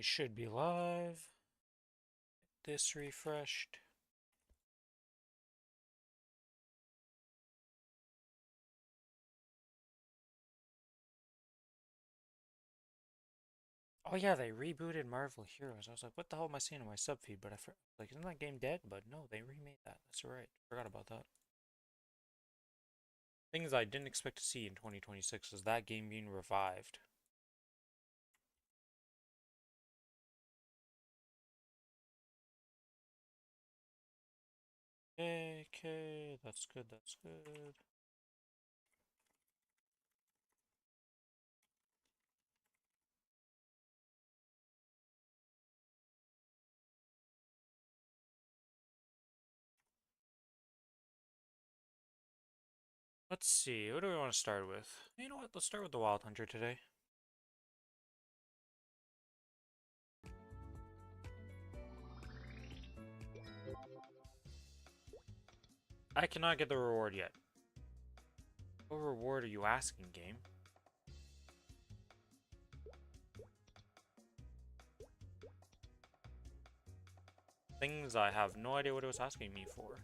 should be live. This refreshed. Oh yeah, they rebooted Marvel Heroes. I was like, what the hell am I seeing in my sub feed? But like, isn't that game dead? But no, they remade that. That's right. Forgot about that. Things I didn't expect to see in 2026 is that game being revived. Okay, that's good, that's good. Let's see, what do we want to start with? You know what, let's start with the Wild Hunter today. I cannot get the reward yet. What reward are you asking, game? Things I have no idea what it was asking me for.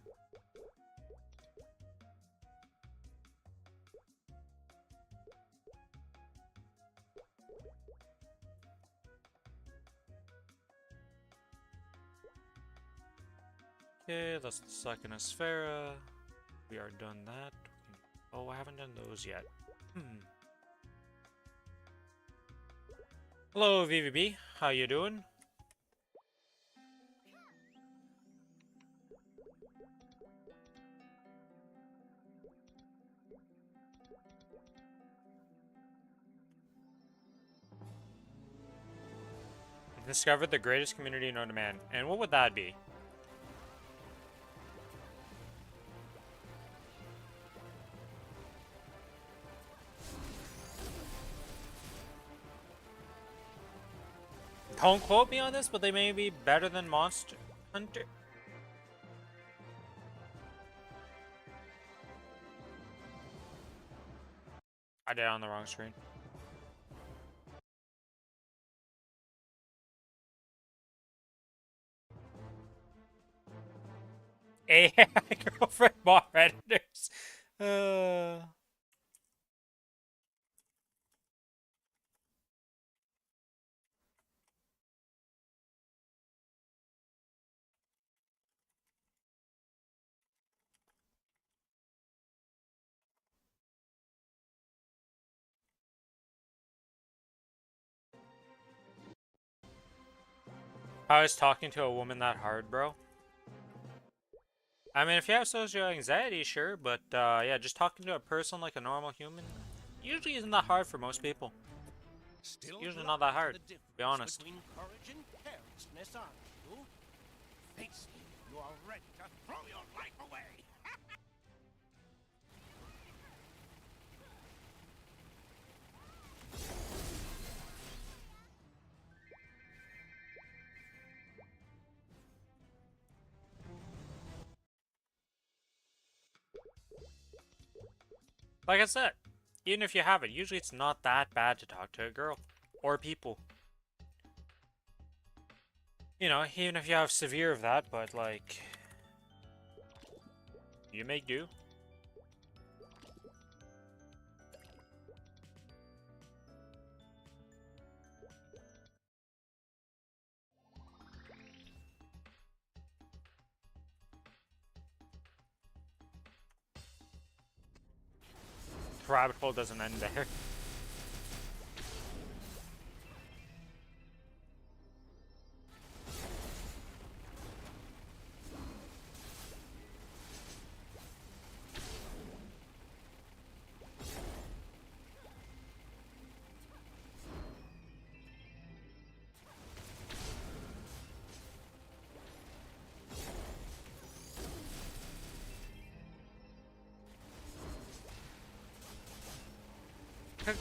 Okay, that's the second Asphera. We are done that. Oh, I haven't done those yet. Hello, VVB. How you doing? Discovered the greatest community known to man. And what would that be? Don't quote me on this, but they may be better than Monster Hunter. I did it on the wrong screen. AI girlfriend bot redditors. I was talking to a woman that hard, bro. I mean, if you have social anxiety, sure, but yeah, just talking to a person like a normal human usually isn't that hard for most people. Still usually not that hard, to be honest. Between courage and carelessness, aren't you? Face me, you are ready to throw your life away. Like I said, even if you have it, usually it's not that bad to talk to a girl or people. You know, even if you have severe of that, but like, you make do. The rabbit hole doesn't end there.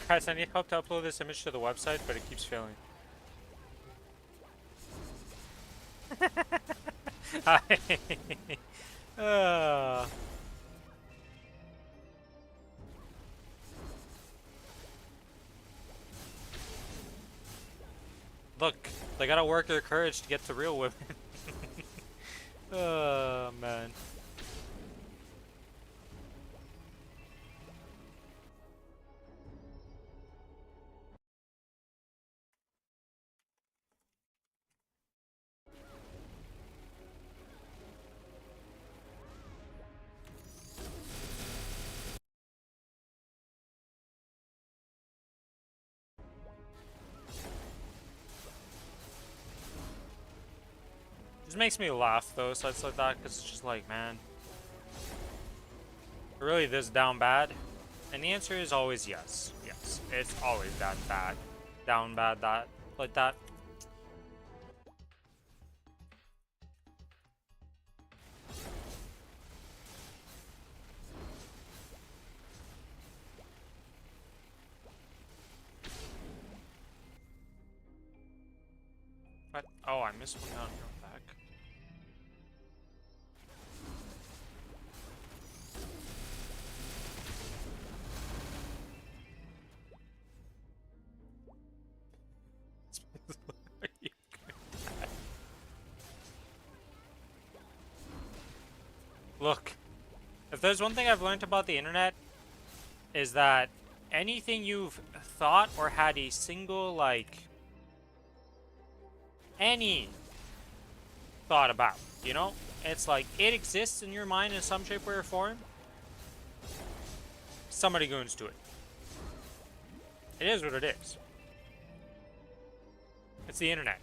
Guys, I need help to upload this image to the website, but it keeps failing. Look, They gotta work their courage to get to real women. Oh, man. Just makes me laugh, though, sites like that, because it's just like, man. Really this down bad? And the answer is always yes. Yes, it's always that bad. Down bad, that, like that. What? Oh, I missed one down here back. Look, if there's one thing I've learned about the internet, is that anything you've thought or had a single, like, any thought about, you know? It's like, it exists in your mind in some shape, way, or form. Somebody goes to it. It is what it is. It's the internet.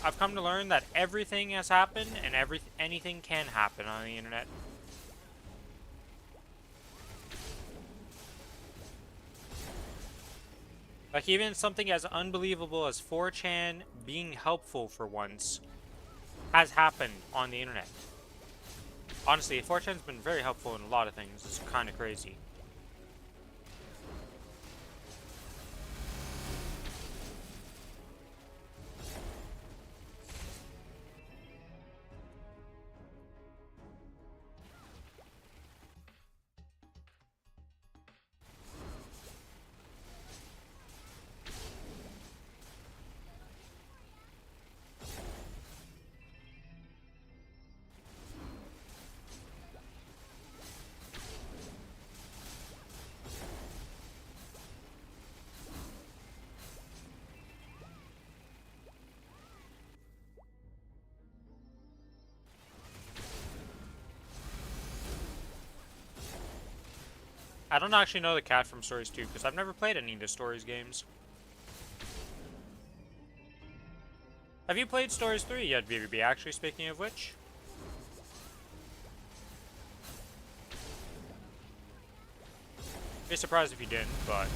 I've come to learn that everything has happened, and anything can happen on the internet. Like, even something as unbelievable as 4chan being helpful for once has happened on the internet. Honestly, 4chan's been very helpful in a lot of things. It's kind of crazy. I don't actually know the cat from Stories 2, because I've never played any of the Stories games. Have you played Stories 3 yet, VVB, actually, speaking of which? Be surprised if you didn't, but...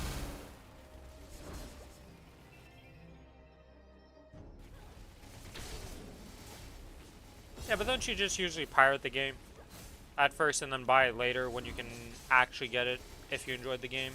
Yeah, but don't you just usually pirate the game at first and then buy it later when you can actually get it if you enjoyed the game?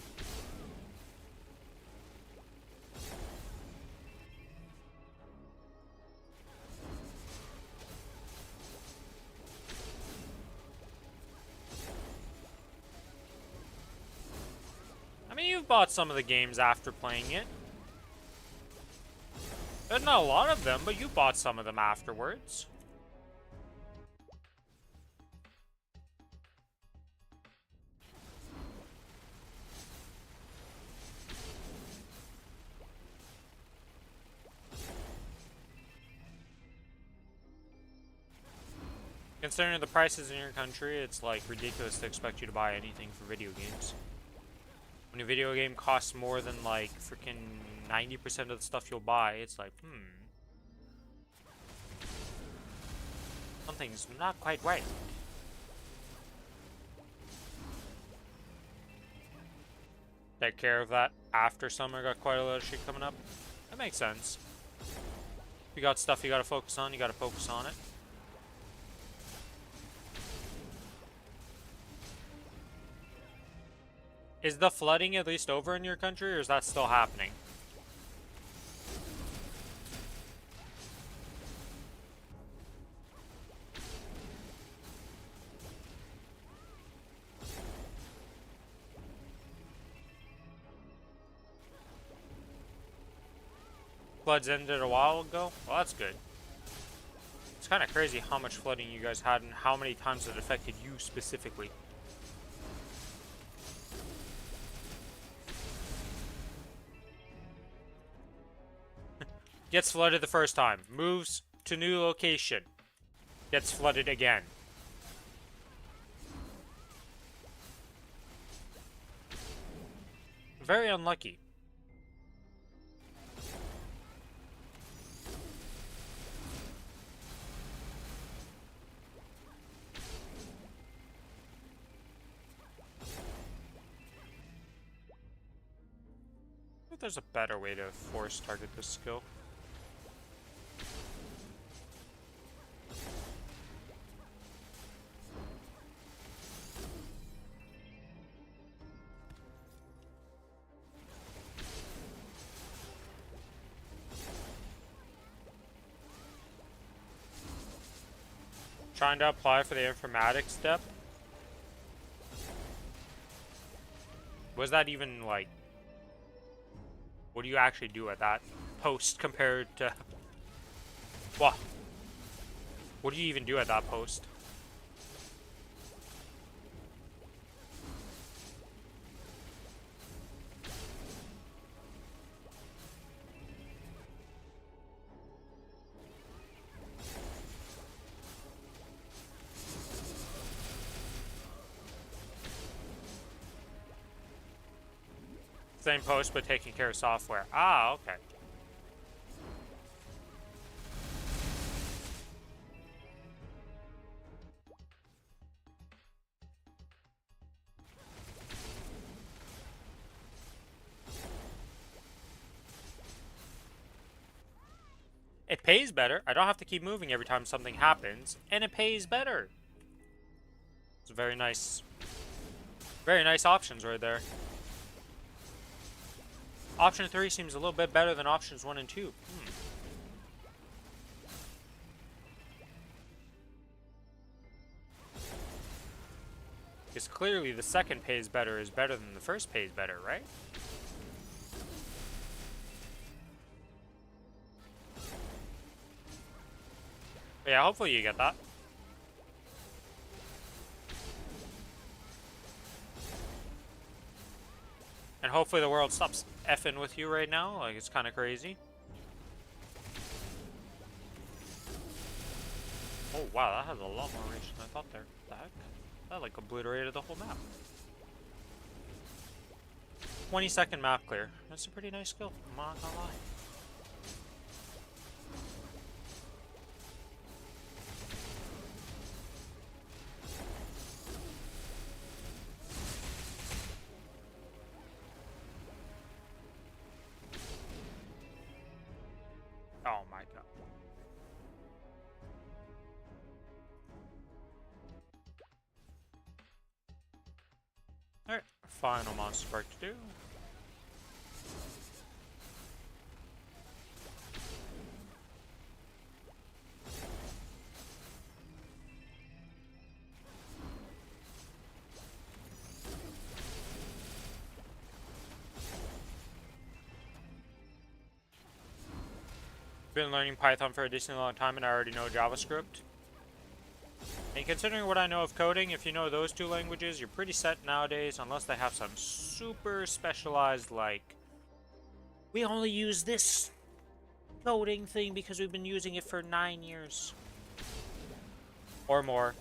I mean, you've bought some of the games after playing it. There's not a lot of them, but you bought some of them afterwards. Considering the prices in your country, it's like ridiculous to expect you to buy anything for video games. When a video game costs more than like freaking 90% of the stuff you'll buy, it's like, something's not quite right. Take care of that after summer, got quite a lot of shit coming up. That makes sense. If you got stuff you gotta focus on, you gotta focus on it. Is the flooding at least over in your country, or is that still happening? floods ended a while ago. Well, that's good. It's kind of crazy how much flooding you guys had and how many times it affected you specifically. Gets flooded the first time. Moves to new location. Gets flooded again. Very unlucky. I think there's a better way to force target this skill. Trying to apply for the informatics step. Was that even like... What do you actually do at that post compared to... What? What do you even do at that post? Same post, but taking care of software. Ah, okay. It pays better. I don't have to keep moving every time something happens, and it pays better. It's very nice options right there. Option 3 seems a little bit better than options 1 and 2. Because clearly the second pays better is better than the first pays better, right? But yeah, hopefully you get that. And hopefully the world stops effing with you right now. Like, it's kind of crazy. Oh, wow, that has a lot more reach than I thought there. What the heck? That, like, obliterated the whole map. 20-second map clear. That's a pretty nice skill. I'm not gonna lie. Oh my god. Alright, final monster part to do. Been learning Python for a decently long time and I already know JavaScript. And considering what I know of coding, if you know those two languages, you're pretty set nowadays, unless they have some super specialized, like, we only use this coding thing because we've been using it for 9 years. Or more.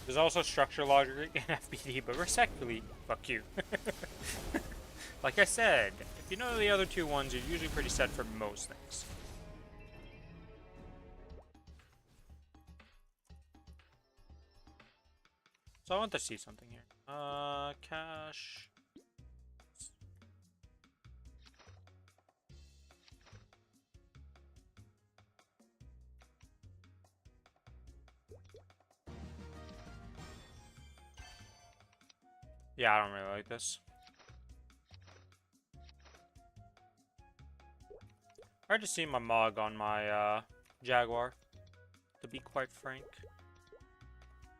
There's also structure logic in FBD, but respectfully, fuck you. Like I said, if you know the other two ones, you're usually pretty set for most things. So I want to see something here. Cache. Yeah, I don't really like this. Hard to see my Mog on my Jaguar, to be quite frank.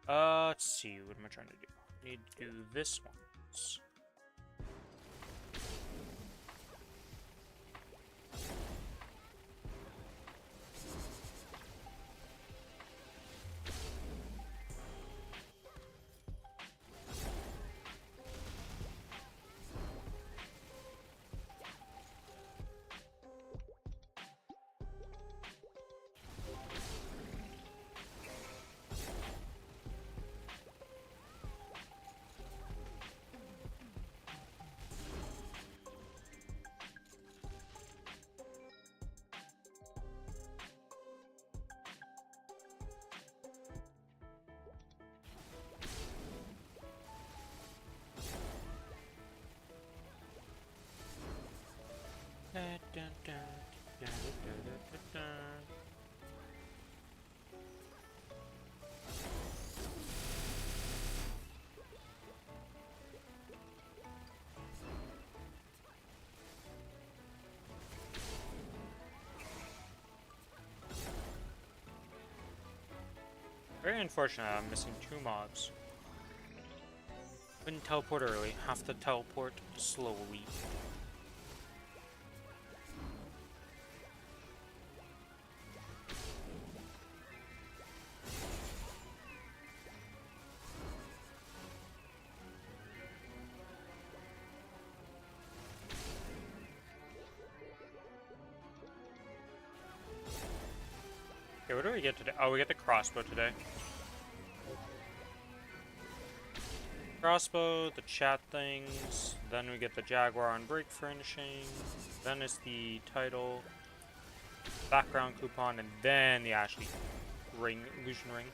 Let's see, what am I trying to do? Need to do this once. Very unfortunate I'm missing 2 mobs. Couldn't teleport early, have to teleport slowly. Okay, what do we get today? Oh, we get the crossbow today. Crossbow, the chat things, then we get the Jaguar on break furnishing, then it's the title, background coupon, and then the Ashley ring, illusion ring.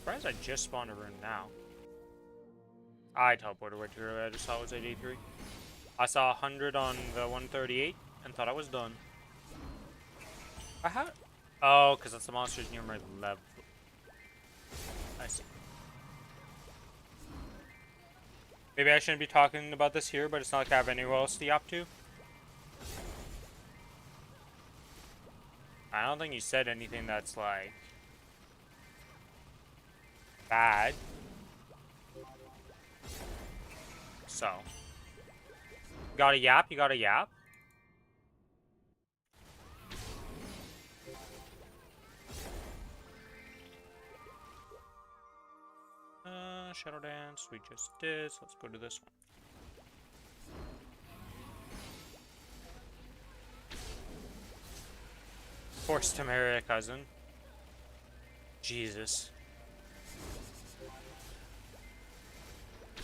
Surprised I just spawned a rune now. I teleported way too early, I just saw it was 83. I saw 100 on the 138 and thought I was done. I had... Oh, because that's the monsters near my level. I see. Maybe I shouldn't be talking about this here, but it's not like I have anywhere else to yap to. I don't think you said anything that's like... bad. So. You got a yap? You got a yap? Shadow Dance, we just did, so let's go to this one. Forced to marry a cousin. Jesus.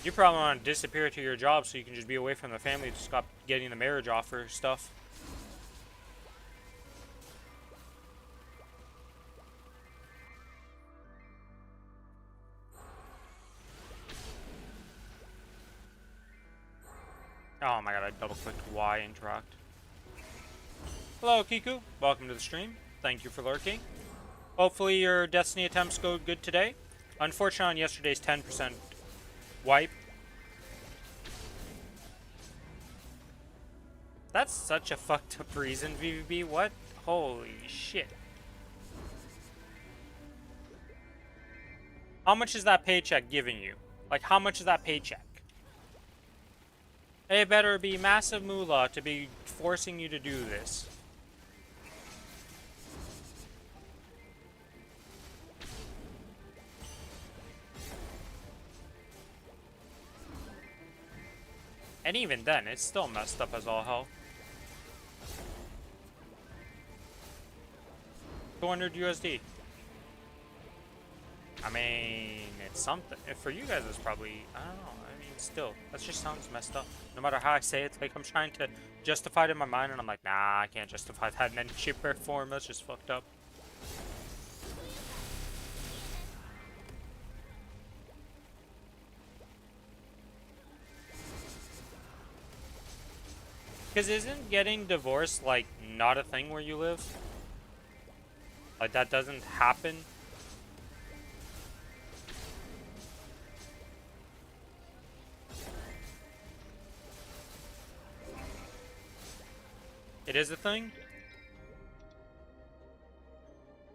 You probably want to disappear to your job so you can just be away from the family to stop getting the marriage offer stuff. Oh my god, I double clicked Y interact. Hello Kiku, welcome to the stream. Thank you for lurking. Hopefully your Destiny attempts go good today. Unfortunately on yesterday's 10% wipe. That's such a fucked up reason, VVB. What? Holy shit. How much is that paycheck giving you? Like, how much is that paycheck? It better be massive moolah to be forcing you to do this. And even then, it's still messed up as all hell. 200 USD. I mean, it's something. For you guys, it's probably, I don't know. I mean, still, that just sounds messed up. No matter how I say it, like I'm trying to justify it in my mind, and I'm like, nah, I can't justify that in any shape or form. That's just fucked up. Because isn't getting divorced, like, not a thing where you live? Like, that doesn't happen? It is a thing?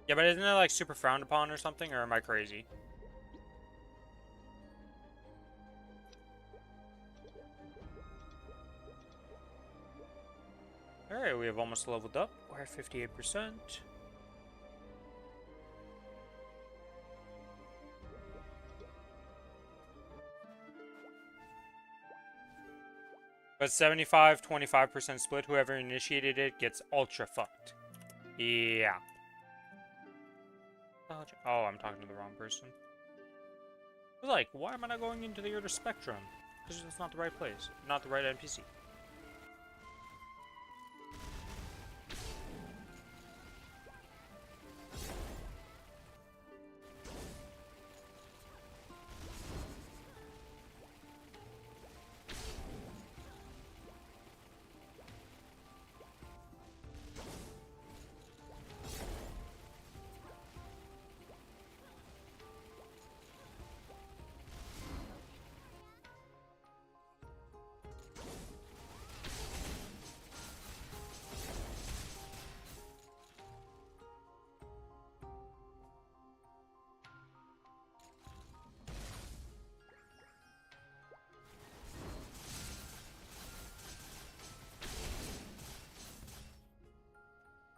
Yeah, but isn't it, like, super frowned upon or something? Or am I crazy? Alright, we have almost leveled up. We're at 58%. But 75, 25% split. Whoever initiated it gets ultra fucked. Yeah. Oh, I'm talking to the wrong person. Like, why am I not going into the Outer Spectrum? Because it's not the right place. Not the right NPC.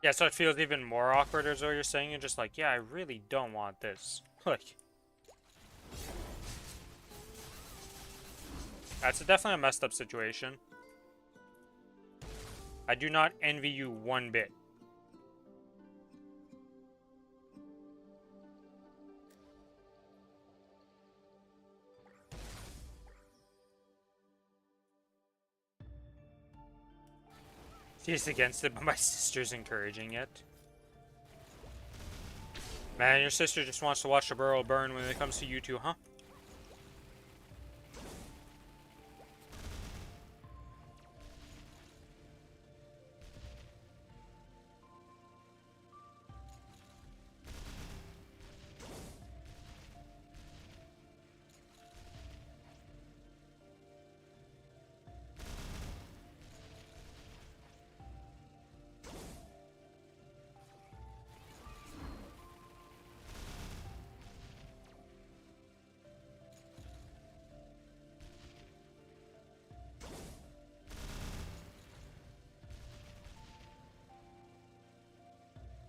Yeah, so it feels even more awkward as though you're saying. You're just like, yeah, I really don't want this. Like, that's definitely a messed up situation. I do not envy you one bit. She's against it, but my sister's encouraging it. Man, your sister just wants to watch the world burn when it comes to you two, huh?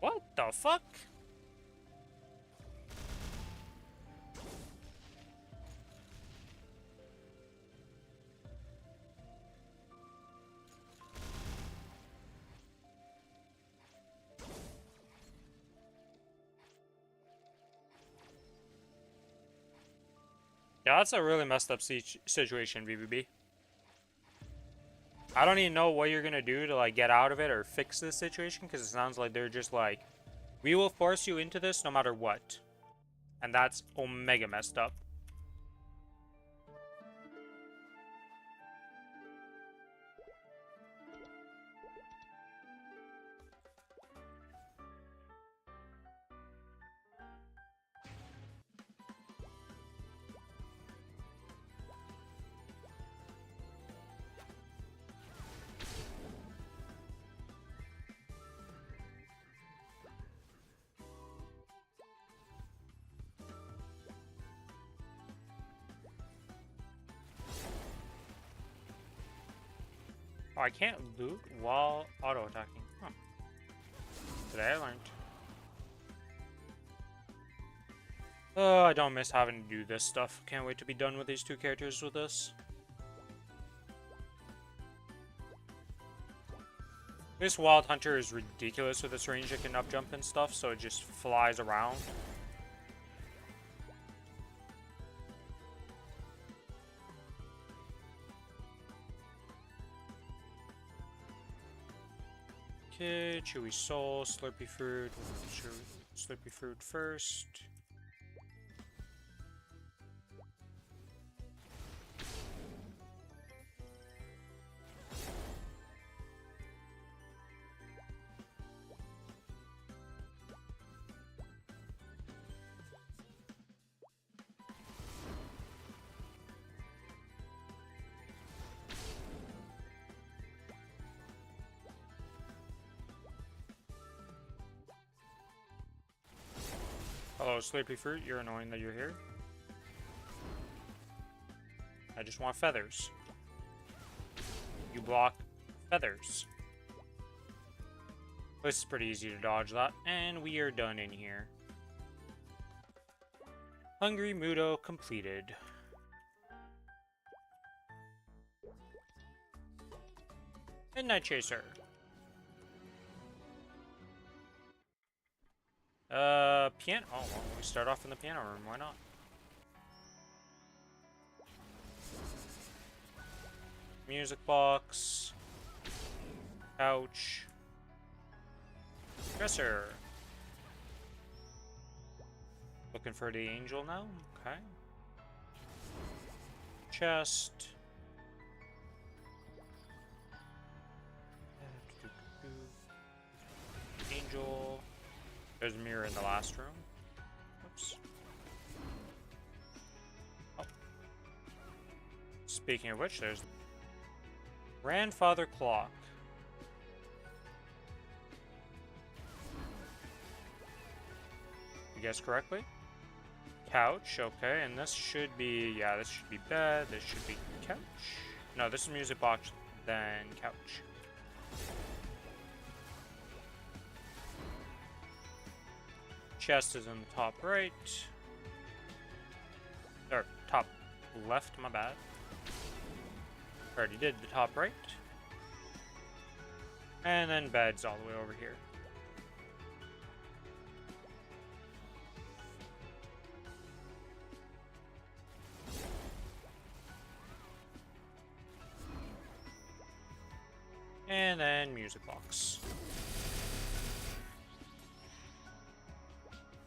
What the fuck? Yeah, that's a really messed up situation, BBB. I don't even know what you're gonna do to, like, get out of it or fix this situation, because it sounds like they're just like, we will force you into this no matter what. And that's omega messed up. Oh, I can't loot while auto-attacking. Huh. Today I learned. Oh, I don't miss having to do this stuff. Can't wait to be done with these two characters with this. This Wild Hunter is ridiculous with its range. It can up jump and stuff, so it just flies around. Okay, Chewy Soul, Slurpy Fruit. Slurpy Fruit first. Hello, Slurpy Fruit. You're annoying that you're here. I just want feathers. You block feathers. This is pretty easy to dodge that. And we are done in here. Hungry Mudo completed. Midnight Chaser. Piano. Oh, well, we start off in the piano room. Why not? Music box. Couch. Dresser. Looking for the angel now. Okay. Chest. Angel. There's a mirror in the last room. Oops. Oh. Speaking of which, there's grandfather clock. You guessed correctly. Couch, okay, and this should be, yeah, this should be bed, this should be couch. No, this is music box, then couch. Chest is in the top right. Or, top left, my bad. Already did the top right. And then bed's all the way over here. And then music box.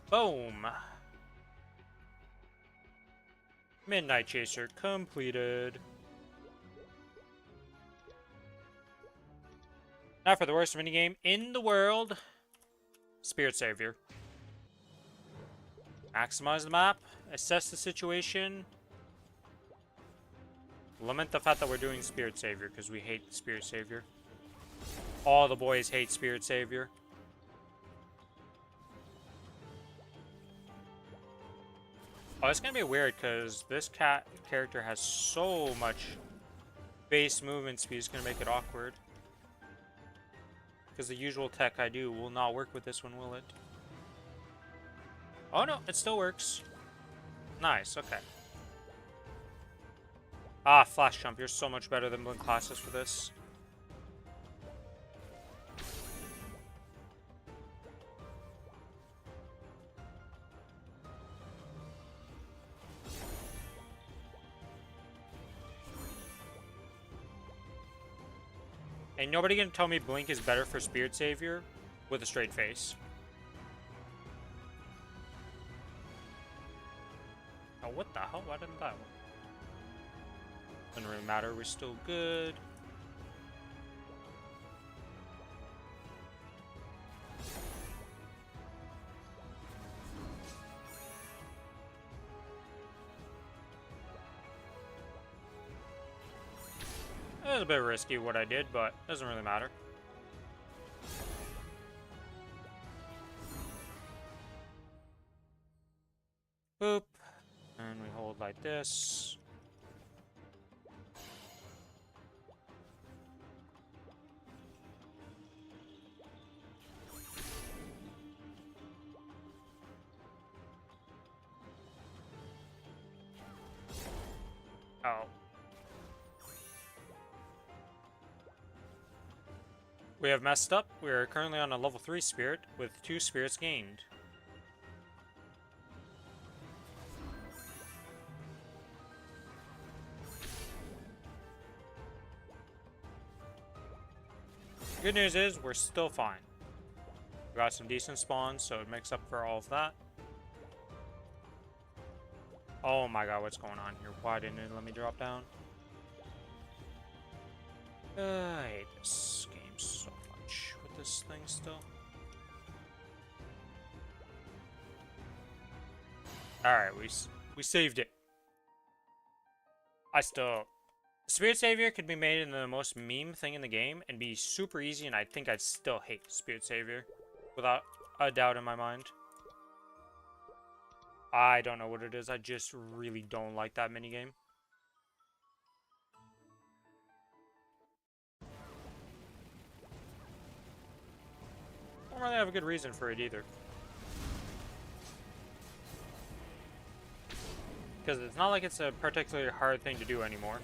Boom! Midnight Chaser completed. Now for the worst minigame in the world. Spirit Savior. Maximize the map. Assess the situation. Lament the fact that we're doing Spirit Savior because we hate Spirit Savior. All the boys hate Spirit Savior. Oh, it's gonna be weird because this character has so much base movement speed. It's gonna make it awkward. Because the usual tech I do will not work with this one, will it? Oh no, it still works. Nice, okay. Ah, Flash Jump, you're so much better than Blink classes for this. Ain't nobody gonna tell me Blink is better for Spirit Savior with a straight face. Oh, what the hell? Why didn't that work? Doesn't really matter, we're still good. It was a bit risky what I did, but it doesn't really matter. Boop. And we hold like this. Oh. We have messed up. We are currently on a level 3 spirit with 2 spirits gained. Good news is we're still fine. We got some decent spawns, so it makes up for all of that. Oh my god, what's going on here? Why didn't it let me drop down? I hate this game so much with this thing still. Alright, we saved it. Spirit Savior could be made into the most meme thing in the game and be super easy, and I think I'd still hate Spirit Savior. Without a doubt in my mind. I don't know what it is, I just really don't like that minigame. Don't really have a good reason for it either. Because it's not like it's a particularly hard thing to do anymore.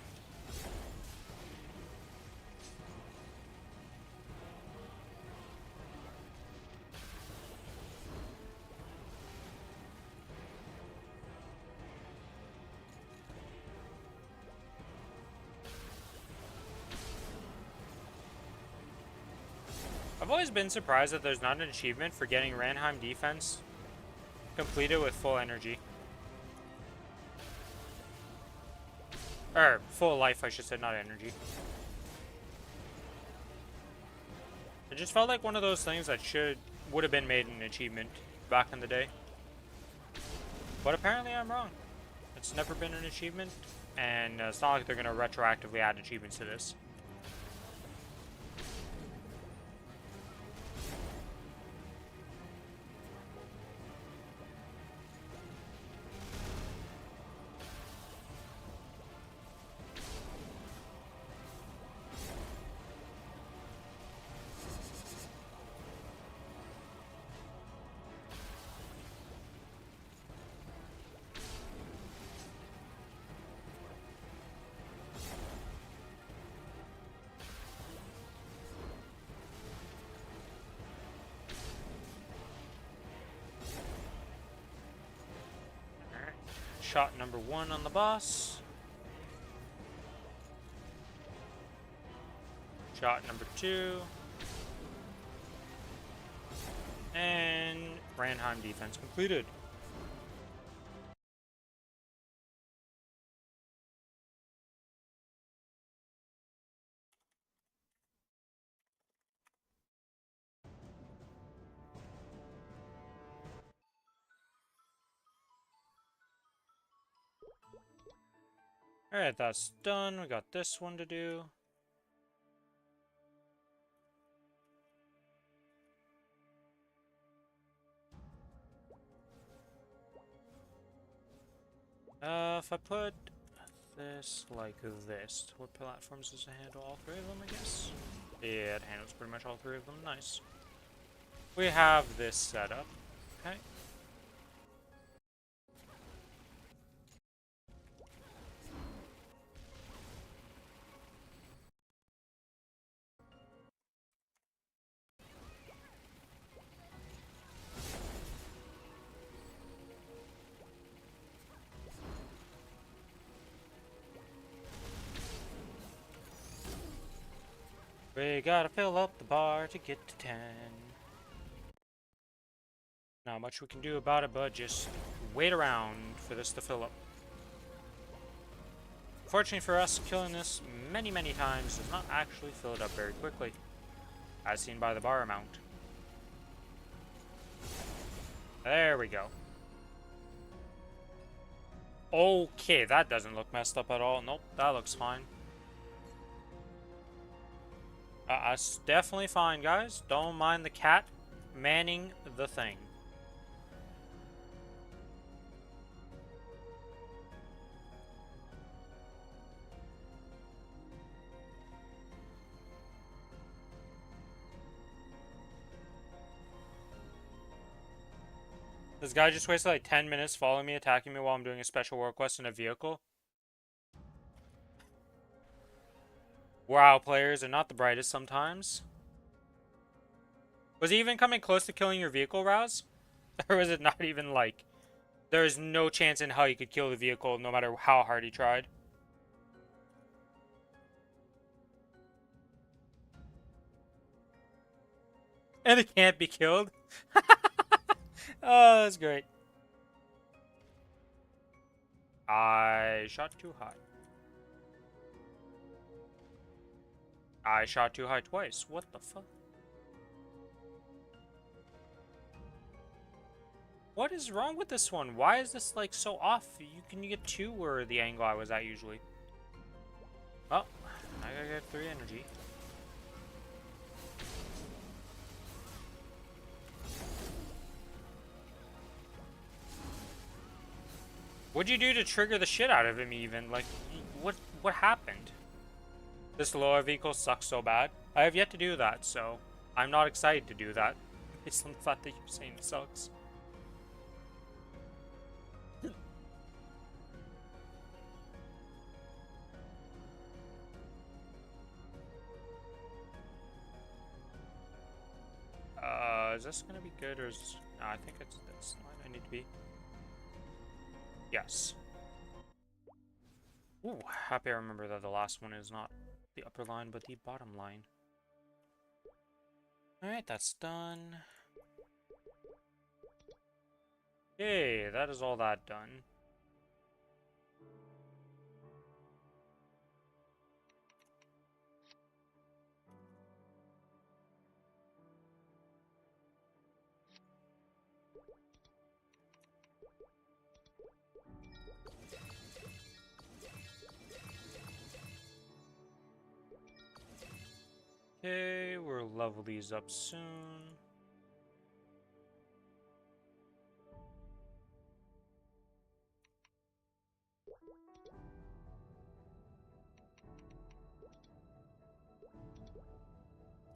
I've always been surprised that there's not an achievement for getting Ranheim defense completed with full energy. Or, full life, I should say, not energy. It just felt like one of those things that would have been made an achievement back in the day. But apparently I'm wrong. It's never been an achievement, and it's not like they're going to retroactively add achievements to this. Shot number 1 on the boss. Shot number 2. And Ranheim defense completed. Alright, that's done. We got this one to do. If I put this like this, what platforms does it handle? All 3 of them, I guess? Yeah, it handles pretty much all 3 of them. Nice. We have this set up. Okay. We gotta fill up the bar to get to 10. Not much we can do about it, but just wait around for this to fill up. Fortunately for us, killing this many, many times does not actually fill it up very quickly, as seen by the bar amount. There we go. Okay, that doesn't look messed up at all. Nope, that looks fine. That's definitely fine, guys. Don't mind the cat manning the thing. This guy just wasted like 10 minutes following me, attacking me while I'm doing a special work quest in a vehicle. Wow, players are not the brightest sometimes. Was he even coming close to killing your vehicle, Rouse? Or was it not even like... There's no chance in hell he could kill the vehicle no matter how hard he tried? And it can't be killed? Oh, that's great. I shot too high. I shot too high twice. What the fuck? What is wrong with this one? Why is this like so off? You get 2 or the angle I was at usually. Oh, I gotta get 3 energy. What'd you do to trigger the shit out of him even? Like, what happened? This lower vehicle sucks so bad. I have yet to do that, so I'm not excited to do that. Based on the fact that you're saying it sucks. Is this gonna be good or is... No, I think it's this line I need to be. Yes. Ooh, happy I remember that the last one is not the upper line, but the bottom line. Alright, that's done. Okay, that is all that done. Okay, we'll level these up soon.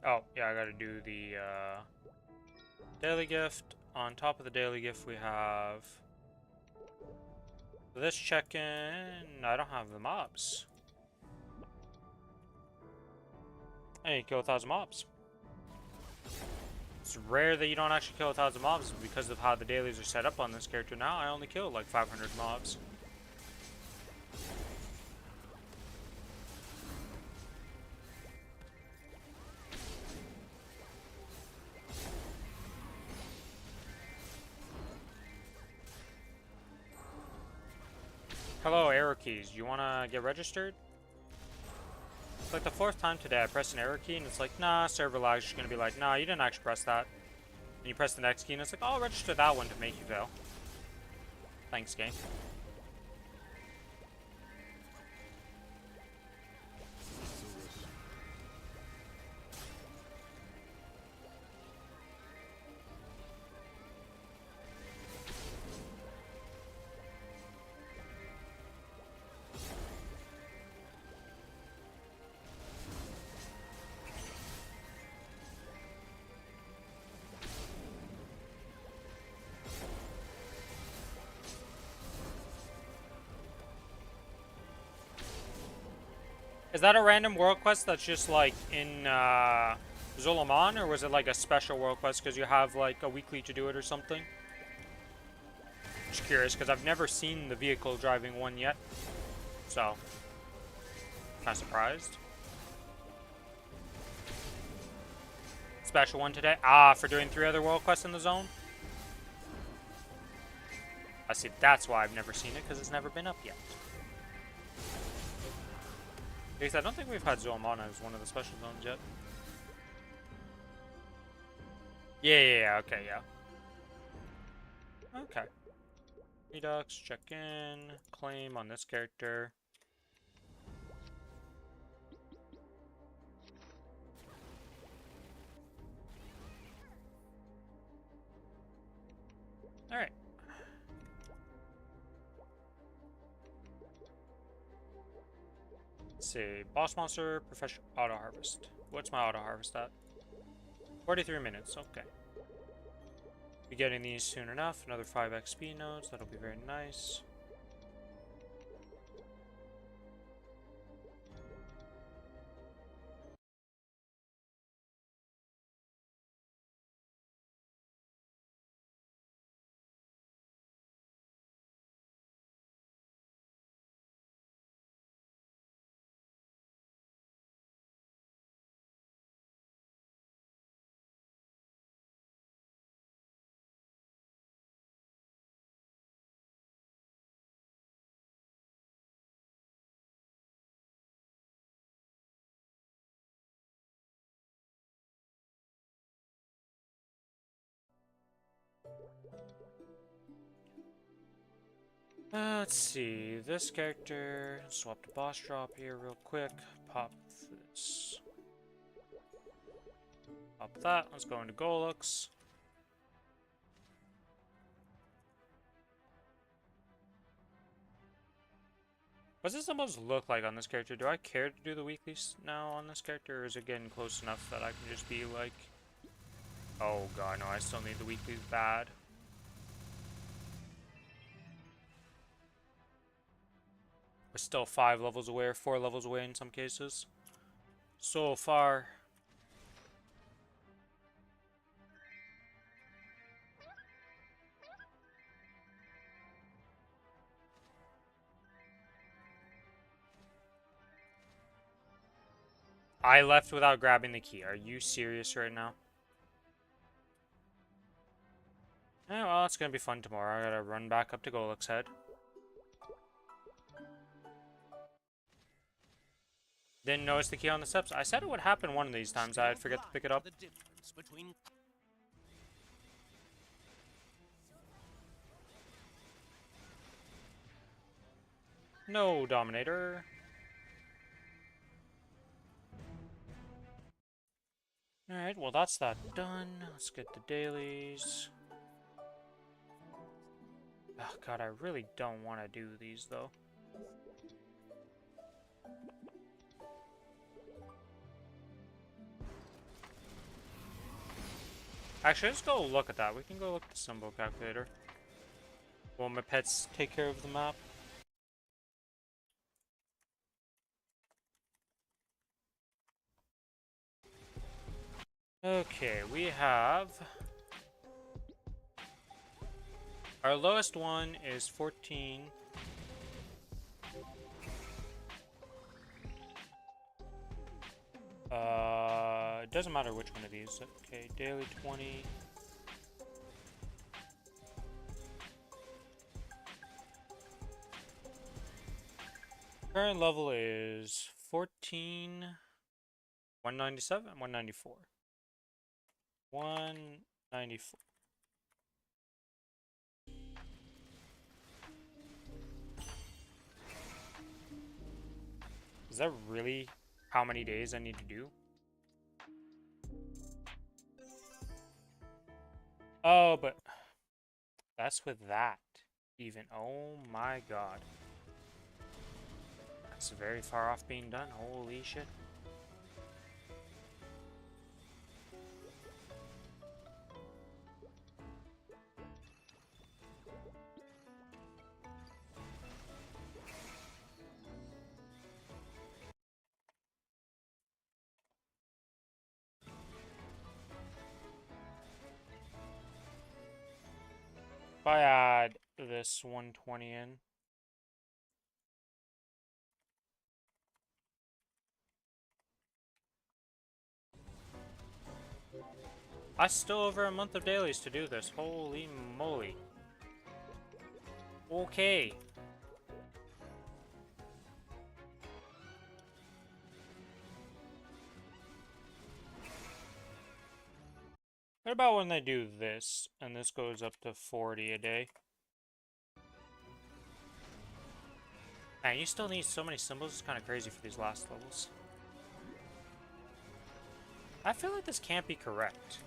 Oh, yeah, I gotta do the daily gift. On top of the daily gift, we have this check-in. I don't have the mobs. I need to kill 1,000 mobs. It's rare that you don't actually kill 1,000 mobs because of how the dailies are set up on this character now. I only killed like 500 mobs. Hello, arrow keys. You wanna get registered? It's like the 4th time today I pressed an arrow key and it's like, nah, server lag's just gonna be like, nah, you didn't actually press that. And you press the next key and it's like, oh, I'll register that one to make you fail. Thanks, game. Is that a random world quest that's just like in Zulaman, or was it like a special world quest because you have like a weekly to do it or something? Just curious because I've never seen the vehicle driving one yet, so kind of surprised. Special one today? Ah, for doing 3 other world quests in the zone? I see, that's why I've never seen it, because it's never been up yet. Because I don't think we've had Zoomana as one of the special zones yet. Yeah, okay, yeah. Okay. Redux, check in, claim on this character. Alright. Let's see. Boss monster, professional auto harvest. What's my auto harvest at? 43 minutes, okay. Be getting these soon enough. Another 5 XP nodes, that'll be very nice. Let's see, this character, swap the boss drop here real quick, pop this, pop that, let's go into Golux. What's this supposed to look like on this character? Do I care to do the weeklies now on this character, or is it getting close enough that I can just be like, oh god, no, I still need the weeklies bad. We're still 5 levels away, or 4 levels away in some cases. So far. I left without grabbing the key. Are you serious right now? Eh, well, it's gonna be fun tomorrow. I gotta run back up to Golux Head. Didn't notice the key on the steps. I said it would happen one of these times. I'd forget to pick it up. No, Dominator. Alright, well that's that done. Let's get the dailies. Oh god, I really don't want to do these though. Actually, let's go look at that. We can go look at the symbol calculator. While my pets take care of the map. Okay, we have... Our lowest one is 14. It doesn't matter which one of these. Okay, daily 20. Current level is 14. 197? 194. 194. Is that really how many days I need to do? Oh, but that's with that. Even. Oh my god. That's very far off being done. Holy shit. If I add this 120 in. I still over a month of dailies to do this. Holy moly. Okay. What about when they do this, and this goes up to 40 a day? Man, you still need so many symbols. It's kind of crazy for these last levels. I feel like this can't be correct.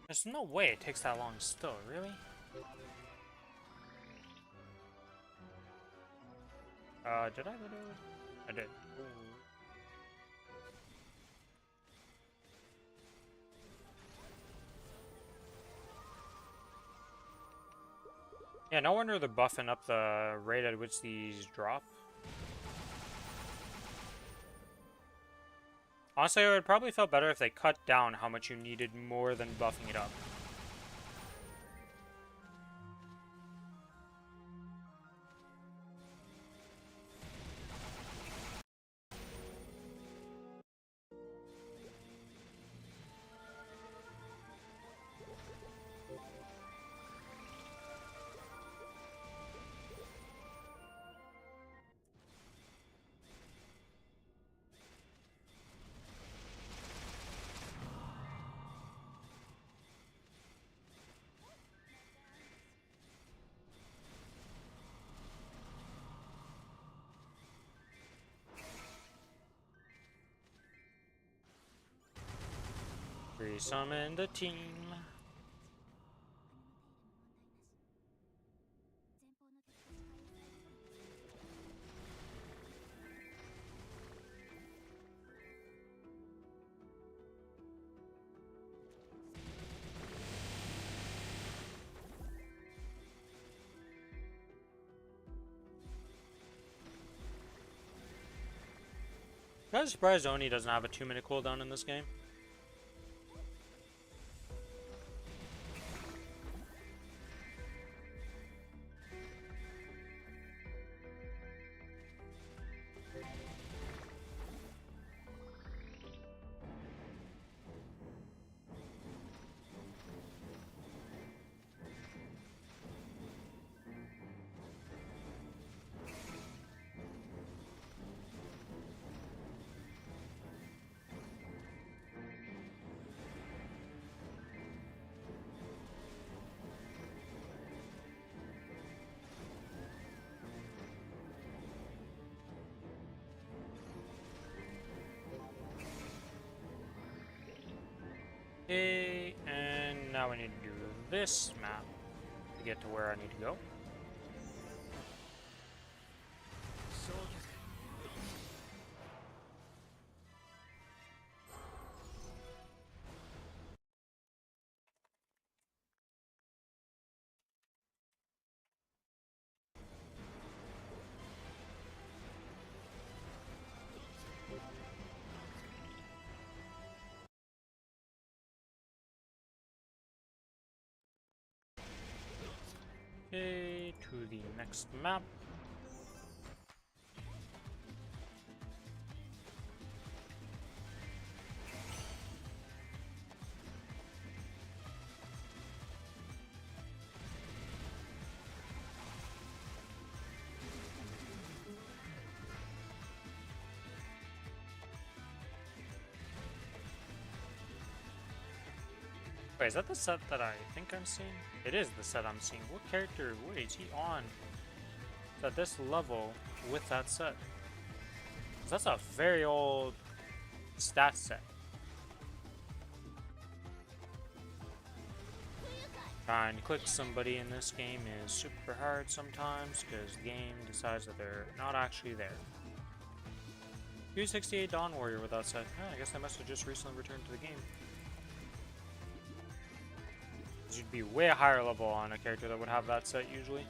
There's no way it takes that long still, really? Did I literally? I did. Ooh. Yeah, no wonder they're buffing up the rate at which these drop. Honestly, it would probably feel better if they cut down how much you needed more than buffing it up. Resummon the team. I was surprised Oni doesn't have a 2-minute cooldown in this game. Okay, and now we need to do this map to get to where I need to go. Okay, to the next map. Wait, is that the set that I think I'm seeing? It is the set I'm seeing. What character, what is he on? At this level with that set? 'Cause that's a very old stat set. Trying to click somebody in this game is super hard sometimes because the game decides that they're not actually there. U68 Dawn Warrior with that set. Oh, I guess they must have just recently returned to the game. You'd be way higher level on a character that would have that set usually.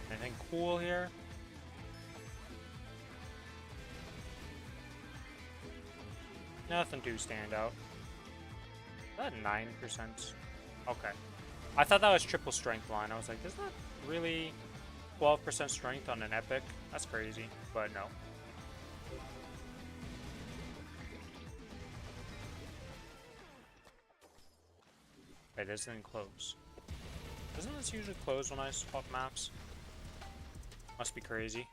Anything cool here? Nothing too stand out. Is that 9%? Okay. I thought that was triple strength line. I was like, there's not really 12% strength on an epic. That's crazy, but no. Wait, this didn't close. Doesn't this usually close when I swap maps? Must be crazy.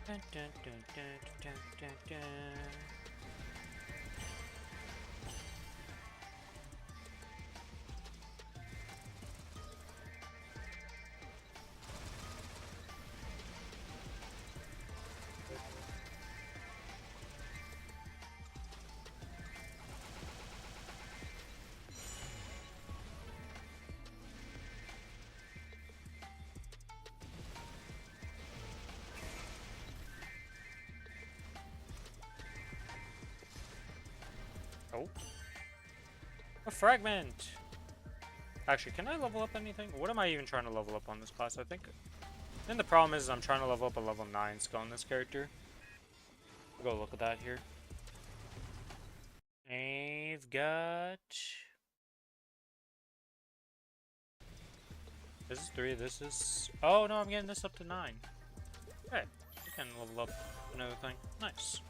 Dun, dun, dun, dun, dun, dun, dun. Oh. A fragment! Actually, can I level up anything? What am I even trying to level up on this class? I think the problem is I'm trying to level up a level 9 skill on this character. We'll go look at that here. I've got... This is 3, this is... Oh no, I'm getting this up to 9. Okay, I can level up another thing. Nice.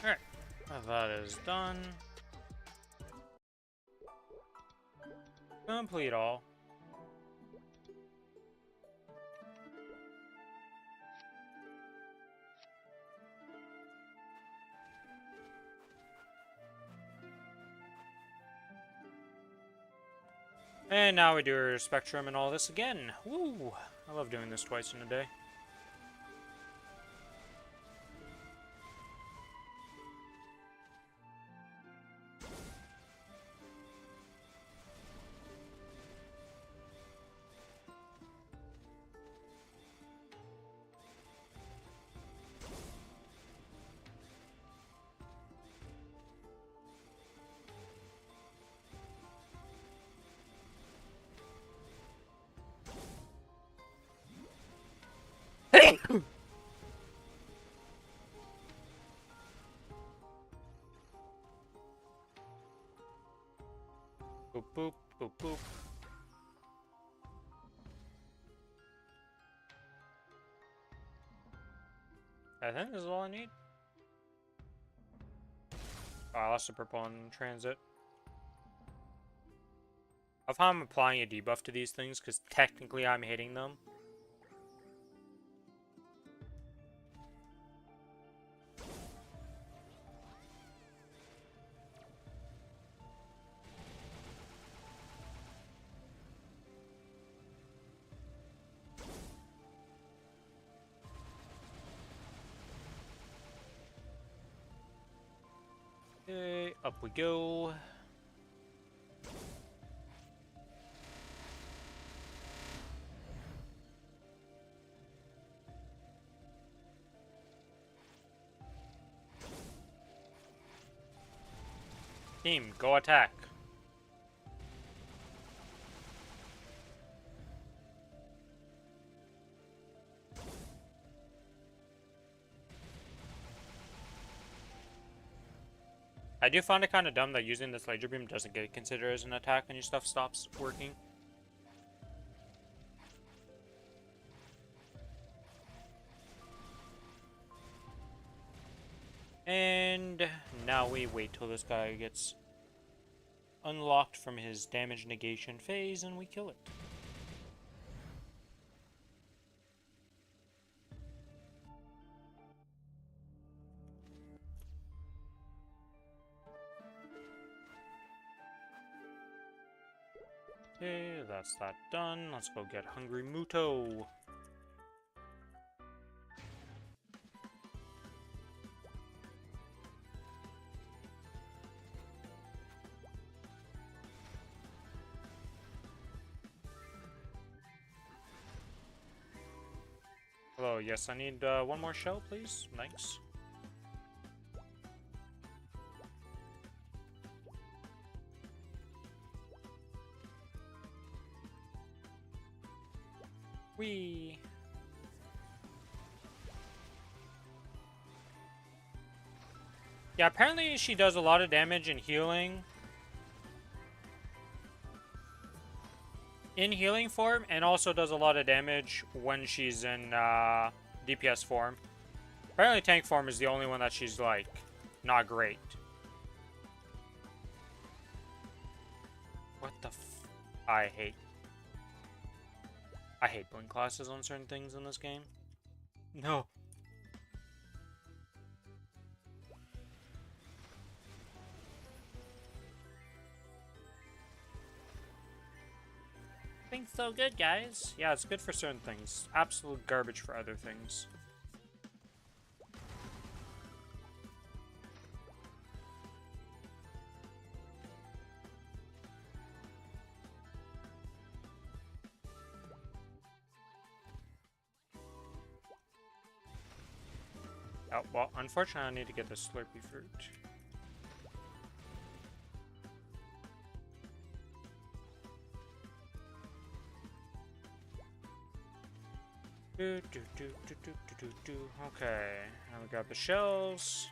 Alright, that is done. Complete all. And now we do our spectrum and all this again. Woo! I love doing this twice in a day. Boop, boop, boop, boop. I think this is all I need. Oh, I lost a purple in transit. Of how I'm applying a debuff to these things, because technically I'm hitting them. Okay, up we go. Team, go attack. I do find it kind of dumb that using this laser beam doesn't get considered as an attack when your stuff stops working. And now we wait till this guy gets unlocked from his damage negation phase and we kill it. Okay, that's that done. Let's go get Hungry Muto. Hello, yes, I need one more shell, please. Thanks. Whee! Yeah, apparently she does a lot of damage in healing. In healing form, and also does a lot of damage when she's in DPS form. Apparently tank form is the only one that she's, like, not great. What the f... I hate blink classes on certain things in this game. No. Blink's so good, guys. Yeah, it's good for certain things. Absolute garbage for other things. Oh, well, unfortunately, I need to get the Slurpee fruit. Okay, now we got the shells.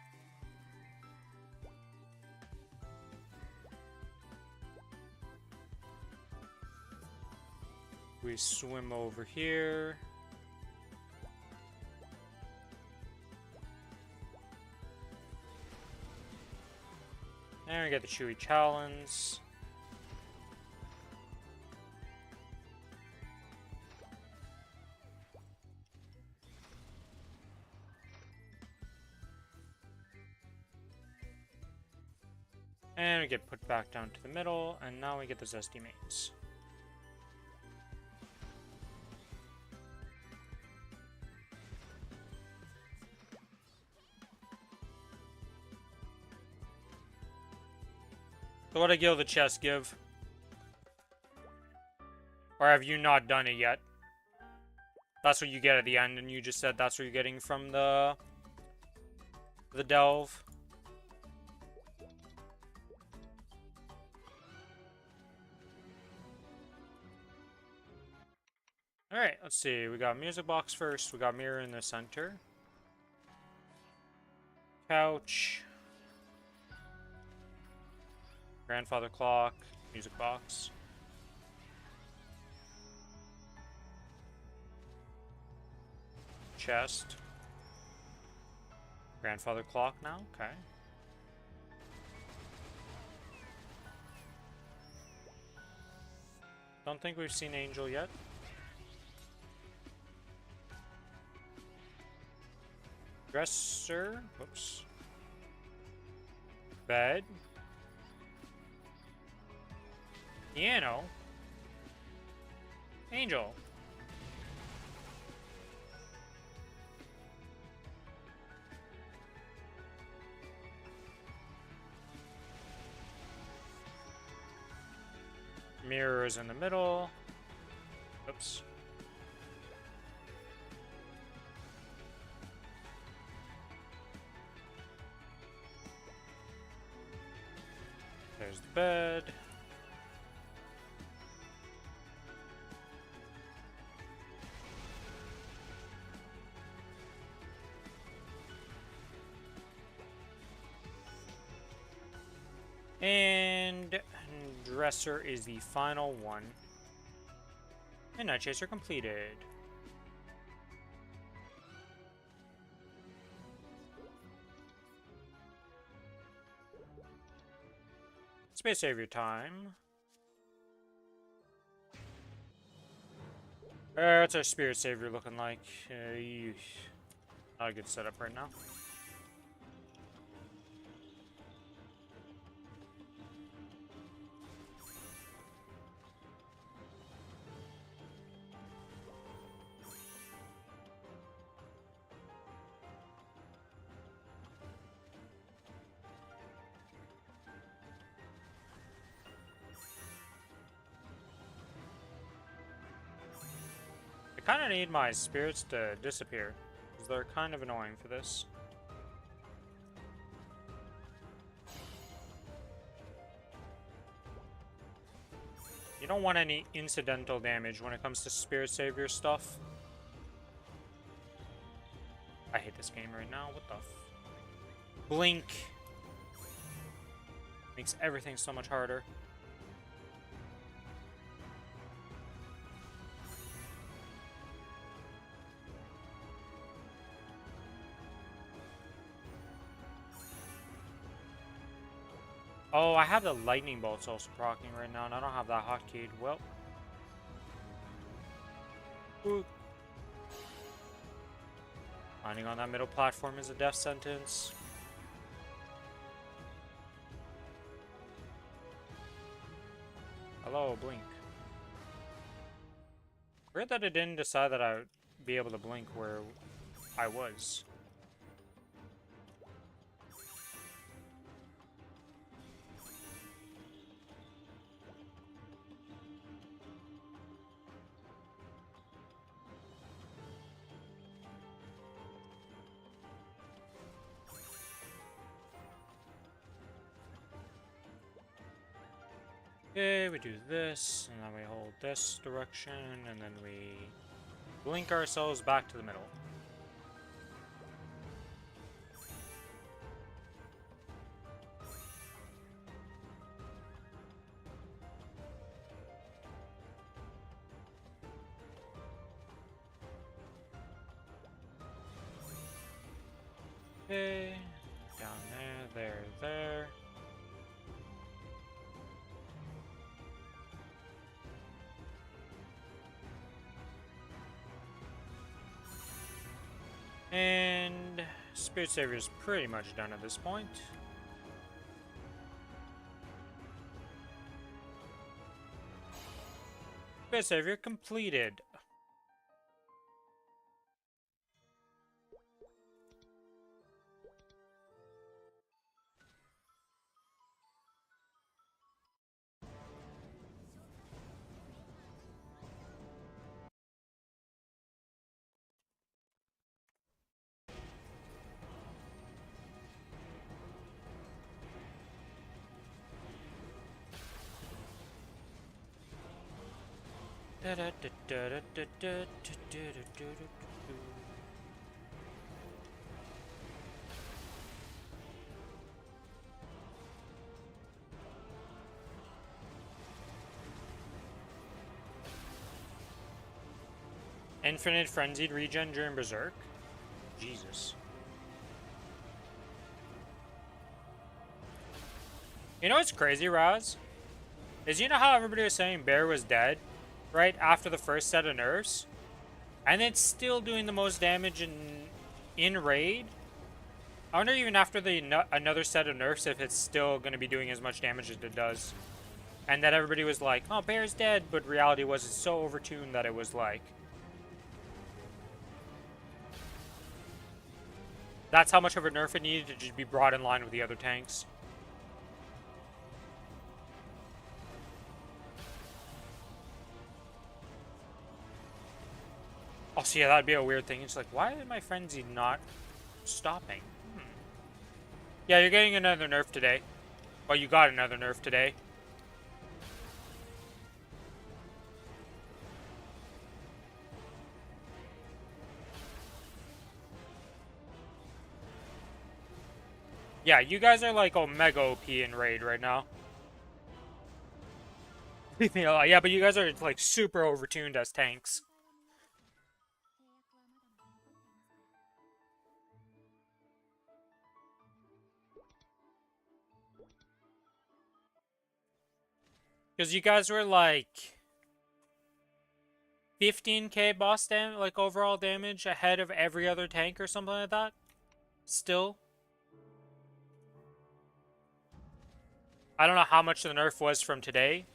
We swim over here. And we get the Chewy Challenge. And we get put back down to the middle, and now we get the Zesty Mains. So what did Gil the chest give? Or have you not done it yet? That's what you get at the end, and you just said that's what you're getting from the delve. Alright, let's see. We got music box first. We got mirror in the center. Couch. Grandfather clock. Music box. Chest. Grandfather clock now. Okay. Don't think we've seen Angel yet. Dresser. Whoops. Bed. Piano. Angel. Mirrors in the middle. Oops. There's the bed. And dresser is the final one. And Night Chaser completed. Space Savior time. What's our Spirit Savior looking like? Not a good setup right now. I kind of need my spirits to disappear, because they're kind of annoying for this. You don't want any incidental damage when it comes to Spirit Savior stuff. I hate this game right now. What the f... Blink! Makes everything so much harder. Oh, I have the lightning bolts also proccing right now, and I don't have that hotkeyed. Well. Ooh. Landing on that middle platform is a death sentence. Hello, blink. Weird that it didn't decide that I would be able to blink where I was. Okay, we do this, and then we hold this direction, and then we blink ourselves back to the middle. Okay, down there, there. And Spirit Savior's pretty much done at this point. Spirit Savior completed. Infinite Frenzied Regen during Berserk? Jesus. You know what's crazy, Raz? Is you know how everybody was saying Bear was dead, right, after the first set of nerfs? And it's still doing the most damage in Raid? I wonder even after the another set of nerfs if it's still going to be doing as much damage as it does. And that everybody was like, oh, Bear's dead, but reality was it's so overtuned that it was like... That's how much of a nerf it needed to just be brought in line with the other tanks. Oh, so yeah, that'd be a weird thing. It's like, why is my frenzy not stopping? Yeah, you're getting another nerf today. Well, you got another nerf today. Yeah, you guys are like Omega OP in Raid right now. Yeah, but you guys are like super overtuned as tanks. Because you guys were like 15k boss damage, like overall damage ahead of every other tank or something like that. Still. I don't know how much the nerf was from today.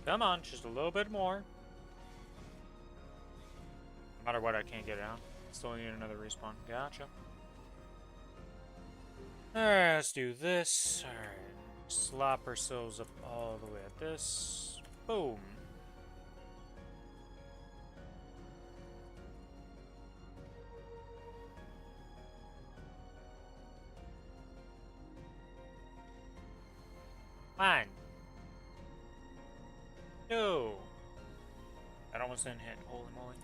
Come on, just a little bit more. No matter what, I can't get it out. Still need another respawn. Gotcha. Alright, let's do this. Alright. Slap ourselves up all the way at this. Boom. One. Two. That almost didn't hit. Holy moly.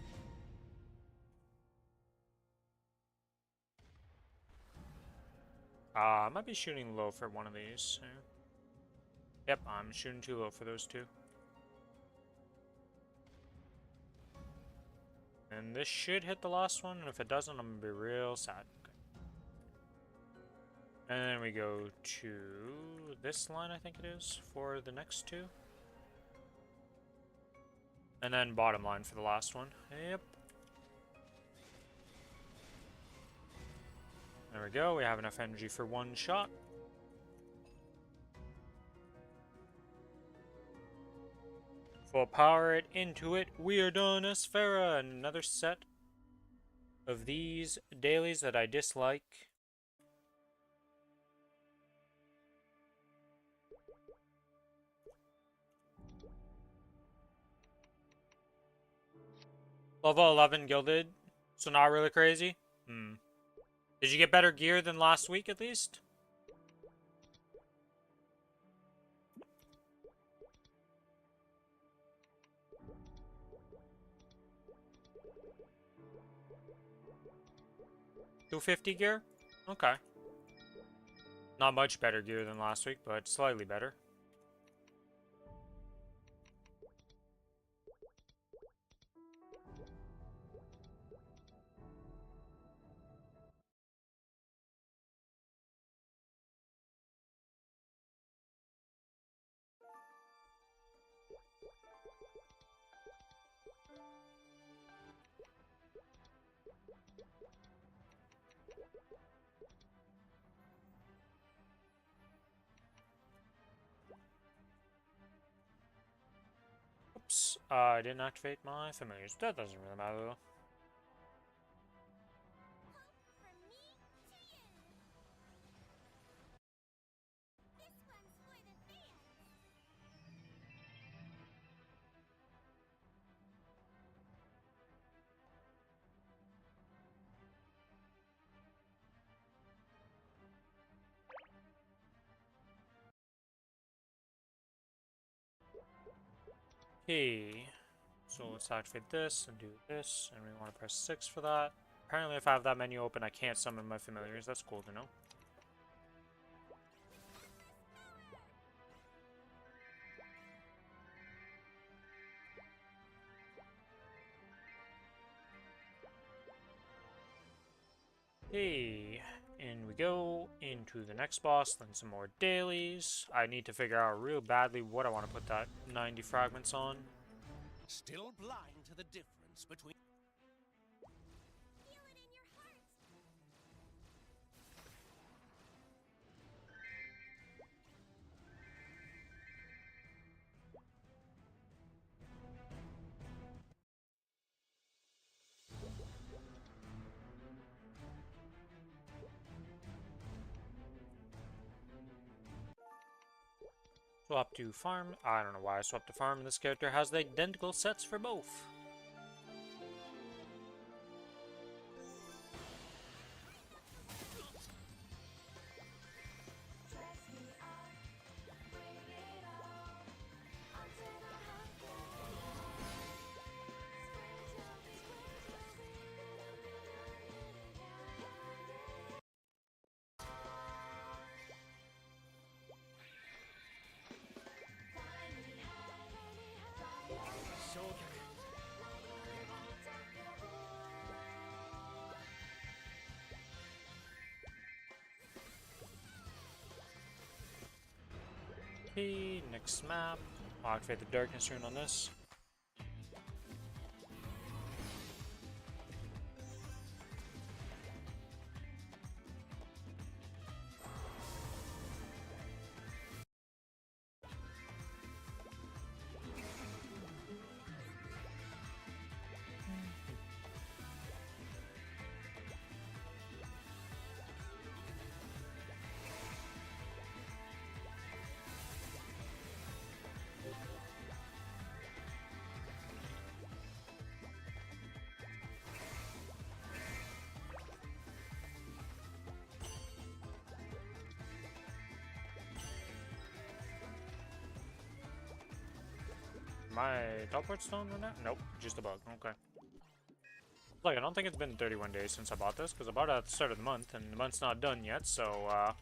I might be shooting low for one of these. Yep, I'm shooting too low for those two. And this should hit the last one, and if it doesn't, I'm gonna be real sad. Okay. And then we go to this line, I think it is, for the next two. And then bottom line for the last one. Yep. There we go, we have enough energy for one shot. Full power it, into it, we are done, Asphera! And another set of these dailies that I dislike. Level 11 gilded, so not really crazy. Did you get better gear than last week at least? $250 gear? Okay. Not much better gear than last week, but slightly better. Oops, I didn't activate my familiars. That doesn't really matter though. Okay, so let's activate this and do this, and we want to press 6 for that. Apparently if I have that menu open, I can't summon my familiars. That's cool to know. Hey, and we go into the next boss, then some more dailies. I need to figure out real badly what I want to put that 90 fragments on. Still blind to the difference between... Feel it in your heart. Swap to farm. I don't know why I swapped to farm. This character has the identical sets for both. Okay, next map. I'll activate the darkness rune on this. My teleport stone run out? Nope, just a bug. Okay. Like, I don't think it's been 31 days since I bought this, because I bought it at the start of the month, and the month's not done yet, so,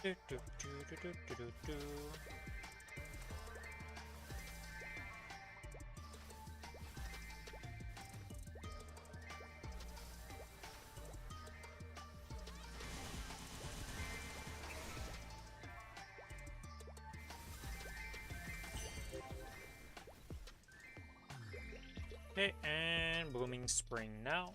Do, do, do, do, do, do, do, do. Okay, and Blooming Spring now.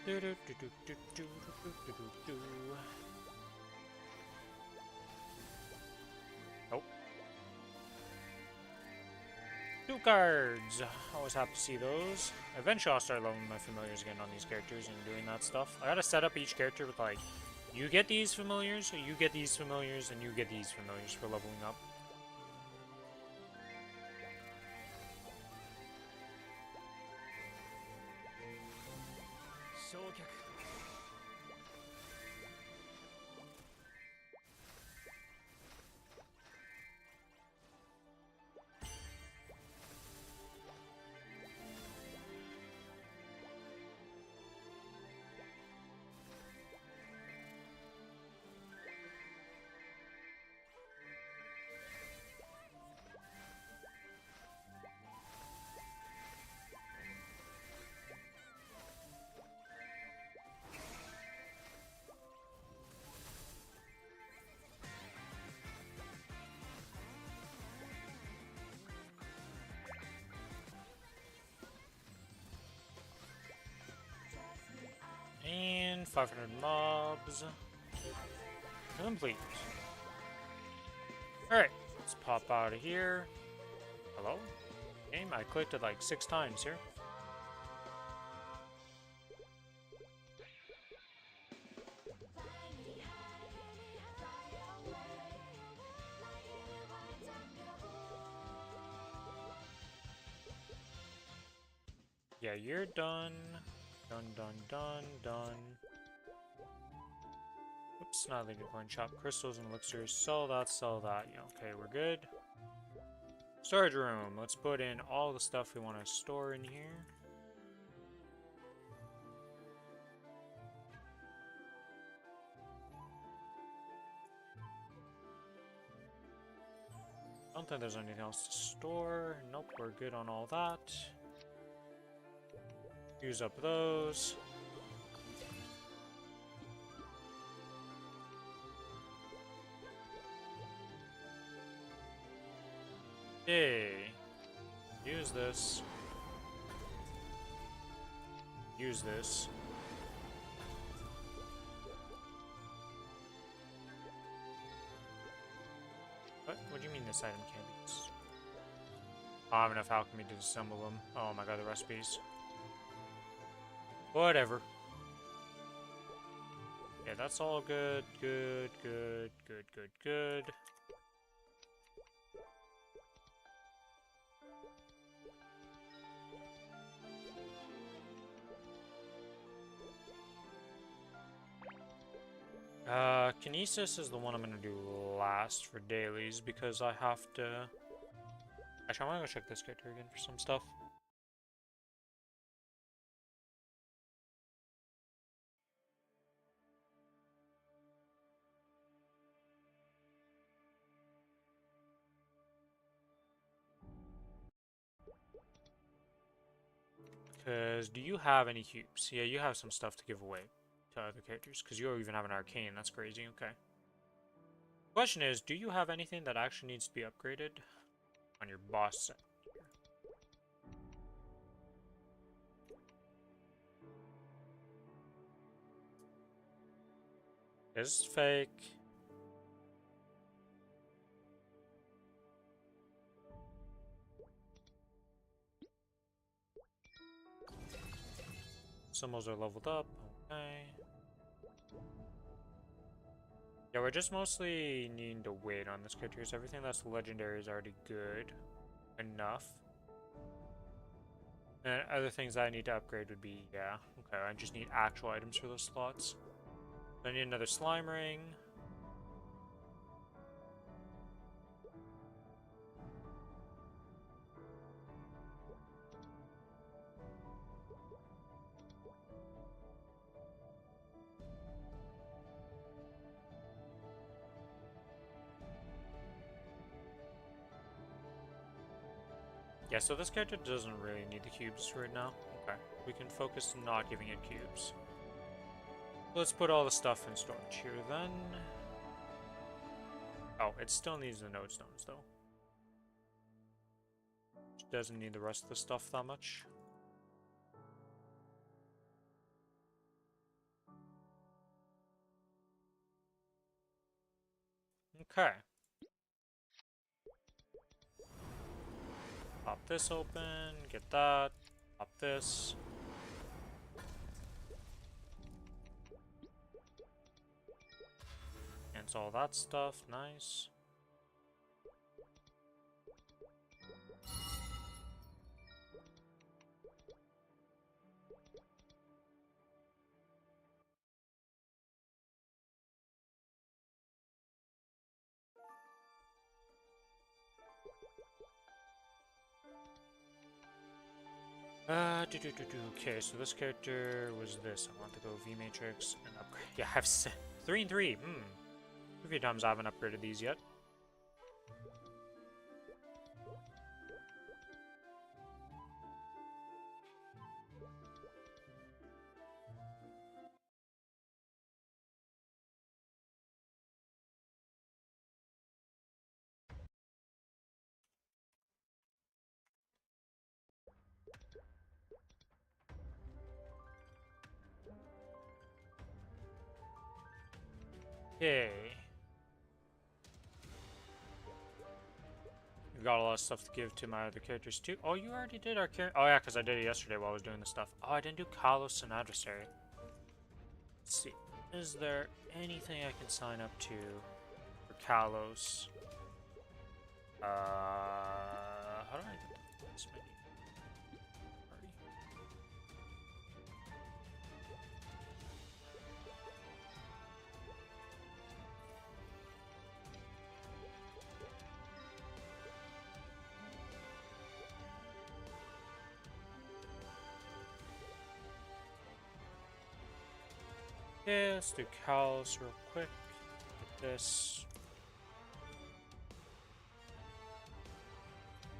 Do, do, do, do, do, do, do, do, do, do. Oh. 2 cards! Always happy to see those. Eventually I'll start leveling my familiars again on these characters and doing that stuff. I gotta set up each character with like, you get these familiars, or you get these familiars, and you get these familiars for leveling up. And 500 mobs. Complete. Alright, let's pop out of here. Hello? Game, I clicked it like 6 times here. Yeah, you're done. Done, done, done, done. Oops, not leaving coin shop. Crystals and elixirs. Sell that, sell that. Yeah, okay, we're good. Storage room. Let's put in all the stuff we want to store in here. I don't think there's anything else to store. Nope, we're good on all that. Use up those. Yay. Use this. Use this. What do you mean this item can't be used? I have enough alchemy to assemble them. Oh my god, the recipes. Whatever. Yeah, that's all good. Good, good, good, good, good. Kinesis is the one I'm gonna do last for dailies because I have to... Actually, I'm gonna go check this character again for some stuff. Because do you have any cubes? Yeah, you have some stuff to give away to other characters. Because you even have an arcane. That's crazy. Okay. Question is, do you have anything that actually needs to be upgraded on your boss set? This is fake. Symbols are leveled up. Okay. Yeah, we're just mostly needing to wait on this character because everything that's legendary is already good enough. And other things that I need to upgrade would be, yeah, okay, I just need actual items for those slots. So I need another slime ring. Yeah, so this character doesn't really need the cubes right now. Okay, we can focus on not giving it cubes. Let's put all the stuff in storage here then. Oh, it still needs the node stones though. It doesn't need the rest of the stuff that much. Okay. Pop this open, get that, pop this. Cancel all that stuff, nice. Okay, so this character was this. I want to go V Matrix and upgrade. Yeah, I have 3 and 3. A few times I haven't upgraded these yet. Okay. We've got a lot of stuff to give to my other characters too. Oh, you already did our character. Oh yeah, because I did it yesterday while I was doing this stuff. Oh, I didn't do Kalos and Adversary. Let's see. Is there anything I can sign up to for Kalos? How do I get this menu? Party. Yeah, let's do Kalos real quick. Get this.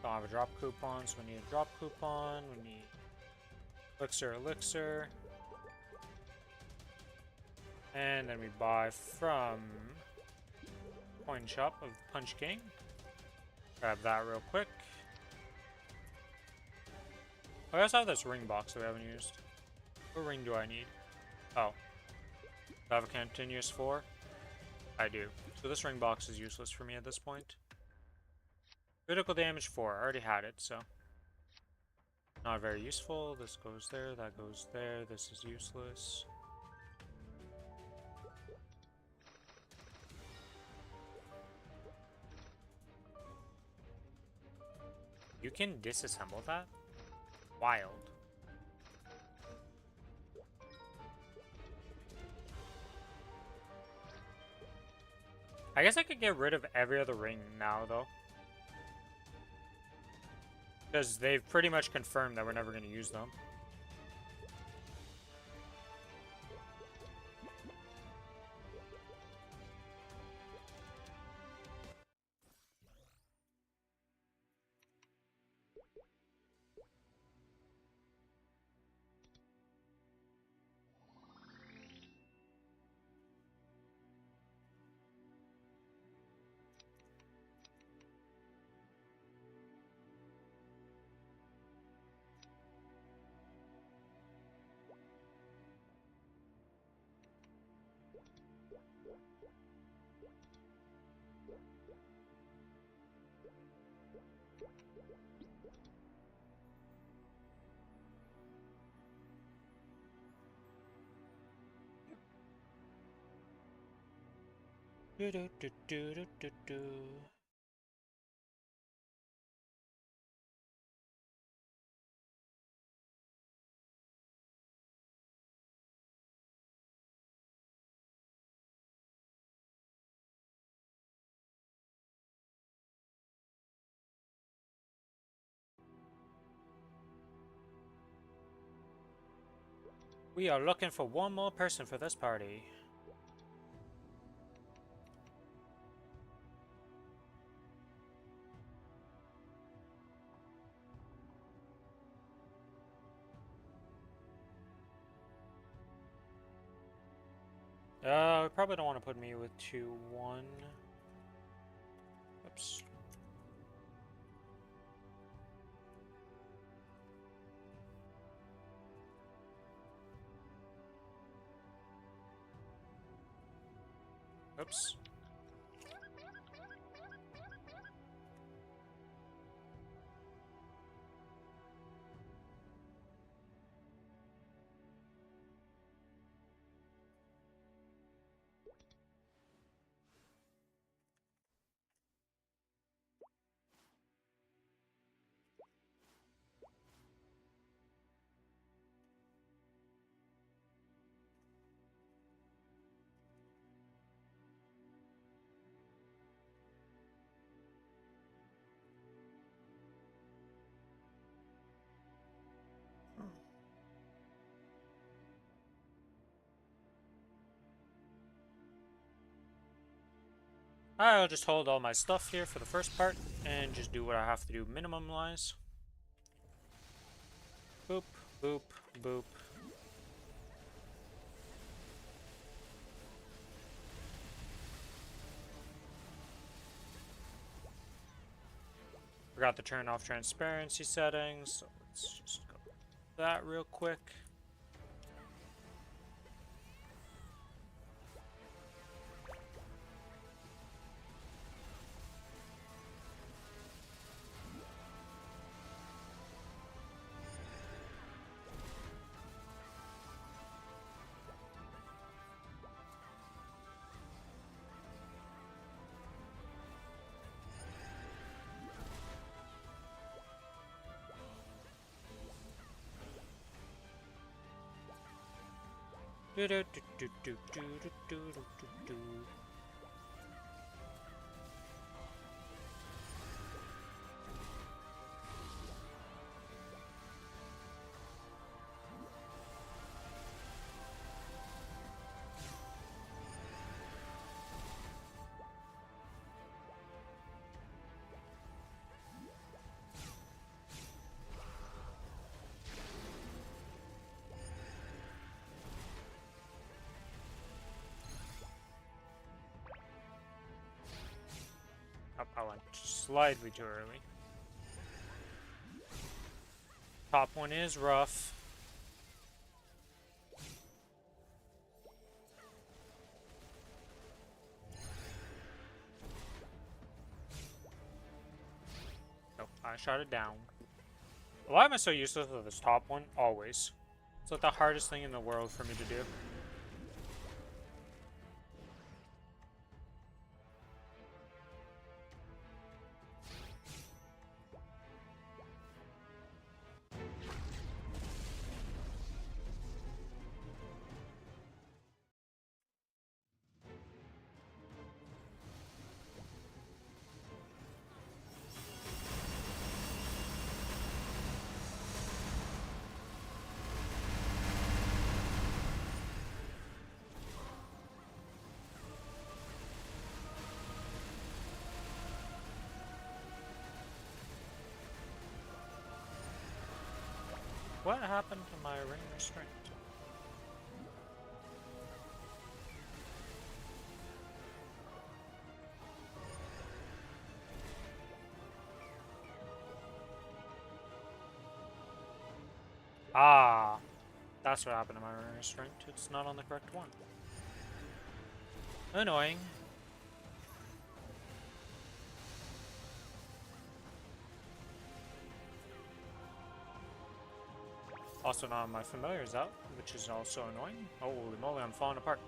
Don't have a drop coupon, so we need a drop coupon. We need elixir. And then we buy from coin shop of the Punch King. Grab that real quick. I also have this ring box that we haven't used. What ring do I need? Oh. Do I have a continuous 4? I do. So this ring box is useless for me at this point. Critical damage 4. I already had it, so. Not very useful. This goes there, that goes there. This is useless. You can disassemble that? Wild. I guess I could get rid of every other ring now, though. Because they've pretty much confirmed that we're never going to use them. Do do do do do do do. We are looking for one more person for this party. We probably don't want to put me with 2-1. Oops. Oops. I'll just hold all my stuff here for the first part and just do what I have to do minimum-wise. Boop, boop, boop. Forgot to turn off transparency settings, so let's just go that real quick. Do do do do do do do do do do. I went slightly too early. Top one is rough. Nope, I shot it down. Why am I so useless with this top one? Always. It's like the hardest thing in the world for me to do. What happened to my ring restraint? Ah, that's what happened to my ring restraint. It's not on the correct one. Annoying. Also, none of my familiars out, which is also annoying. Holy moly, I'm falling apart.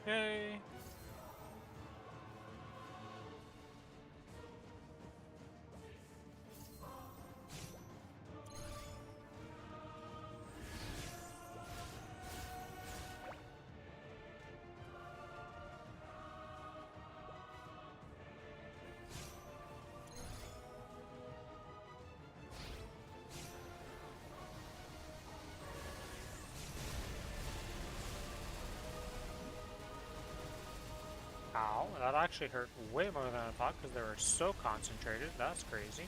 Yay! Ow, that actually hurt way more than I thought because they were so concentrated. That's crazy.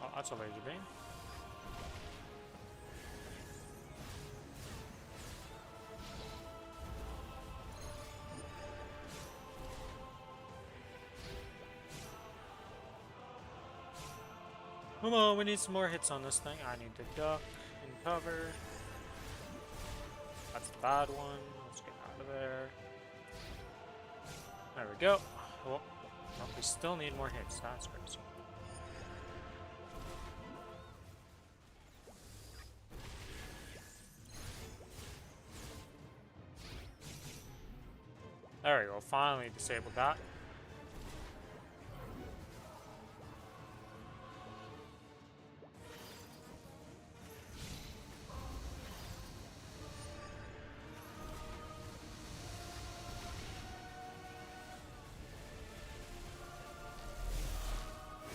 Oh, that's a laser beam. Come on, we need some more hits on this thing. I need to duck and cover. That's the bad one. Let's get out of there. There we go. Oh, no, we still need more hits. That's crazy. There we go. Finally disabled that.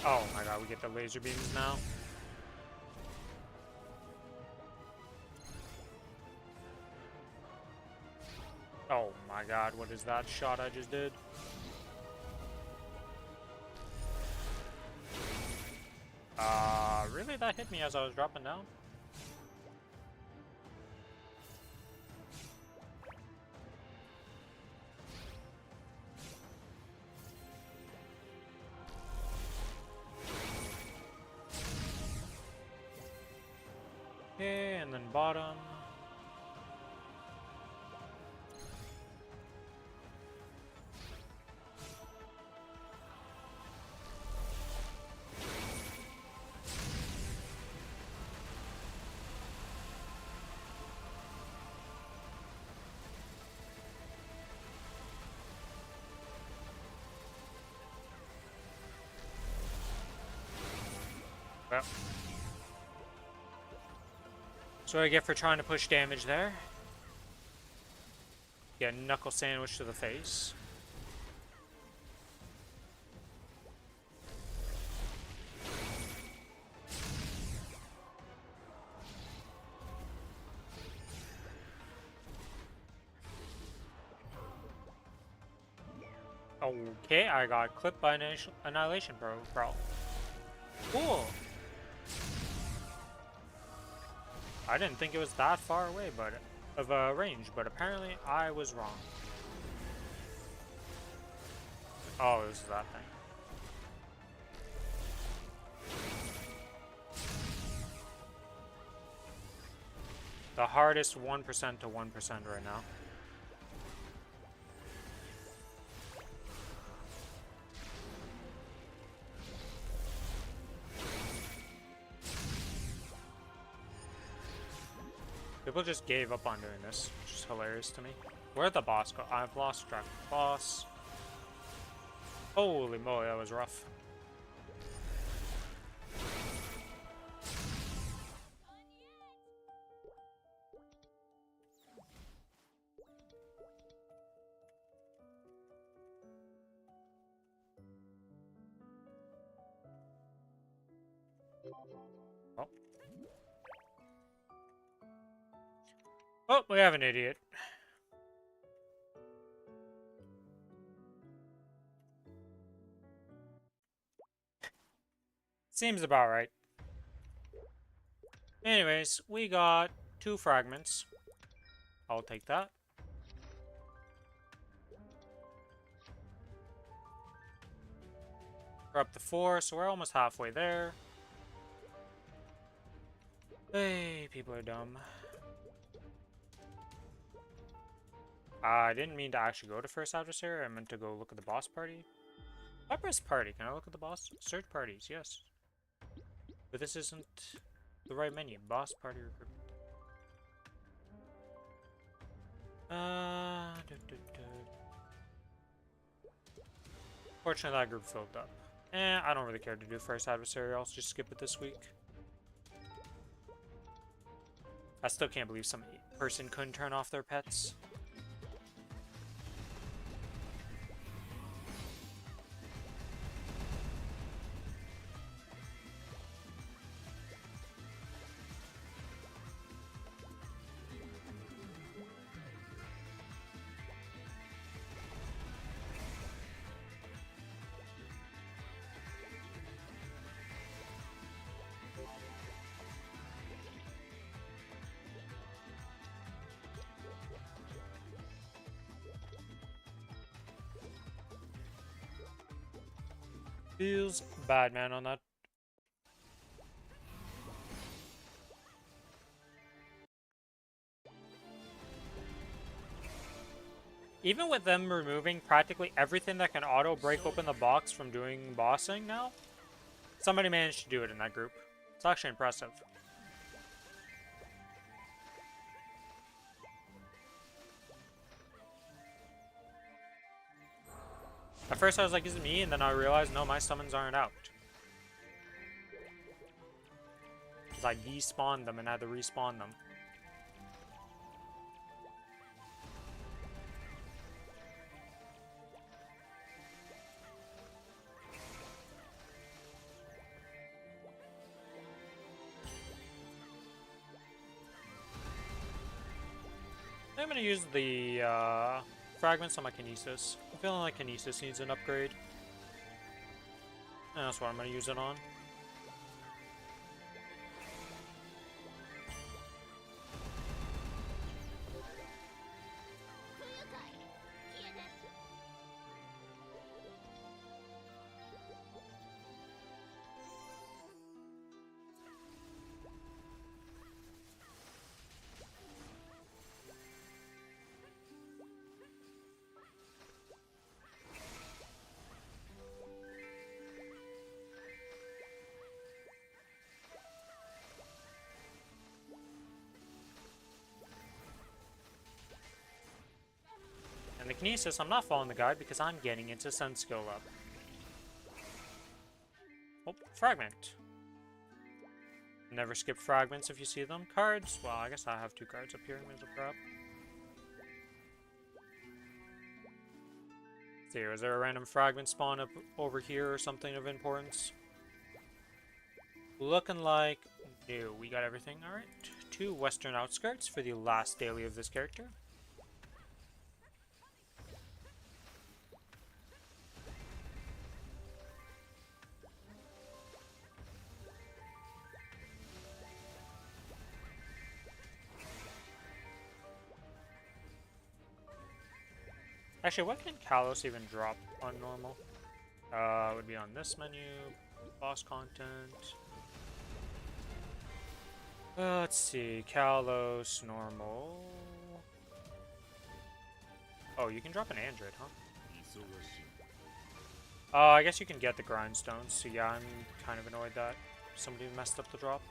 Oh my god, we get the laser beams now. Oh my god, what is that shot I just did? Really? That hit me as I was dropping down? Okay, and then bottom. Well. That's what I get for trying to push damage there. Get a knuckle sandwich to the face. Okay, I got clipped by Annihilation Bro. Cool. I didn't think it was that far away, but of a range, but apparently I was wrong. Oh, this is that thing. The hardest 1% to 1% right now. People just gave up on doing this, which is hilarious to me. Where'd the boss go? I've lost track of the boss. Holy moly, that was rough. Oh. Oh, we have an idiot. Seems about right. Anyways, we got 2 fragments. I'll take that. We're up to 4, so we're almost halfway there. Hey, people are dumb. I didn't mean to actually go to first adversary. I meant to go look at the boss party. I press party. Can I look at the boss? Search parties, yes. But this isn't the right menu. Boss party recruitment. Fortunately, that group filled up. I don't really care to do first adversary. I'll just skip it this week. I still can't believe some person couldn't turn off their pets. Feels bad, man, on that. Even with them removing practically everything that can auto break open the box from doing bossing now, somebody managed to do it in that group. It's actually impressive. At first I was like, is it me? And then I realized, no, my summons aren't out. Because I despawned them and had to respawn them. I'm going to use the fragments on my Kinesis. I'm feeling like Kinesis needs an upgrade. And that's what I'm going to use it on. And the Kinesis, I'm not following the guide because I'm getting into Sun skill up. Oh, fragment. Never skip fragments if you see them. Cards, well, I guess I have 2 cards up here. May as well grab. See, was there a random fragment spawn up over here or something of importance? Looking like no, we got everything. Alright. 2 western outskirts for the last daily of this character. Actually, what can Kalos even drop on normal? It would be on this menu, boss content. Let's see, Kalos, normal. Oh, you can drop an android, huh? I guess you can get the grindstones, so yeah, I'm kind of annoyed that somebody messed up the drop.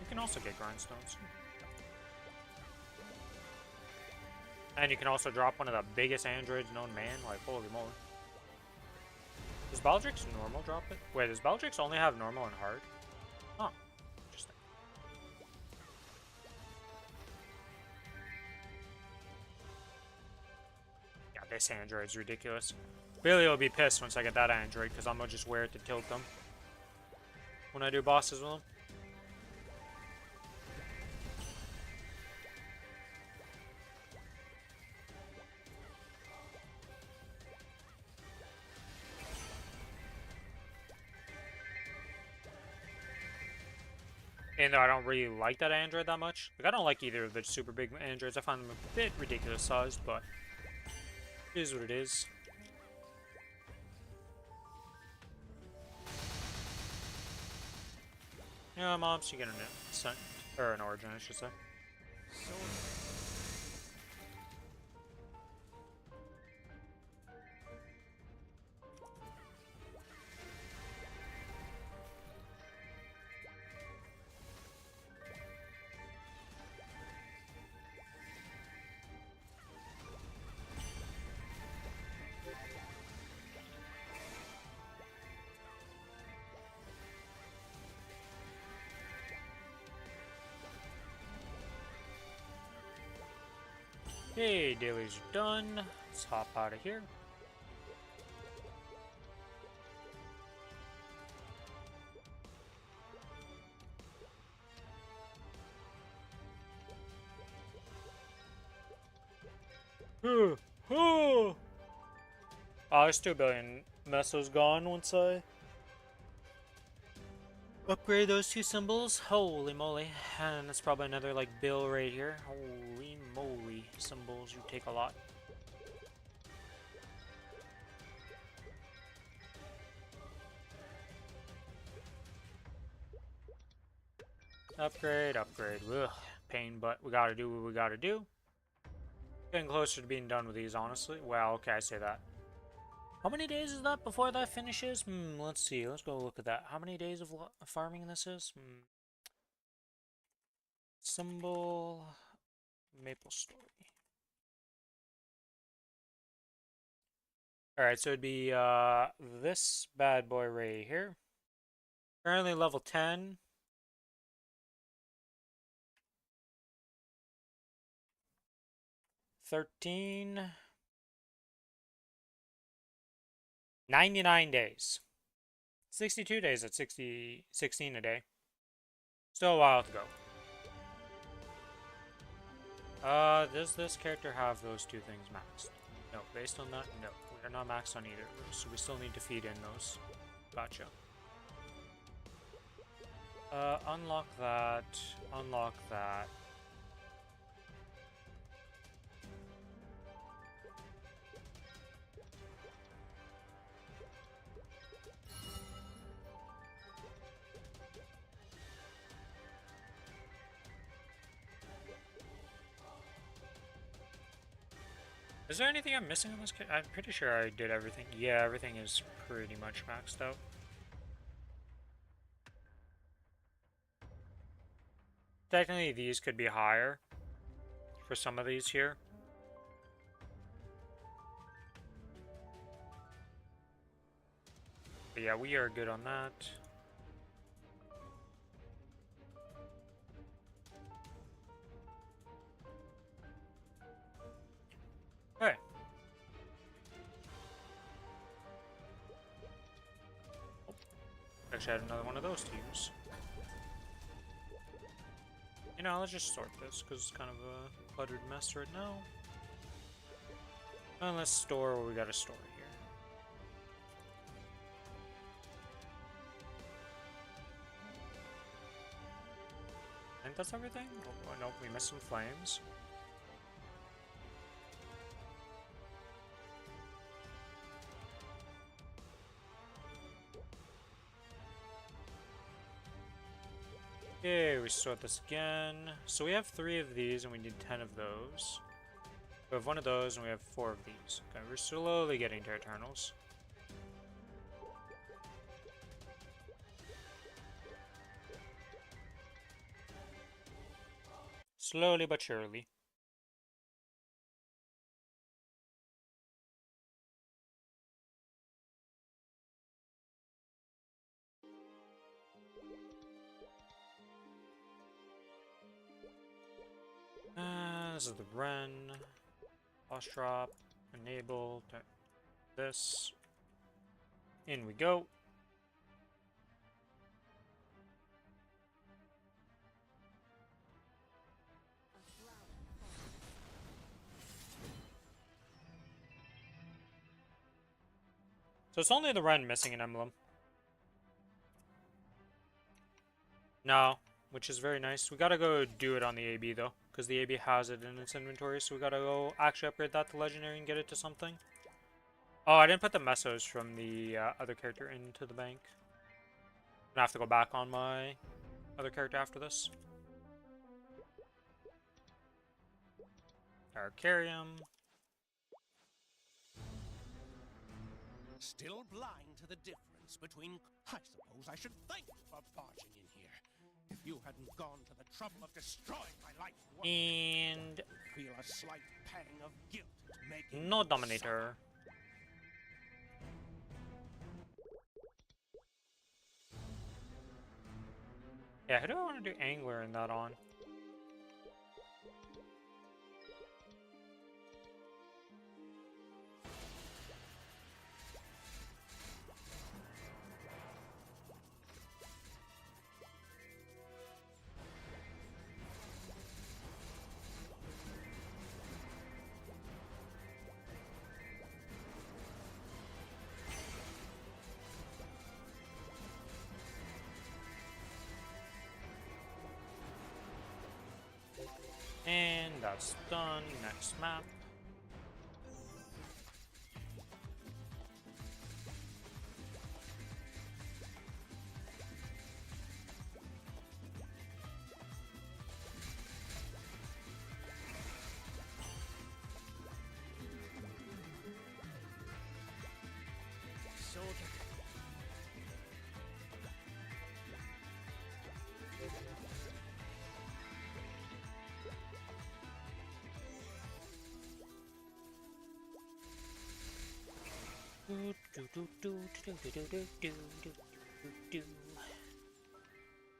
You can also get grindstones. And you can also drop one of the biggest androids known man, like holy moly. Does Baldrix normal drop it? Wait, does Baldrix only have normal and hard? Huh. Interesting. Yeah, this android's ridiculous. Billy will be pissed once I get that android, because I'm gonna just wear it to tilt them when I do bosses with him. And though I don't really like that android that much. Like, I don't like either of the super big androids. I find them a bit ridiculous sized, but it is what it is. Yeah, Mom, so you get an origin, I should say. Okay, dailies are done. Let's hop out of here. Oh, there's 2 billion mesos gone once I upgrade those 2 symbols. Holy moly. And that's probably another, like, bill right here. Holy moly. Symbols, you take a lot. Upgrade, upgrade. Ugh, pain, but we gotta do what we gotta do. Getting closer to being done with these, honestly. Well, okay, I say that. How many days is that before that finishes? Let's see. Let's go look at that. How many days of farming this is? Symbol... Maplestory. Alright, so it'd be this bad boy right here. Currently level 10. 13. 99 days. 62 days at 16 a day. Still a while to go. Does this character have those 2 things maxed? No, based on that, no. We are not maxed on either of those, so we still need to feed in those. Gotcha. Unlock that. Unlock that. Is there anything I'm missing on this kit? I'm pretty sure I did everything. Yeah, everything is pretty much maxed out. Technically, these could be higher for some of these here. But yeah, we are good on that. Okay. Actually, I had another one of those to use. You know, let's just sort this, because it's kind of a cluttered mess right now. And let's store what we gotta store here. I think that's everything? Oh, no, we missed some flames. Okay, we sort this again. So we have 3 of these and we need 10 of those. We have 1 of those and we have 4 of these. Okay, we're slowly getting to Eternals. Slowly but surely. This is the Ren. Boss drop. Enable. This. In we go. So it's only the Ren missing an emblem. No, which is very nice. We gotta go do it on the AB though, because the AB has it in its inventory, so we gotta go actually upgrade that to Legendary and get it to something. Oh, I didn't put the mesos from the other character into the bank. I'm gonna have to go back on my other character after this. Arcarium. Still blind to the difference between... I suppose I should thank you for barging in here. If you hadn't gone to the trouble of destroying my life's work, And... I feel a slight pang of guilt at making no you Dominator. Yeah, who do I want to do Angler in that on? And that's done. Next map.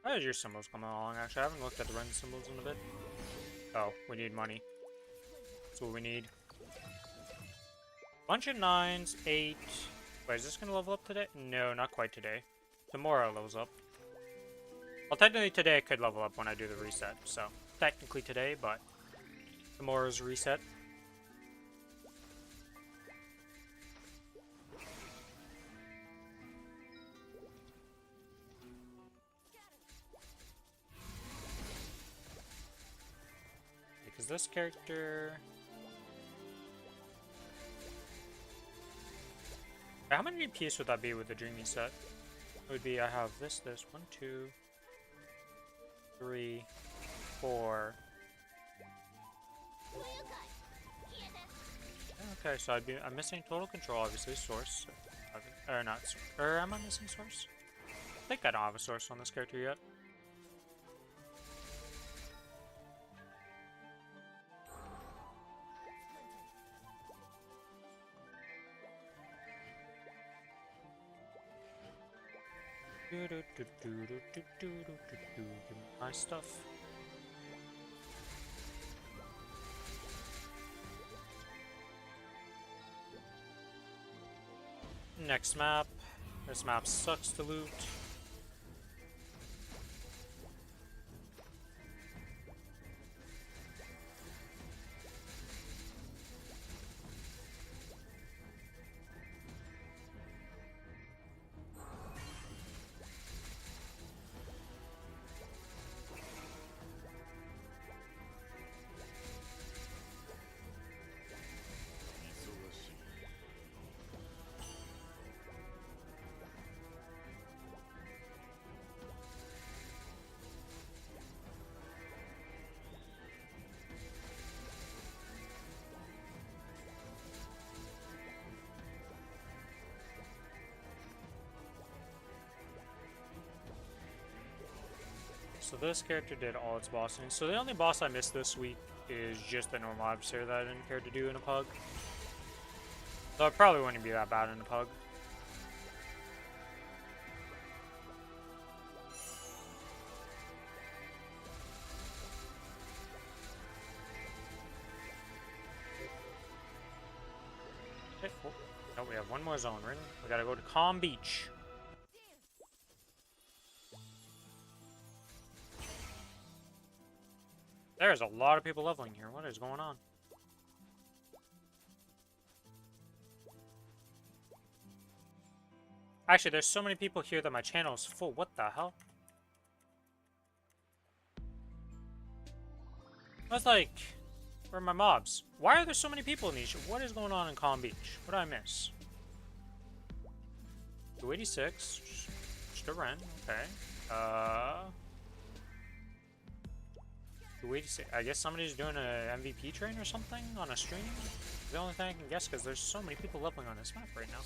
How did your symbols come along? Actually, I haven't looked at the Ren symbols in a bit. Oh, we need money. That's what we need. Bunch of 9s, 8. Wait, is this gonna level up today? No, not quite today. Tomorrow levels up. Well, technically today it could level up when I do the reset. So, technically today, but tomorrow's reset. Because this character... How many DPS would that be with the Dreamy set? It would be, I have this, 1, 2, 3, 4. Okay, so I'm missing total control, obviously, source. Or not, or am I missing source? I think I don't have a source on this character yet. My stuff. Next map. This map sucks to loot. So this character did all its bossing. So the only boss I missed this week is just the normal adversary that I didn't care to do in a pug. Though it probably wouldn't be that bad in a pug. Okay. No, we have one more zone, right? We gotta go to Calm Beach. There's a lot of people leveling here. What is going on? Actually, there's so many people here that my channel is full. What the hell? That's like... Where are my mobs? Why are there so many people in these? What is going on in Calm Beach? What did I miss? 286. Just a rent. Okay. 286. I guess somebody's doing an MVP train or something on a stream? The only thing I can guess, because there's so many people leveling on this map right now.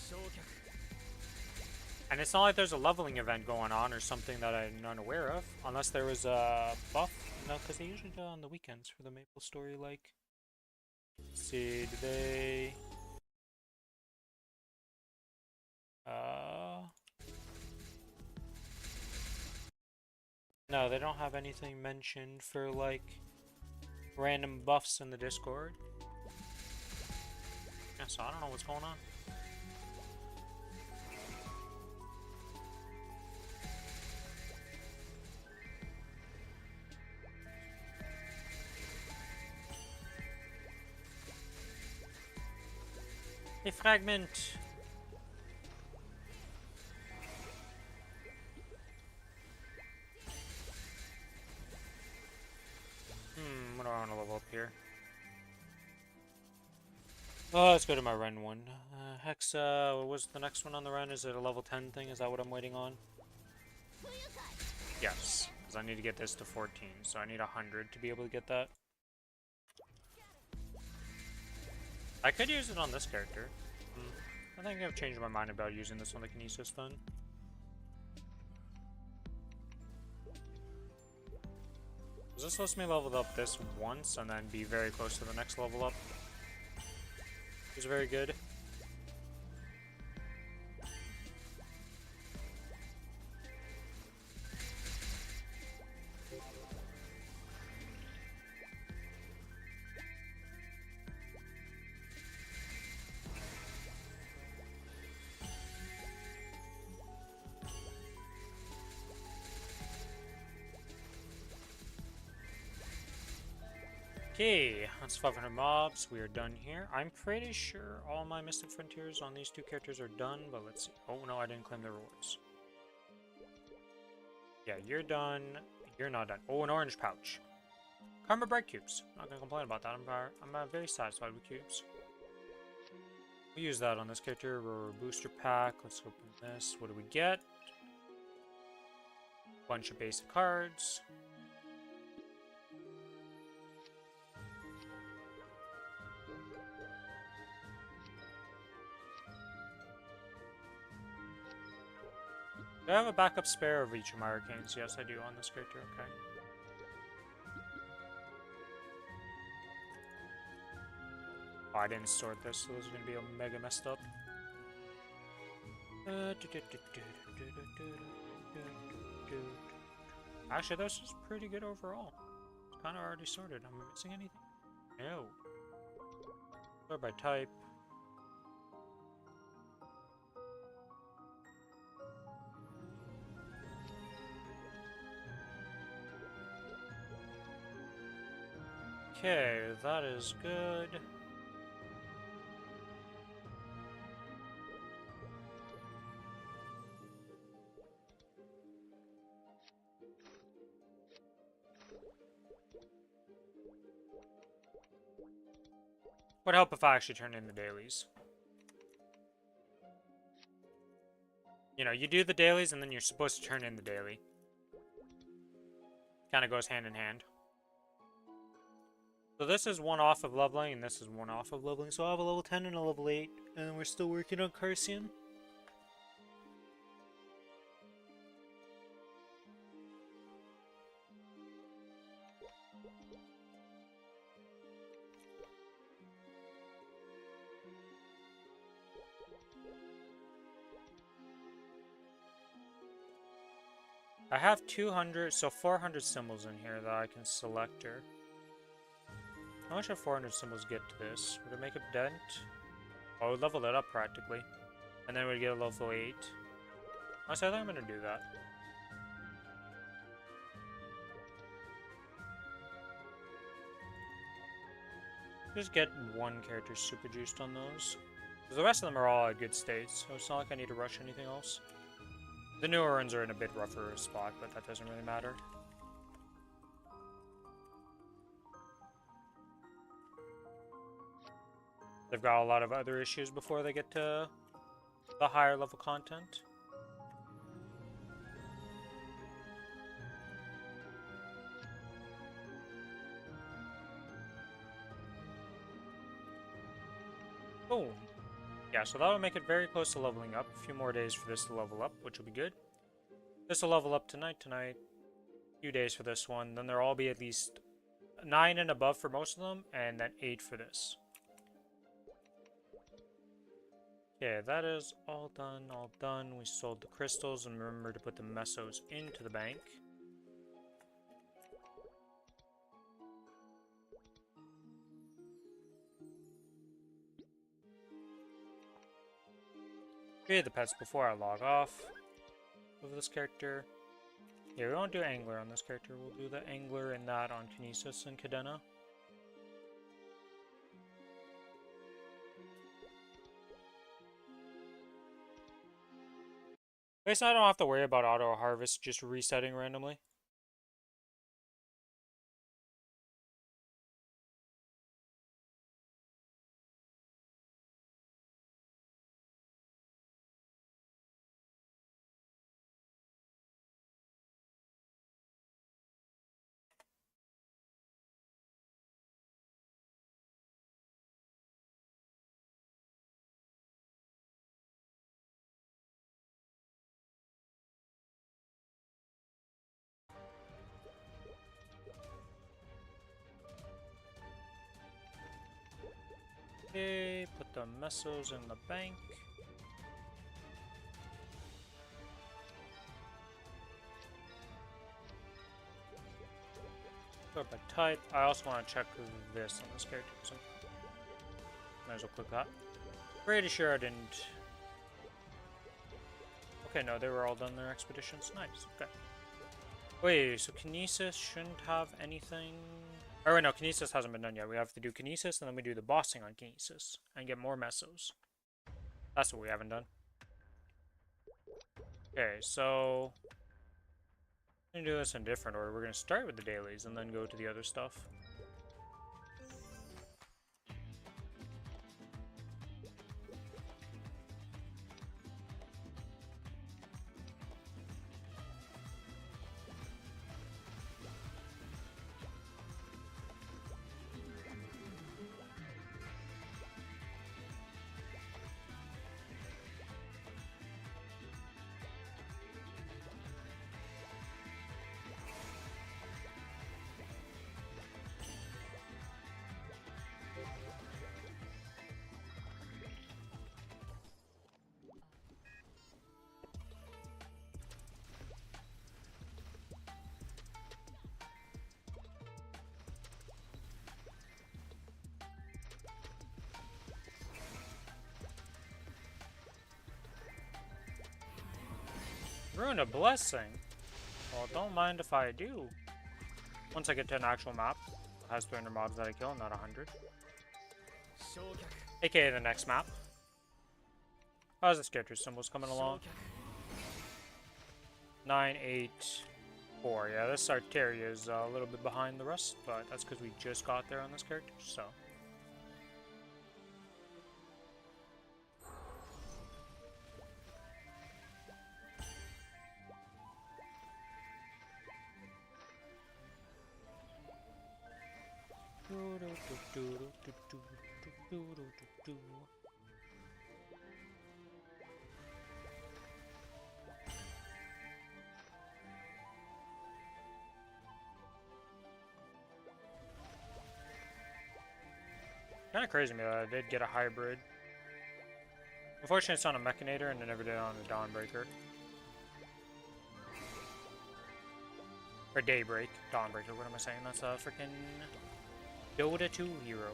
And it's not like there's a leveling event going on or something that I'm unaware of. Unless there was a buff. No, because they usually do it on the weekends for the Maplestory, like... Let's see, do they... No, they don't have anything mentioned for, like, random buffs in the Discord. Yeah, so I don't know what's going on. A fragment! What do I want to level up here? Oh, let's go to my run one. Hexa, what was the next one on the run? Is it a level 10 thing? Is that what I'm waiting on? Yes, because I need to get this to 14, so I need 100 to be able to get that. I could use it on this character. I think I've changed my mind about using this on the Kinesis then. Was this supposed to be leveled up this once and then be very close to the next level up? It was very good. Okay, that's 500 mobs. We are done here. I'm pretty sure all my Mystic Frontiers on these two characters are done, but let's see. Oh no, I didn't claim the rewards. Yeah, you're done. You're not done. Oh, an orange pouch. Karma Bright Cubes. Not gonna complain about that. I'm very satisfied with cubes. We use that on this character. We're a booster pack. Let's open this. What do we get? Bunch of basic cards. Do I have a backup spare of each of my arcanes? Yes, I do on this character. Okay. Oh, I didn't sort this, so this is going to be a mega messed up. Actually, this is pretty good overall. It's kind of already sorted. Am I missing anything? No. Sort by type. Okay, that is good. Would help if I actually turned in the dailies. You know, you do the dailies and then you're supposed to turn in the daily. Kind of goes hand in hand. So this is one off of leveling, and this is one off of leveling. So I have a level 10 and a level 8, and we're still working on Carcian. I have 200, so 400 symbols in here that I can select her. How much of 400 symbols get to this? Would it make a dent? Oh, leveled it up practically. And then we'd get a level 8. Honestly, I think I'm gonna do that. Just get one character super juiced on those. Because the rest of them are all at good states, so it's not like I need to rush anything else. The newer ones are in a bit rougher spot, but that doesn't really matter. They've got a lot of other issues before they get to the higher level content. Boom. Yeah, so that'll make it very close to leveling up. A few more days for this to level up, which will be good. This will level up tonight. A few days for this one. Then there'll all be at least 9 and above for most of them, and then 8 for this. Okay, that is all done, all done. We sold the crystals, and remember to put the mesos into the bank. Create the pets before I log off with this character. Yeah, we won't do Angler on this character. We'll do the Angler and that on Kinesis and Cadena. I guess I don't have to worry about auto harvest just resetting randomly. Okay, put the mesos in the bank. Sort by type. I also want to check this on this character, so might as well click that. Pretty sure I didn't. Okay, no, they were all done their expeditions. Nice. Okay. Wait, so Kinesis shouldn't have anything. Oh wait, no, Kinesis hasn't been done yet. We have to do Kinesis, and then we do the bossing on Kinesis and get more mesos. That's what we haven't done. Okay, so we're gonna do this in different order. We're gonna start with the dailies and then go to the other stuff. Ruin a blessing. Well, don't mind if I do. Once I get to an actual map, it has 300 mobs that I kill, not 100. AKA the next map. How's this character symbols coming along? 9, 8, 4. Yeah, this Arteria is a little bit behind the rest, but that's because we just got there on this character, so. Kind of crazy me that I did get a hybrid. Unfortunately, it's on a Mechanator, and I never did it on a Dawnbreaker. Or Daybreak. Dawnbreaker, what am I saying? That's a freaking Dota 2 hero.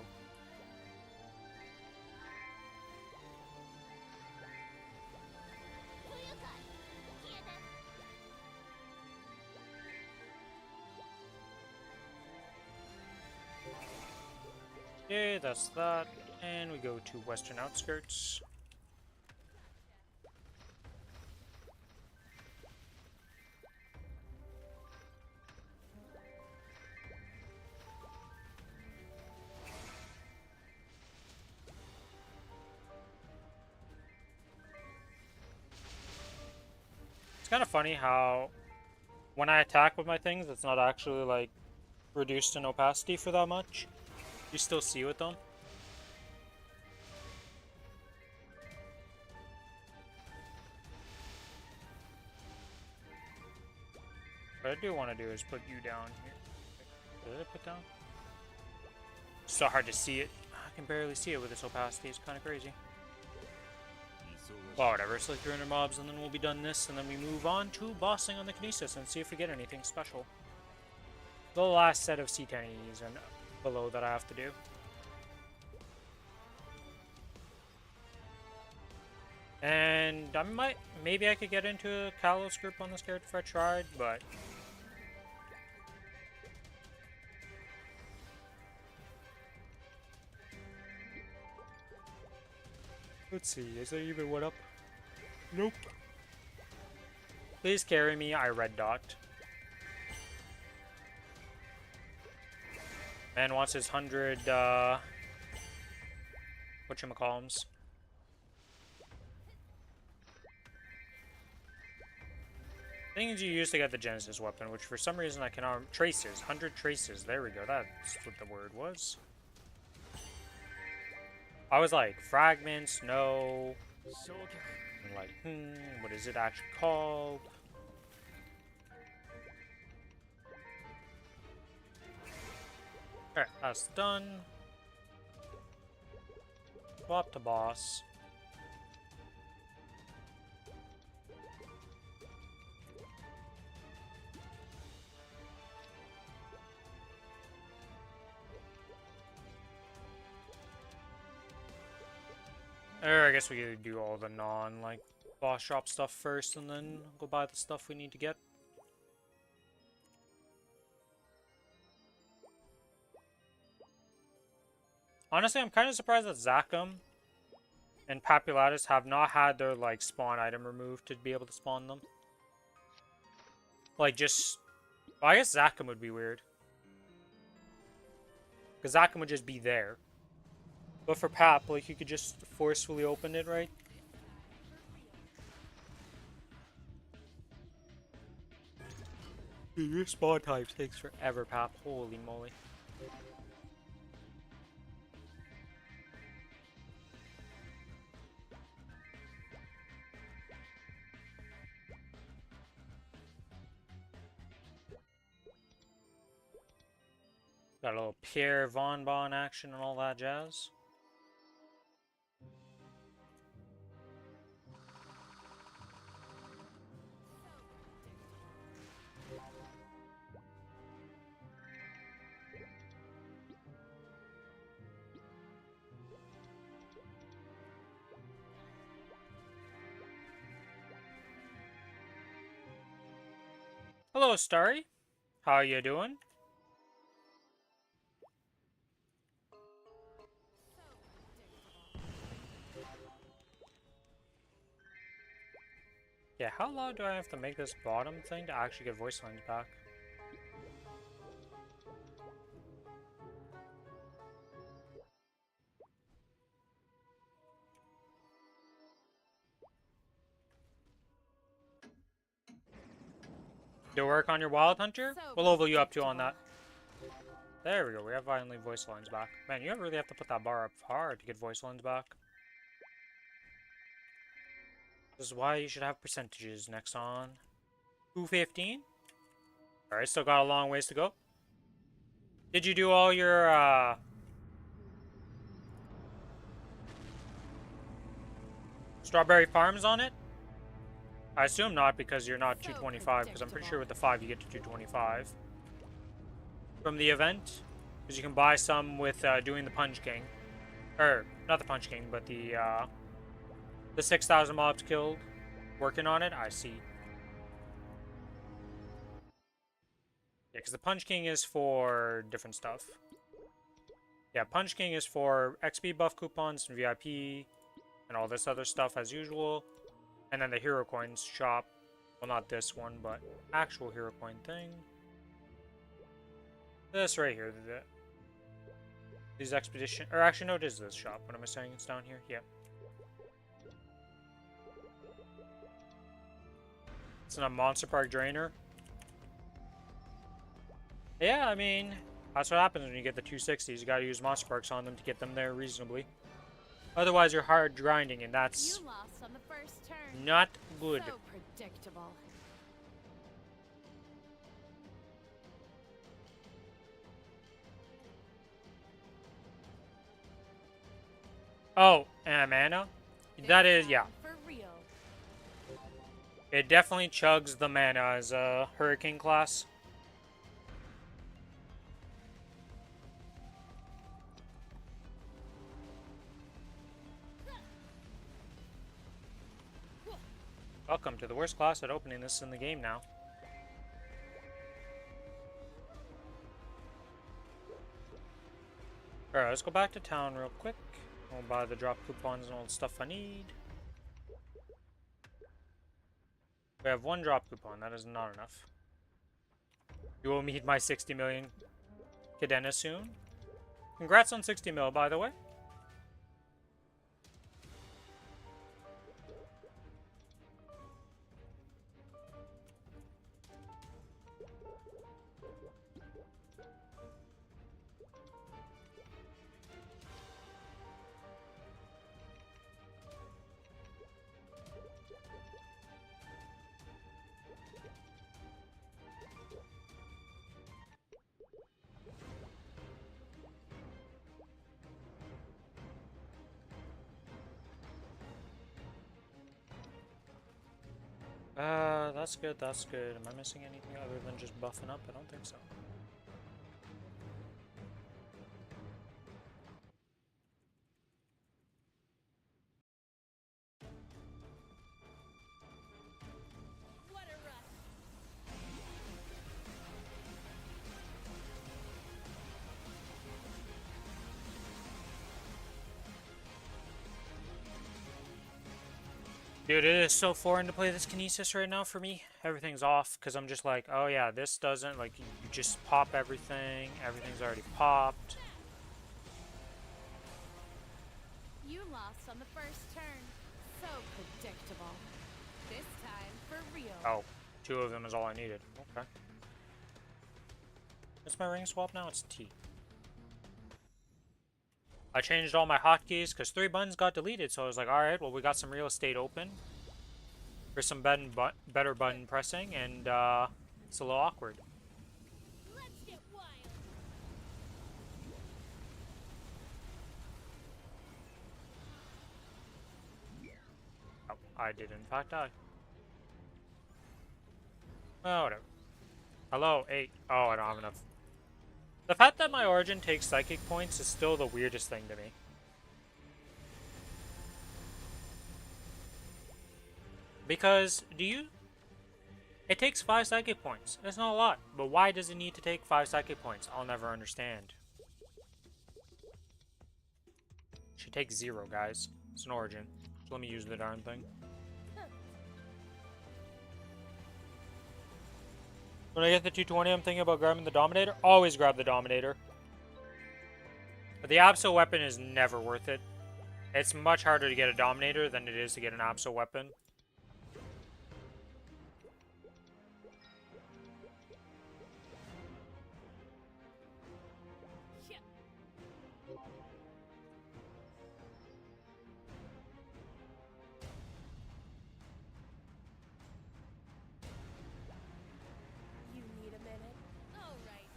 Okay, that's that. And we go to Western Outskirts. It's kind of funny how when I attack with my things, it's not actually like reduced in opacity for that much. You still see with them. What I do want to do is put you down here. Did I put down? It's so hard to see it. I can barely see it with this opacity. It's kind of crazy. Well, whatever. It's like 300 mobs, and then we'll be done this, and then we move on to bossing on the Kinesis and see if we get anything special. The last set of C10Es and below that I have to do. And maybe I could get into a Kalos group on this character if I tried, but let's see, is there even one up? Nope. Please carry me, I red dot. Man wants his 100, whatchamacallums. Things you use to get the Genesis weapon, which for some reason I cannot... Traces. 100 traces. There we go. That's what the word was. I was like, fragments, no. And like, what is it actually called? Alright, that's done. Swap to boss. Or I guess we could do all the like, boss shop stuff first and then go buy the stuff we need to get. Honestly, I'm kind of surprised that Zakum and Papulatus have not had their, like, spawn item removed to be able to spawn them. Like, just... Well, I guess Zakum would be weird. Because Zakum would just be there. But for Pap, like, you could just forcefully open it, right? Dude, your spawn time takes forever, Pap. Holy moly. Got a little Pierre Von Bon action and all that jazz. Hello, Starry. How you doing? Yeah, how loud do I have to make this bottom thing to actually get voice lines back? Do work on your Wild Hunter? We'll level you up to on that. There we go, we have finally voice lines back. Man, you really have to put that bar up hard to get voice lines back. This is why you should have percentages next on. 215? Alright, still got a long ways to go. Did you do all your, strawberry farms on it? I assume not because you're not 225, because I'm pretty sure with the 5 you get to 225. From the event, because you can buy some with doing the Punch King. Or, not the Punch King, but the 6,000 mobs killed. Working on it, I see. Yeah, because the Punch King is for different stuff. Yeah, Punch King is for XP buff coupons and VIP and all this other stuff as usual. And then the Hero Coins shop. Well, not this one, but actual Hero Coin thing. This right here. These expedition... Or actually, no, it is this shop. What am I saying? It's down here? Yep. It's a Monster Park Drainer. Yeah, I mean, that's what happens when you get the 260s. You gotta use Monster Parks on them to get them there reasonably. Otherwise, you're hard grinding, and that's you lost on the first turn. not good. So predictable. Oh, and mana? That is, yeah. For real. It definitely chugs the mana as a Hurricane class. Welcome to the worst class at opening this in the game now. Alright, let's go back to town real quick. We'll buy the drop coupons and all the stuff I need. We have one drop coupon. That is not enough. You will meet my 60 million cadena soon. Congrats on 60 mil, by the way. That's good, that's good. Am I missing anything other than just buffing up? I don't think so. What a rush. Dude, it is so foreign to play this Kinesis right now for me. Everything's off, because I'm just like, oh yeah, this doesn't, like, you just pop everything. Everything's already popped. You lost on the first turn. So predictable. This time for real. Oh, 2 of them is all I needed. Okay. What's my ring swap now? It's T. I changed all my hotkeys because 3 buttons got deleted, so I was like, alright, well, we got some real estate open for some better button pressing, and it's a little awkward. Let's get wild. Oh, I did in fact die. Oh, whatever. Hello, 8. Oh, I don't have enough. The fact that my origin takes psychic points is still the weirdest thing to me. Because, it takes 5 psychic points. That's not a lot. But why does it need to take 5 psychic points? I'll never understand. Should take 0, guys. It's an origin. So let me use the darn thing. When I get the 220, I'm thinking about grabbing the Dominator. Always grab the Dominator. But the Absol weapon is never worth it. It's much harder to get a Dominator than it is to get an Absol weapon. You need a minute. All right.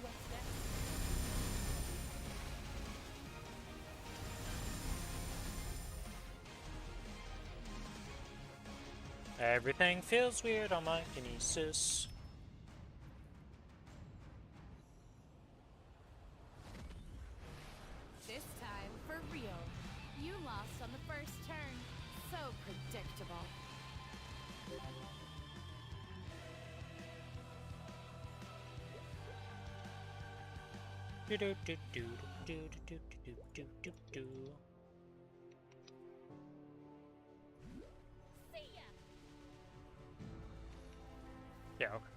What's next? Everything feels weird on my Kinesis. This time for real. You lost on the first turn. So predictable. Do do do do do do do do do do. See ya. Yeah, okay.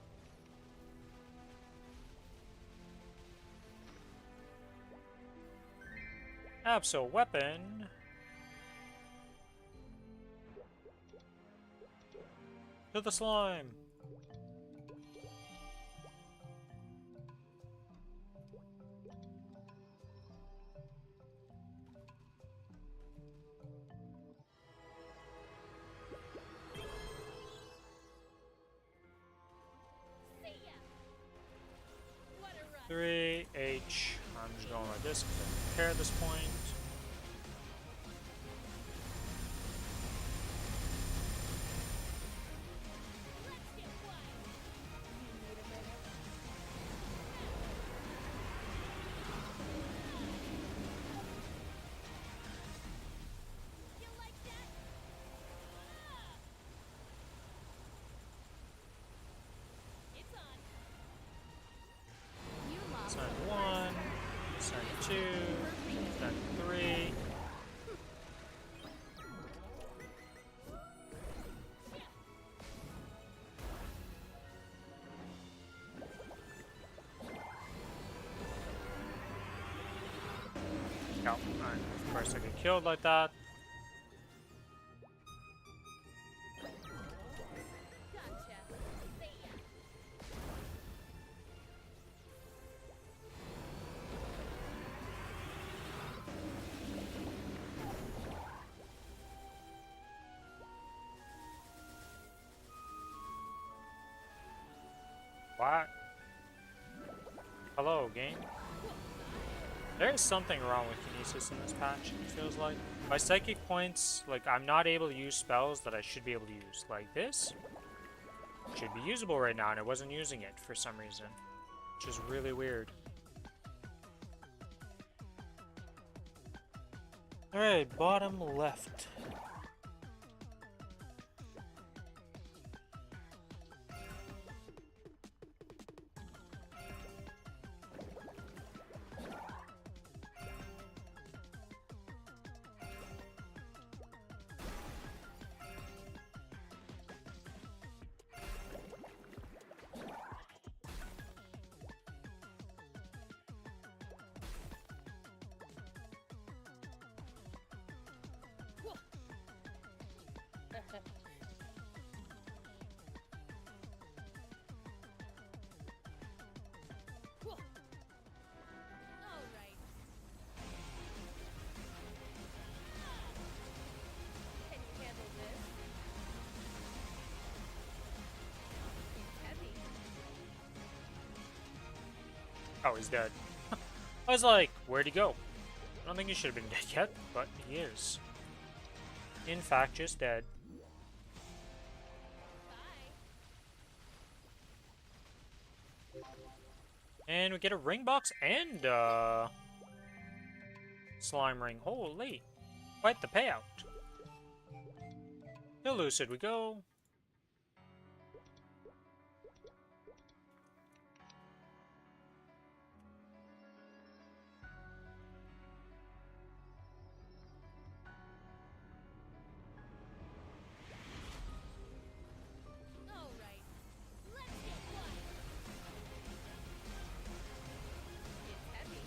Absol weapon. To the slime. See ya. What a rush. 3H. I'm just going like this because I don't care at this point. Let's get wild. You need a minute. You like that? Ah! It's on. You lost Send the 1, first turn. send 2, send 3. No, of course I get killed like that. Gotcha. See ya. What? Hello, game? There is something wrong with Kinesis in this patch, it feels like. My psychic points, like, I'm not able to use spells that I should be able to use. Like this should be usable right now, and I wasn't using it for some reason. Which is really weird. Alright, bottom left. All right. Can you handle this? It's heavy. Oh, he's dead. I was like, where'd he go? I don't think he should have been dead yet, but he is. In fact, just dead. Bye. And we get a ring box and slime ring. Holy. Quite the payout. Elucid we go. All right. Let's get wild. It's heavy.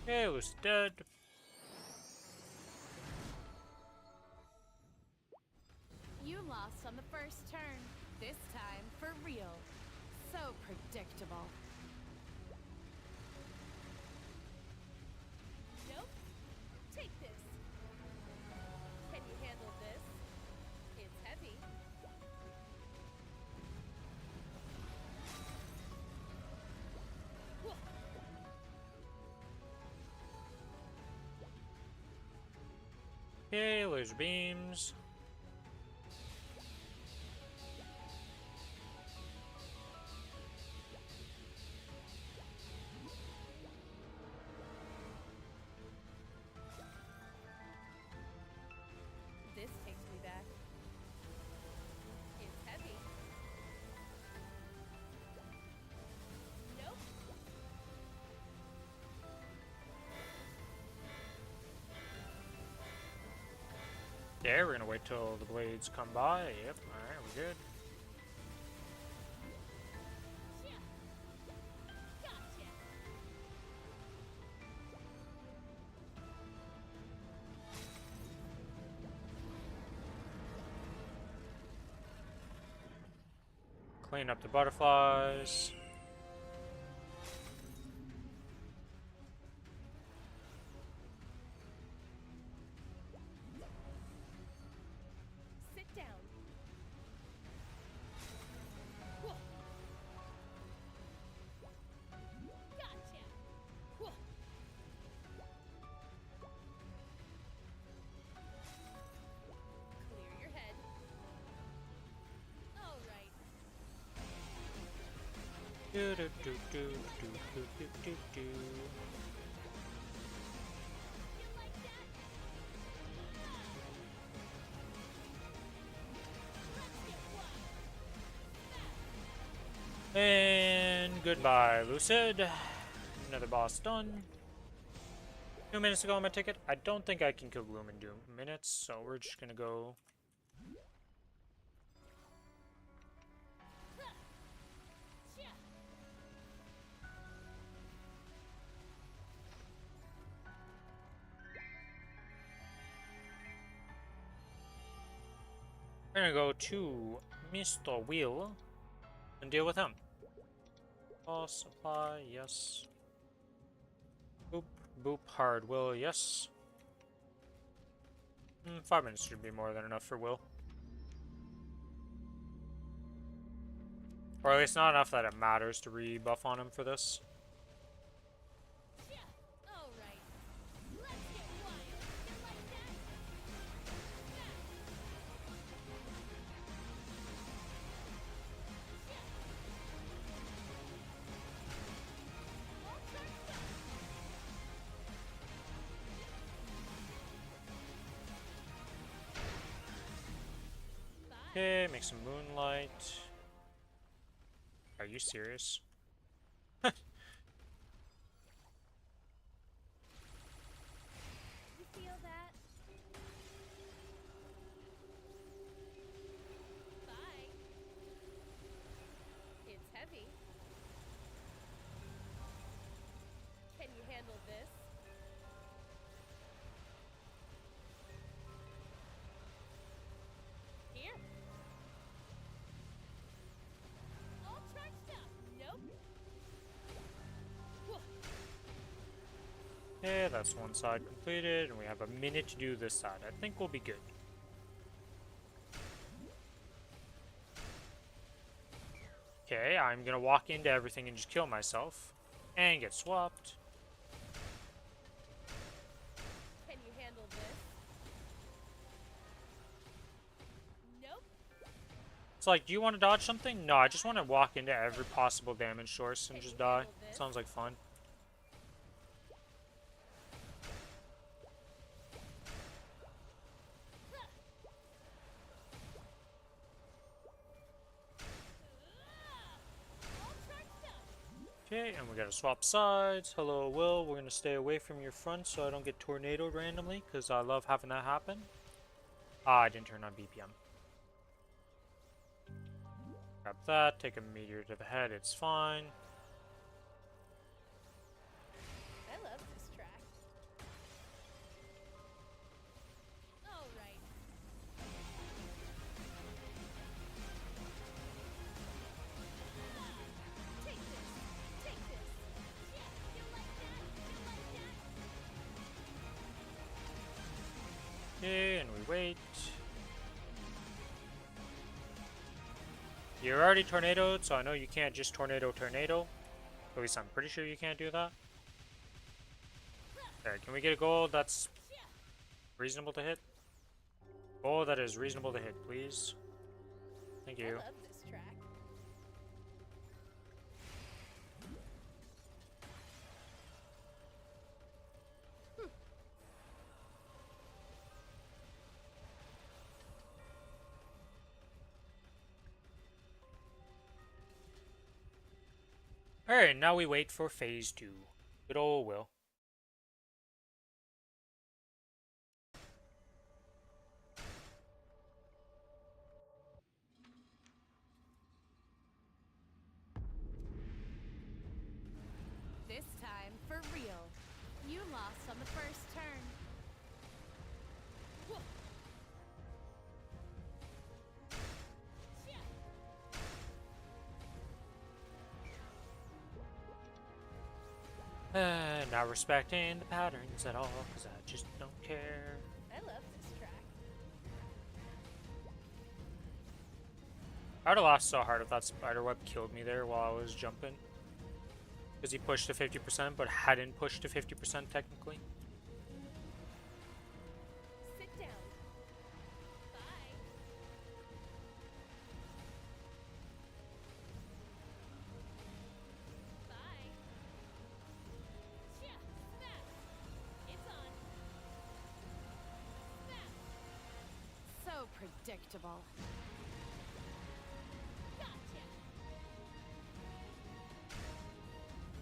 Okay, Elucid dead. You lost on the first turn. This time for real. So predictable. Nope. Take this. Can you handle this? It's heavy. Okay, laser beams. Okay, we're gonna wait till the blades come by. Yep, alright, we're good. Gotcha. Clean up the butterflies. Sit down. Whoa. Gotcha. Whoa. Clear your head. All right. Do do do do do do do do do. You like that? Let's get wild. And goodbye, Lucid. Another boss done. 2 minutes ago on my ticket. I don't think I can kill Gloom in 2 minutes, so we're just gonna go. Yeah. We're gonna go to Mr. Will and deal with him. Boss supply, yes. Boop, boop, hard Will, yes. 5 minutes should be more than enough for Will. Or at least not enough that it matters to rebuff on him for this. Yeah. All right. Let's get wild. You like that? All charged up. Bye. Okay, make some moonlight. Are you serious? You feel that? Bye. It's heavy. Can you handle this? Here. All charged up. Nope. Whoa. Okay, that's one side completed, and we have a minute to do this side. I think we'll be good. Okay, I'm gonna walk into everything and just kill myself. And get swapped. Can you handle this? Nope. It's like, do you want to dodge something? No, I just want to walk into every possible damage source and just die. Sounds like fun. All charged up. Okay, and we gotta swap sides. Hello, Will. We're gonna stay away from your front so I don't get tornadoed randomly, because I love having that happen. Ah, I didn't turn on BPM. Grab that, take a meteor to the head, it's fine. I love this track. All right. Take this. Take this. Yeah, you like that? You like that? Okay, and we wait. You're already tornadoed, so I know you can't just tornado. At least I'm pretty sure you can't do that. Okay, can we get a gold that's reasonable to hit? Gold that is reasonable to hit, please. Thank I you. love this track. Alright, now we wait for phase 2. Good old Will. lost on the first turn. Not respecting the patterns at all, because I just don't care. I love this track. I would have lost so hard if that spiderweb killed me there while I was jumping. Because he pushed to 50%, but hadn't pushed to 50% technically. Sit down. Bye. Bye. Yeah, smash. It's on. Smash. So predictable. Gotcha.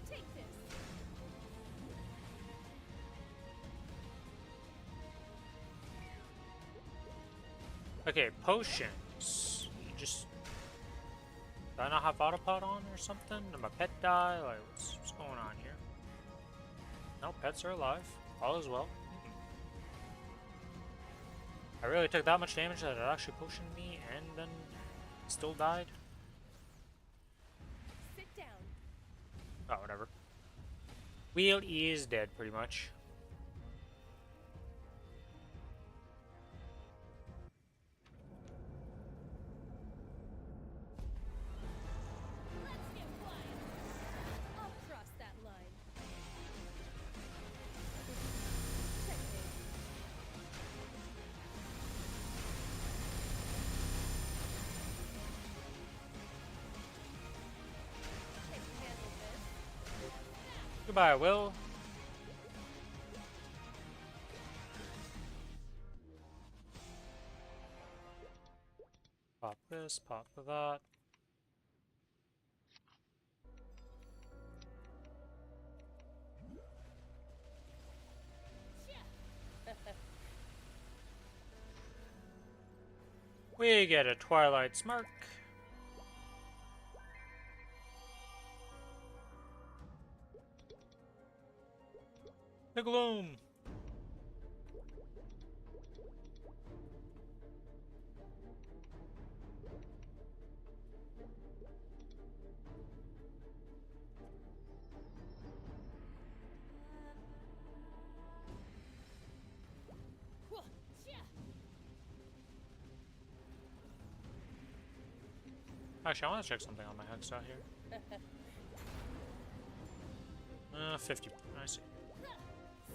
Take this. Okay, potions. You just... Do I not have autopod on or something? Did my pet die? Like, what's going on here? No, pets are alive. All is well. I really took that much damage that it actually potioned me and then still died? Sit down. Oh, whatever. Wheel is dead, pretty much. Let's get wild. I'll cross that line. Checkmate. Can handle this. Goodbye, Will. Pop this, pop that. We get a Twilight Smirk. The Gloom. Actually, I want to check something on my hex out here. 50. I see.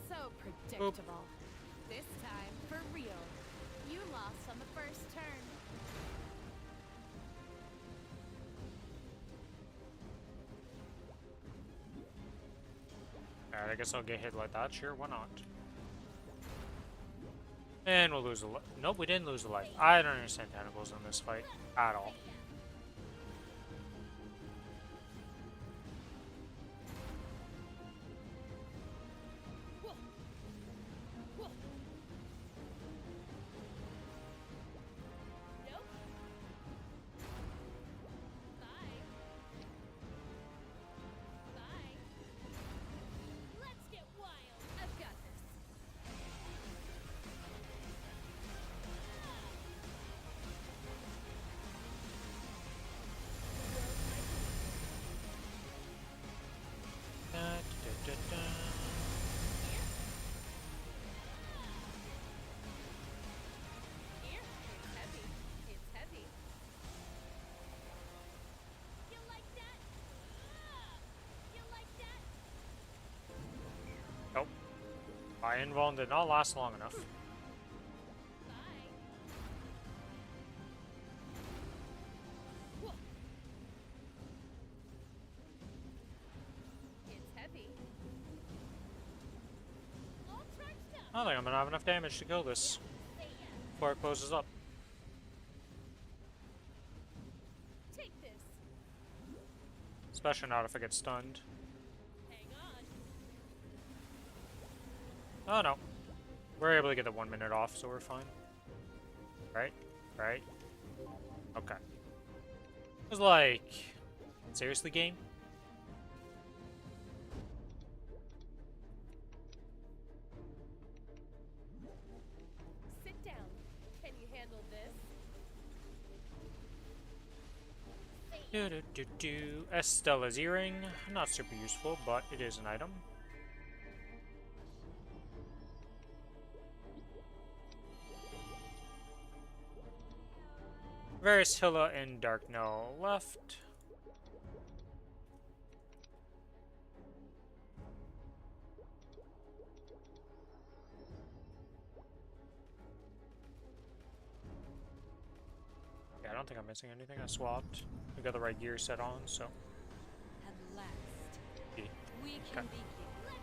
So predictable. This time, for real. You lost on the first turn. Alright, I guess I'll get hit like that. Sure, why not? And we'll lose a life. Nope, we didn't lose a life. I don't understand tentacles in this fight at all. Nope. Bye. Bye. Let's get wild. I've got this. Da, da, da, da. Here, it's heavy. It's heavy. You like that? You like that? Nope. My invuln did not last long enough. Bye. It's heavy. All charged up. I don't think I'm gonna have enough damage to kill this Say yes. before it closes up. Take this. Especially not if I get stunned. Hang on. Oh no. We're able to get the 1 minute off, so we're fine. Right? Right? Okay. It was like... Seriously, game? Estella's earring. Not super useful, but it is an item. Varicilla and Darknell left. Yeah, I don't think I'm missing anything. I swapped. We got the right gear set on, so. At last, Yeah. we Okay. can begin.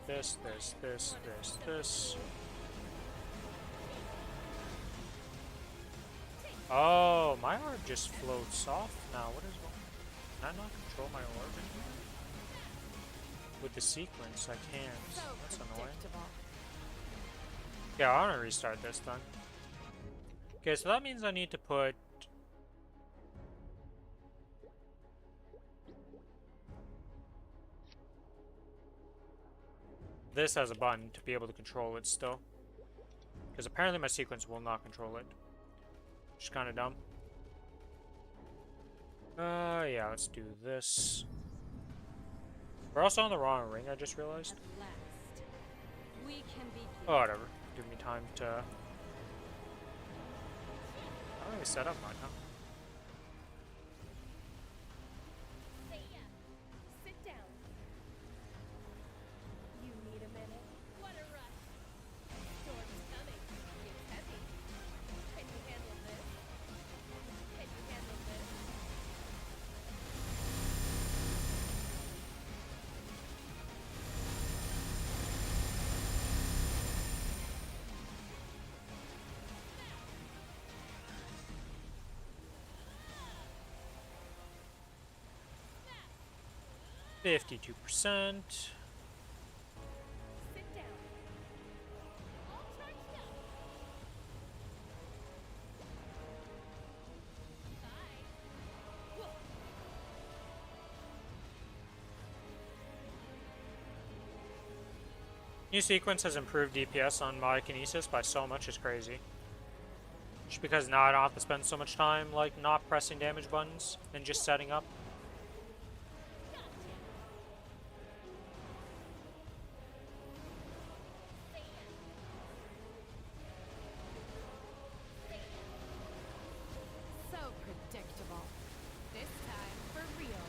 This. Oh, my orb just floats off now. What is going on? Can I not control my orb anymore? With the sequence, I can't. So That's annoying. predictable. Yeah, I want to restart this then. Okay, so that means I need to put... this as a button to be able to control it still. Because apparently my sequence will not control it. Which is kind of dumb. Yeah, let's do this. We're also on the wrong ring, I just realized. At last, we can begin. Oh, whatever. Give me time to... I don't really set up mine, huh? Sit down. You need a minute. What a rush. Storm's coming. It's heavy. Can you handle this? Can you handle this? 52%. Sit down. All charged up. Bye. Whoa. New sequence has improved DPS on my Kinesis by so much, it's crazy. Just because now I don't have to spend so much time, like, not pressing damage buttons and just setting up. So predictable. This time for real.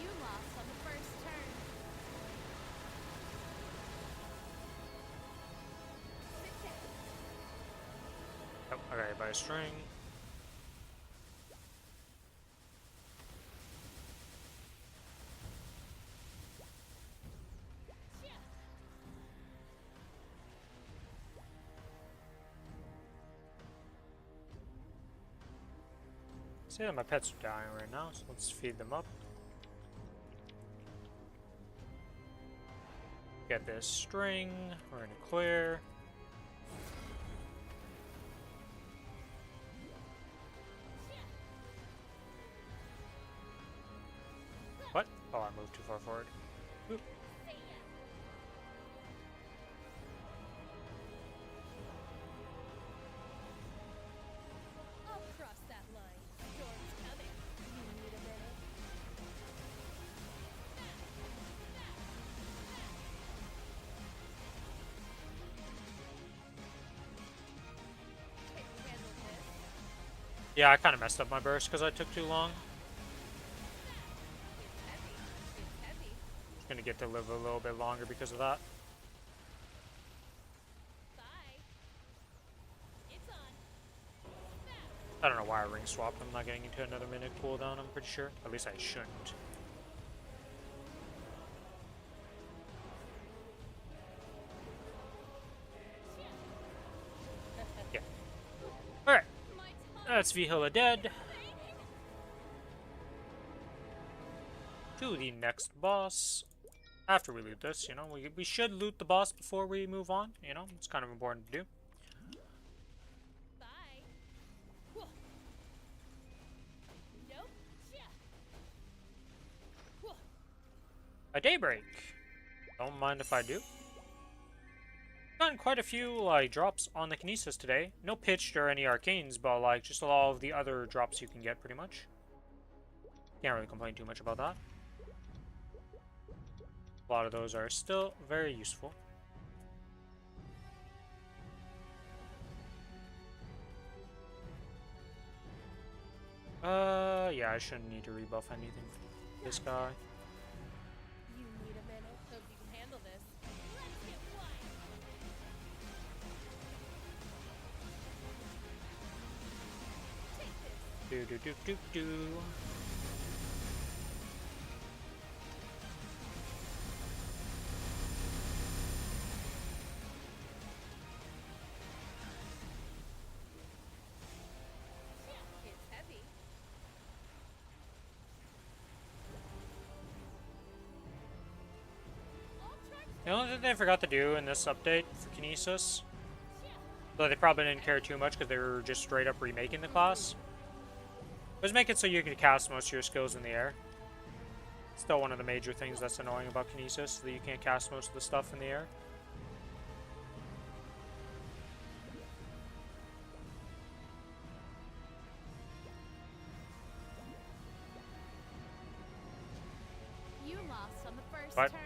You lost on the first turn. Sit down. Oh, I gotta buy a string. See that my pets are dying right now, so let's feed them up. Get this string, we're gonna clear. What? Oh, I moved too far forward. Oop. I'll cross that line. Storm's coming. You need a minute. Can you handle this? Yeah, I kind of messed up my burst because I took too long. It's heavy. It's heavy. Gonna get to live a little bit longer because of that. Bye. It's on. I don't know why I ring swapped. I'm not getting into another minute cooldown, I'm pretty sure. At least I shouldn't. Yeah. Alright. My time. That's Vihilla dead. To the next boss. After we loot this, you know, we should loot the boss before we move on, you know, it's kind of important to do. Bye. Whoa. Nope. Yeah. Whoa. A daybreak. Don't mind if I do. Gotten quite a few like drops on the Kinesis today. No pitched or any arcanes, but like just all of the other drops you can get pretty much. Can't really complain too much about that. A lot of those are still very useful. Yeah, I shouldn't need to rebuff anything for this guy. You need a minute. Hope you can handle this. Let's get wild. Take this. Do. Yeah, it's heavy. All charged. The only thing they forgot to do in this update for Kinesis, Yeah. though they probably didn't care too much because they were just straight up remaking the class, was make it so you could cast most of your skills in the air. Still one of the major things that's annoying about Kinesis, that you can't cast most of the stuff in the air. You lost on the first But- turn.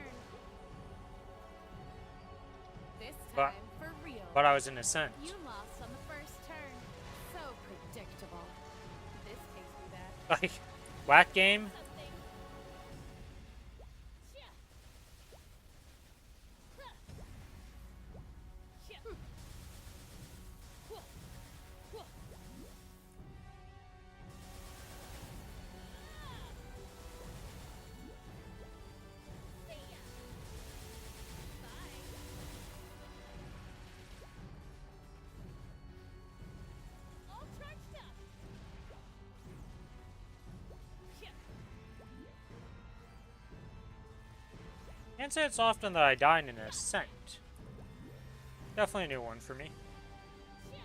This But- time for real. But I was in Ascent. You lost on the first turn. So predictable. This takes me back. Like, whack game? Something. Yeah. Huh. Yeah. Whoa. Whoa. See ya. Bye. All charged up. Yeah. Can't say it's often that I die in an Ascent. Definitely a new one for me. Yeah.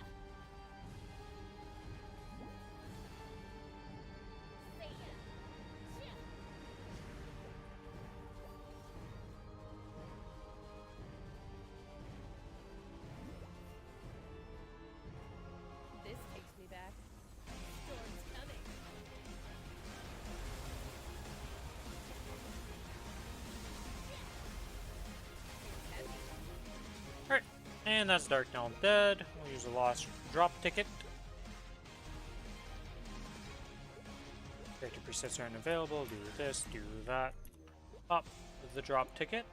See ya. Yeah. This takes me back. Storm's coming. It's heavy. Alright, and that's Dark Now Dead. We'll use a lost drop ticket. 50 presets are unavailable. Do this, do that. Up with the drop ticket.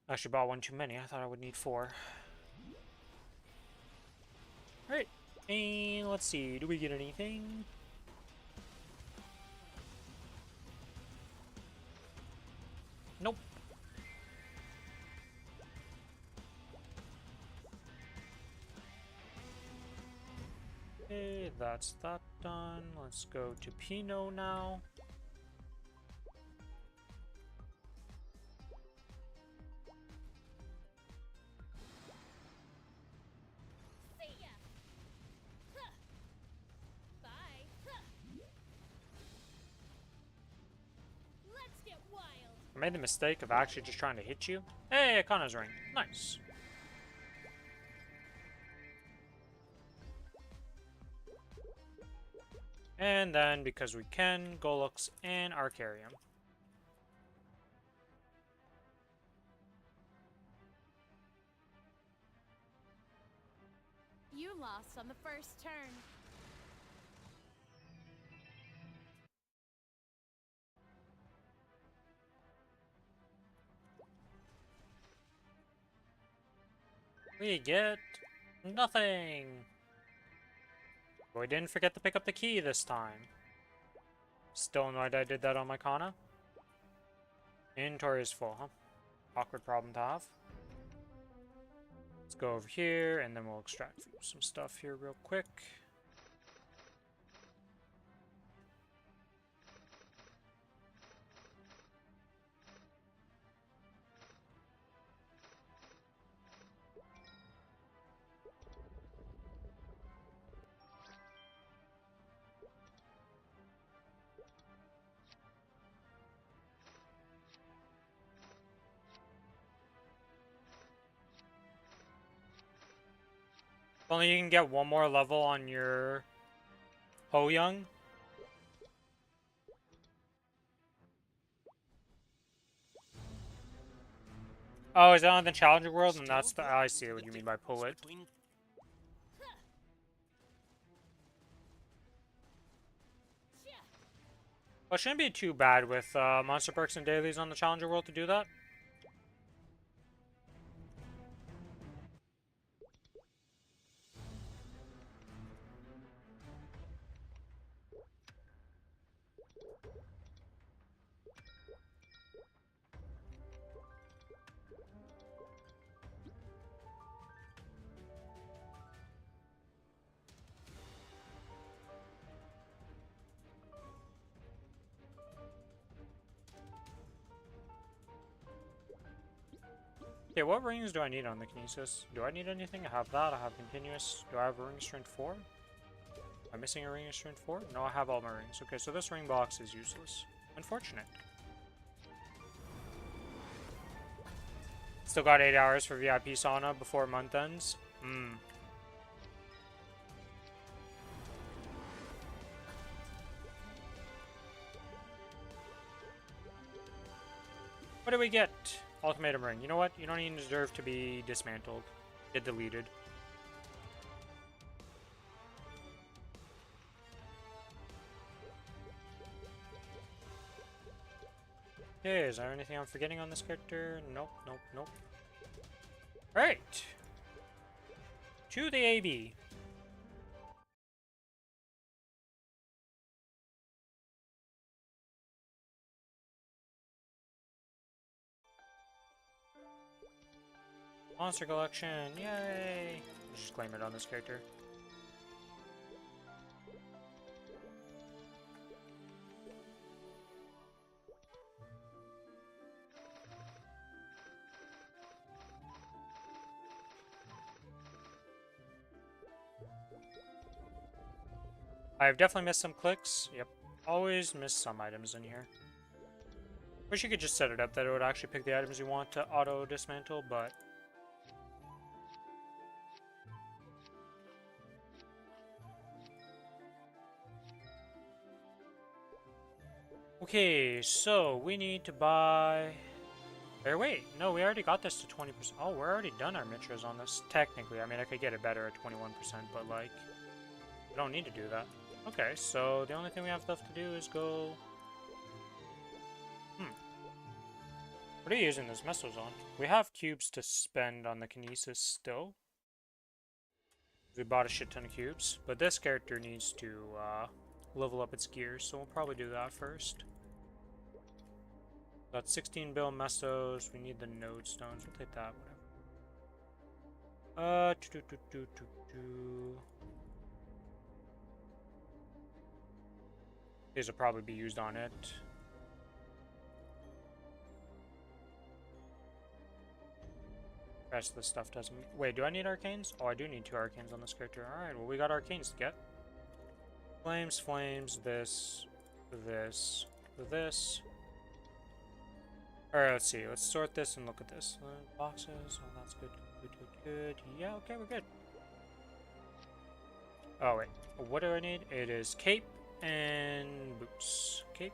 Actually bought one too many. I thought I would need 4. Alright, and let's see. Do we get anything? Nope. Okay, that's that done. Let's go to Pinot now. See ya. Huh. Bye. Huh. Let's get wild. I made the mistake of actually just trying to hit you. Hey, a Kronos ring. Nice. And then, because we can, Golux and Arcarium. You lost on the first turn. We get nothing. But we didn't forget to pick up the key this time. Still annoyed I did that on my Kana. Inventory is full, huh? Awkward problem to have. Let's go over here, and then we'll extract some stuff here real quick. If only you can get one more level on your Ho Young, Oh, is that on the Challenger World? And that's the... I see what you mean by pull it. Well, it shouldn't be too bad with monster perks and dailies on the Challenger World to do that. Okay, what rings do I need on the Kinesis? Do I need anything? I have that. I have continuous. Do I have a ring strength 4? Am I missing a ring of strength 4? No, I have all my rings. Okay, so this ring box is useless. Unfortunate. Still got 8 hours for VIP sauna before month ends. What do we get? Ultimatum ring. You know what? You don't even deserve to be dismantled. Get deleted. Okay, is there anything I'm forgetting on this character? Nope, nope, nope. Alright! To the AB. Monster collection, yay! Let's just claim it on this character. I've definitely missed some clicks. Yep. Always miss some items in here. Wish you could just set it up that it would actually pick the items you want to auto dismantle, but... Okay, so we need to buy... Or wait, no, we already got this to 20%. Oh, we're already done our Mitras on this, technically. I mean, I could get it better at 21%, but like... We don't need to do that. Okay, so the only thing we have left to do is go... What are you using those missiles on? We have cubes to spend on the Kinesis still. We bought a shit ton of cubes, but this character needs to level up its gears, so we'll probably do that first. Got 16 bill mesos. We need the node stones. We'll take that. Whatever. These will probably be used on it. The rest of the stuff doesn't. Wait, do I need arcanes? Oh, I do need 2 arcanes on this character. Alright, well, we got arcanes to get. Flames, flames, this, this, this. Alright, let's see. Let's sort this and look at this. Boxes. Oh, that's good. Good, good, good. Yeah, okay, we're good. Oh, wait. What do I need? It is cape and boots. Cape.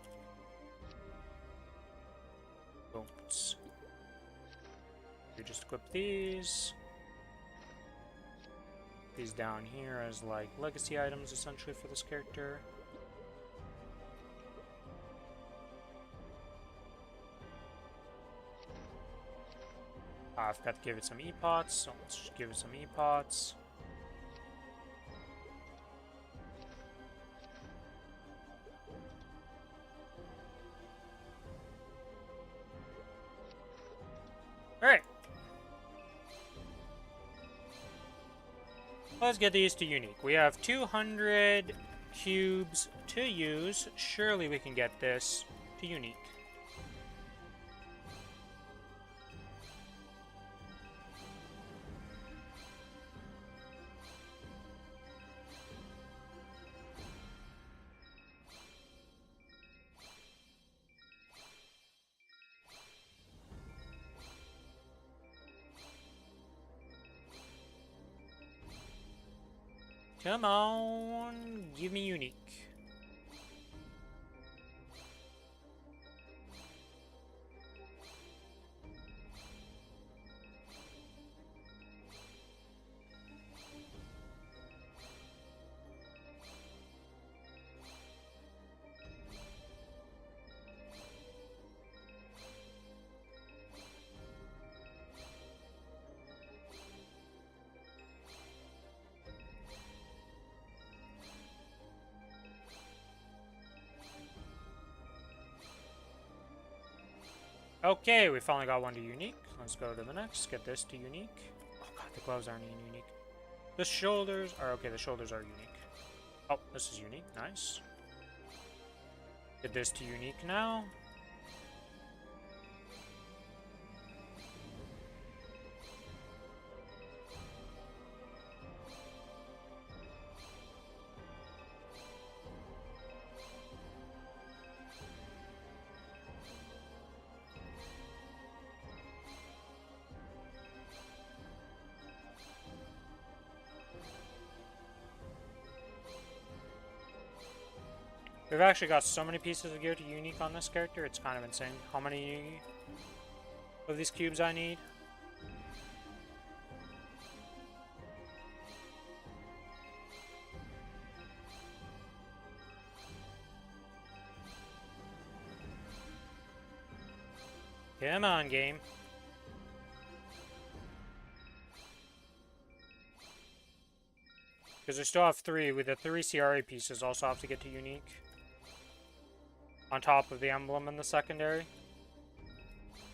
Boots. You just equip these. These down here as like legacy items essentially for this character. I've got to give it some E-pots, so let's just give it some E-pots. Alright. Let's get these to unique. We have 200 cubes to use. Surely we can get this to unique. Come on, give me unique. Okay, we finally got one to unique. Let's go to the next. Get this to unique. Oh god, the gloves aren't even unique. The shoulders are okay. The shoulders are unique. Oh, this is unique. Nice. Get this to unique now. We've actually got so many pieces of gear to unique on this character, it's kind of insane how many of these cubes I need. Come on, game. Because we still have 3, with the 3 CRA pieces also have to get to unique. On top of the emblem in the secondary.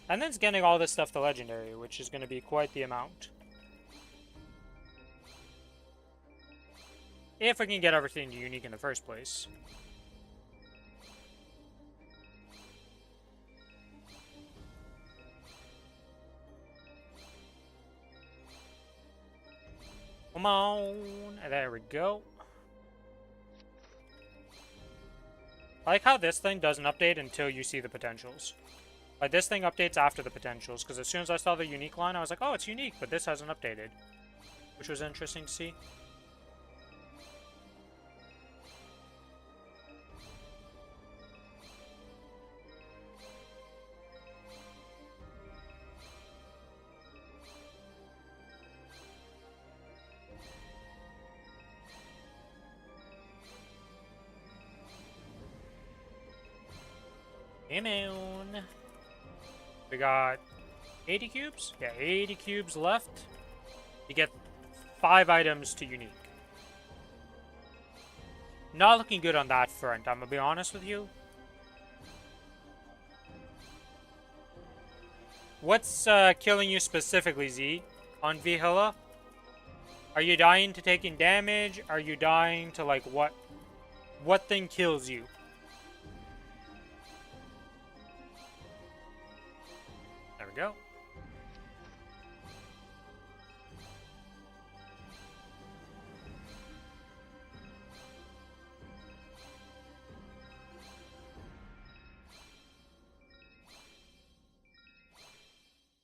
And then it's getting all this stuff to legendary, which is going to be quite the amount. If we can get everything to unique in the first place. Come on. There we go. I like how this thing doesn't update until you see the potentials. Like, this thing updates after the potentials, because as soon as I saw the unique line, I was like, oh, it's unique, but this hasn't updated. Which was interesting to see. Immune. We got 80 cubes? Yeah, 80 cubes left. You get 5 items to unique. Not looking good on that front, I'm gonna be honest with you. What's killing you specifically, Z? On Vihilla? Are you dying to taking damage? Are you dying to, like, what? What thing kills you? There we go.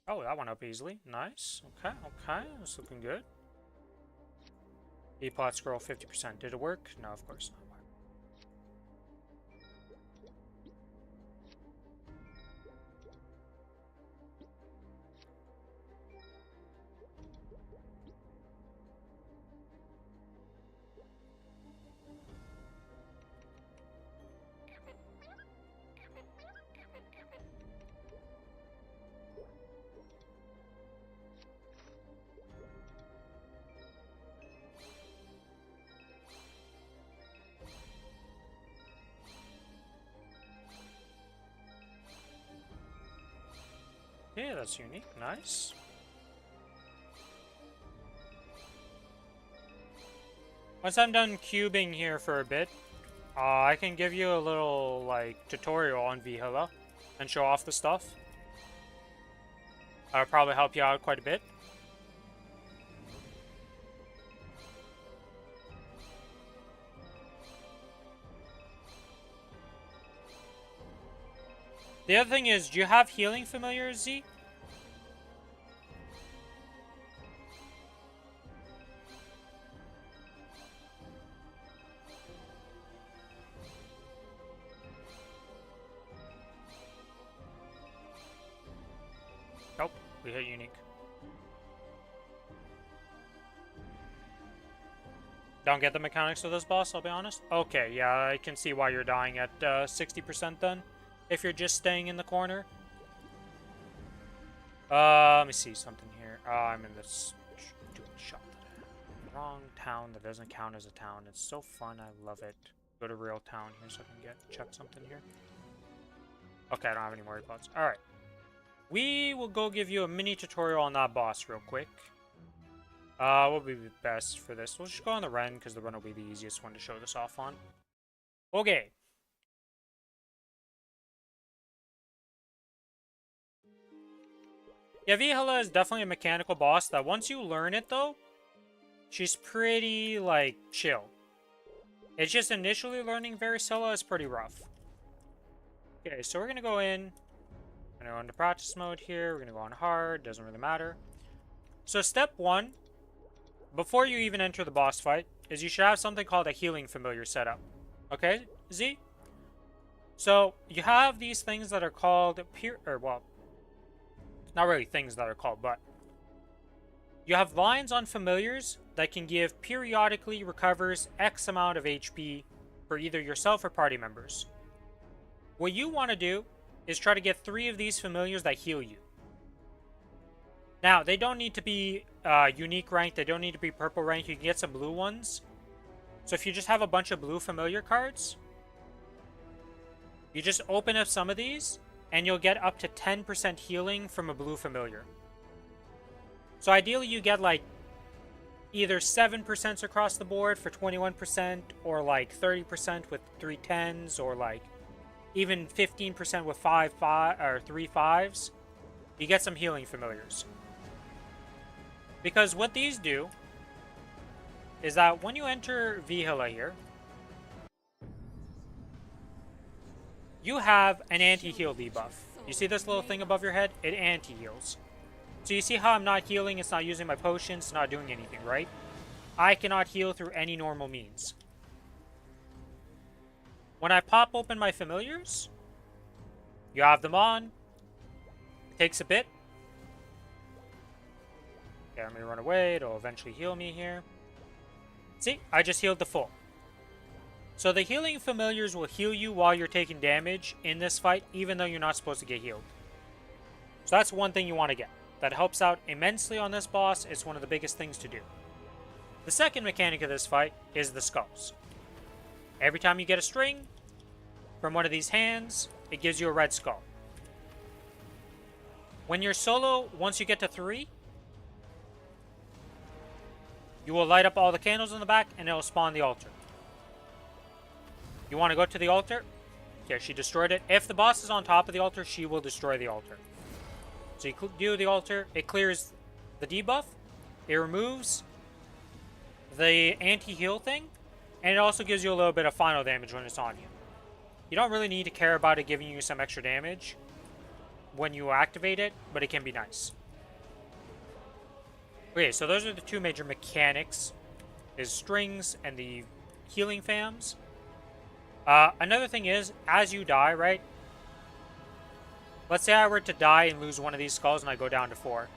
Oh, that went up easily. Nice. Okay, okay. That's looking good. E-plot scroll 50%. Did it work? No, of course not. Yeah, that's unique. Nice. Once I'm done cubing here for a bit, I can give you a little, like, tutorial on Vihilla and show off the stuff. That'll probably help you out quite a bit. The other thing is, do you have healing familiars, Z? Nope, we hit unique. Don't get the mechanics of this boss, I'll be honest. Okay, yeah, I can see why you're dying at 60% then. If you're just staying in the corner. Let me see something here. I'm in this stupid shop. Wrong town that doesn't count as a town. It's so fun, I love it. Go to real town here so I can check something here. Okay, I don't have any more pods. Alright. We will go give you a mini tutorial on that boss real quick. What would be best for this? We'll just go on the Ren, because the Ren will be the easiest one to show this off on. Okay. Yeah, Vihela is definitely a mechanical boss that once you learn it, though, she's pretty, like, chill. It's just initially learning Varicella is pretty rough. Okay, so we're going to go in. We're going to go into practice mode here. We're going to go on hard. Doesn't really matter. So step 1, before you even enter the boss fight, is you should have something called a healing familiar set up. Okay, Z? So you have these things that are called well, not really things that are called, but you have lines on familiars that can give periodically recovers X amount of HP for either yourself or party members. What you want to do is try to get 3 of these familiars that heal you. Now, they don't need to be unique rank, they don't need to be purple rank, you can get some blue ones. So if you just have a bunch of blue familiar cards, you just open up some of these, and you'll get up to 10% healing from a blue familiar. So ideally you get like either 7% across the board for 21%, or like 30% with 3 10s, or like even 15% with 3 5s. You get some healing familiars. Because what these do is that when you enter Vihela here, you have an anti-heal debuff. You see this little thing above your head? It anti-heals. So you see how I'm not healing, it's not using my potions, it's not doing anything, right? I cannot heal through any normal means. When I pop open my familiars, you have them on. It takes a bit. Okay, I'm gonna run away, it'll eventually heal me here. See, I just healed the full. So the healing familiars will heal you while you're taking damage in this fight, even though you're not supposed to get healed. So that's one thing you want to get. That helps out immensely on this boss. It's one of the biggest things to do. The second mechanic of this fight is the skulls. Every time you get a string from one of these hands, it gives you a red skull. When you're solo, once you get to 3, you will light up all the candles in the back and it will spawn the altar. You want to go to the altar? Okay, she destroyed it. If the boss is on top of the altar, she will destroy the altar. So you do the altar, it clears the debuff, it removes the anti-heal thing, and it also gives you a little bit of final damage when it's on you. You don't really need to care about it giving you some extra damage when you activate it, but it can be nice. Okay, so those are the 2 major mechanics, is strings and the healing fams. Another thing is, as you die, right? Let's say I were to die and lose one of these skulls and I go down to 4.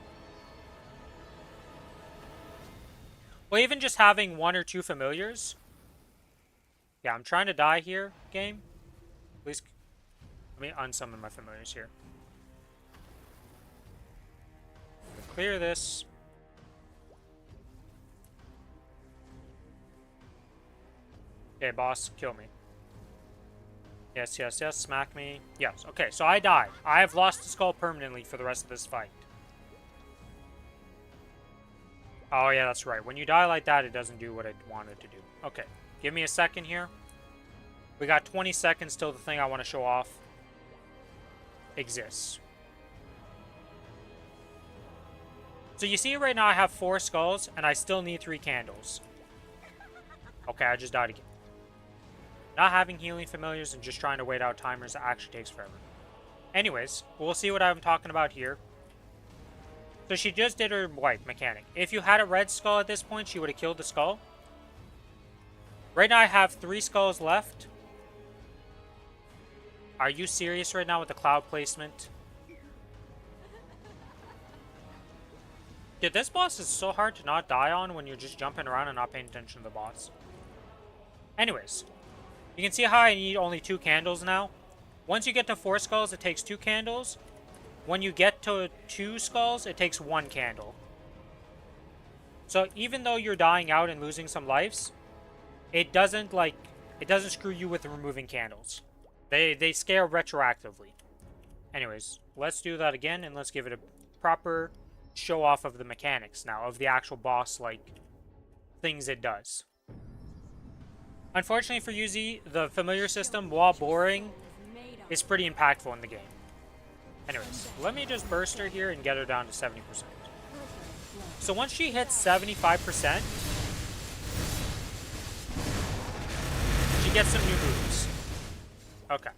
Well, even just having 1 or 2 familiars. Yeah, I'm trying to die here, game. Please, let me unsummon my familiars here. Clear this. Okay, boss, kill me. Yes, yes, yes, smack me. Yes, okay, so I died. I have lost the skull permanently for the rest of this fight. Oh, yeah, that's right. When you die like that, it doesn't do what it wanted to do. Okay, give me a second here. We got 20 seconds till the thing I want to show off exists. So you see right now I have 4 skulls, and I still need 3 candles. Okay, I just died again. Not having healing familiars and just trying to wait out timers that actually takes forever. Anyways, we'll see what I'm talking about here. So she just did her white mechanic. If you had a red skull at this point, she would have killed the skull. Right now I have 3 skulls left. Are you serious right now with the cloud placement? Dude, this boss is so hard to not die on when you're just jumping around and not paying attention to the boss. Anyways. You can see how I need only 2 candles now. Once you get to 4 skulls, it takes 2 candles. When you get to 2 skulls, it takes 1 candle. So even though you're dying out and losing some lives, it doesn't screw you with removing candles. They scale retroactively. Anyways, let's do that again, and let's give it a proper show off of the mechanics now, of the actual boss, like, things it does. Unfortunately for UZ, the familiar system, while boring, is pretty impactful in the game. Anyways, let me just burst her here and get her down to 70%. So once she hits 75%, she gets some new moves. Okay.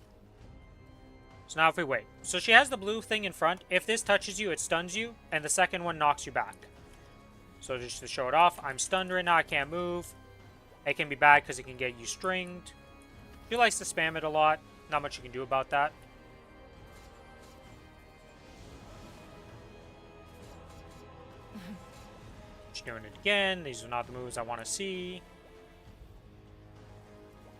So now if we wait. So she has the blue thing in front. If this touches you, it stuns you, and the second one knocks you back. So just to show it off, I'm stunned right now, I can't move. It can be bad because it can get you stringed. She likes to spam it a lot. Not much you can do about that. She's doing it again. These are not the moves I want to see.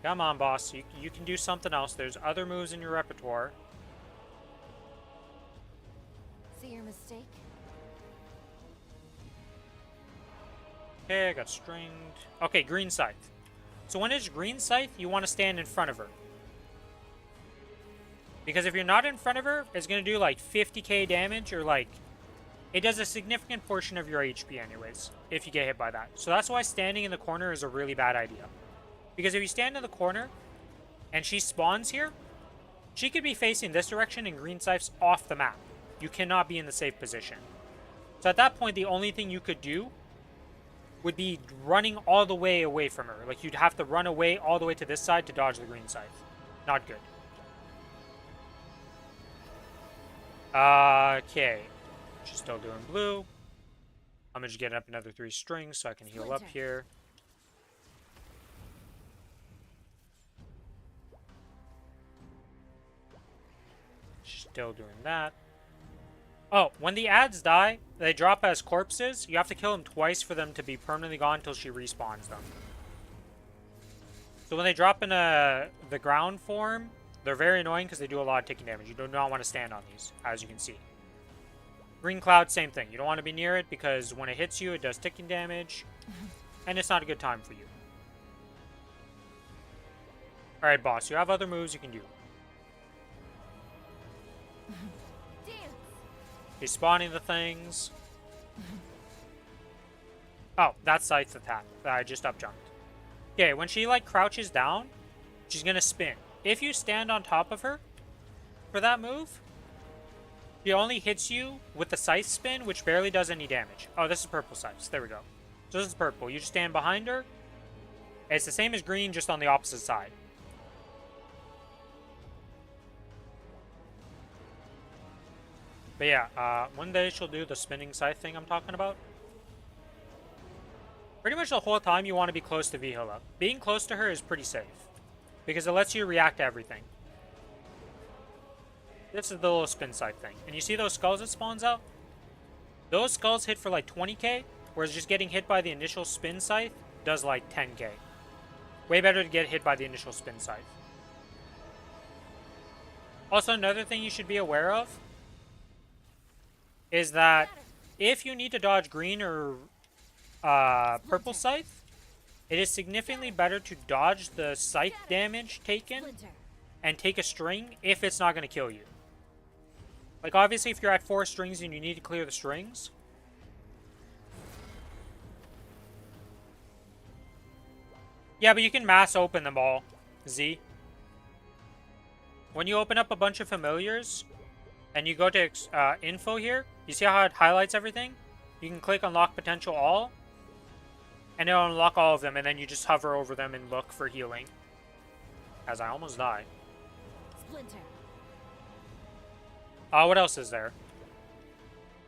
Come on, boss. You can do something else. There's other moves in your repertoire. See your mistake? Okay, I got stringed. Okay, green scythe. So when it's green scythe, you want to stand in front of her. Because if you're not in front of her, it's going to do like 50k damage, or like... It does a significant portion of your HP anyways, if you get hit by that. So that's why standing in the corner is a really bad idea. Because if you stand in the corner, and she spawns here, she could be facing this direction and green scythe's off the map. You cannot be in the safe position. So at that point, the only thing you could do would be running all the way away from her. Like, you'd have to run away all the way to this side to dodge the green scythe. Not good. Okay. She's still doing blue. I'm just getting up another 3 strings so I can heal up here. She's still doing that. Oh, when the ads die, they drop as corpses. You have to kill them twice for them to be permanently gone until she respawns them. So when they drop in the ground form, they're very annoying because they do a lot of ticking damage. You do not want to stand on these, as you can see. Green cloud, same thing. You don't want to be near it because when it hits you, it does ticking damage. And it's not a good time for you. Alright, boss. You have other moves you can do. He's spawning the things. Oh, that's Scythe's attack that I just up jumped. Okay, when she like crouches down, she's gonna spin. If you stand on top of her for that move, she only hits you with the Scythe spin, which barely does any damage. Oh, this is purple Scythe. There we go. So this is purple. You just stand behind her. It's the same as green, just on the opposite side. But yeah, one day she'll do the spinning scythe thing I'm talking about. Pretty much the whole time you want to be close to Vihila. Being close to her is pretty safe, because it lets you react to everything. This is the little spin scythe thing. And you see those skulls it spawns out? Those skulls hit for like 20k, whereas just getting hit by the initial spin scythe does like 10k. Way better to get hit by the initial spin scythe. Also, another thing you should be aware of is that if you need to dodge green or purple scythe, it is significantly better to dodge the scythe damage taken and take a string if it's not going to kill you. Like, obviously, if you're at 4 strings and you need to clear the strings, yeah, but you can mass open them all, Z. When you open up a bunch of familiars and you go to info here, you see how it highlights everything? You can click unlock potential all, and it'll unlock all of them, and then you just hover over them and look for healing. As I almost die. Splinter. What else is there?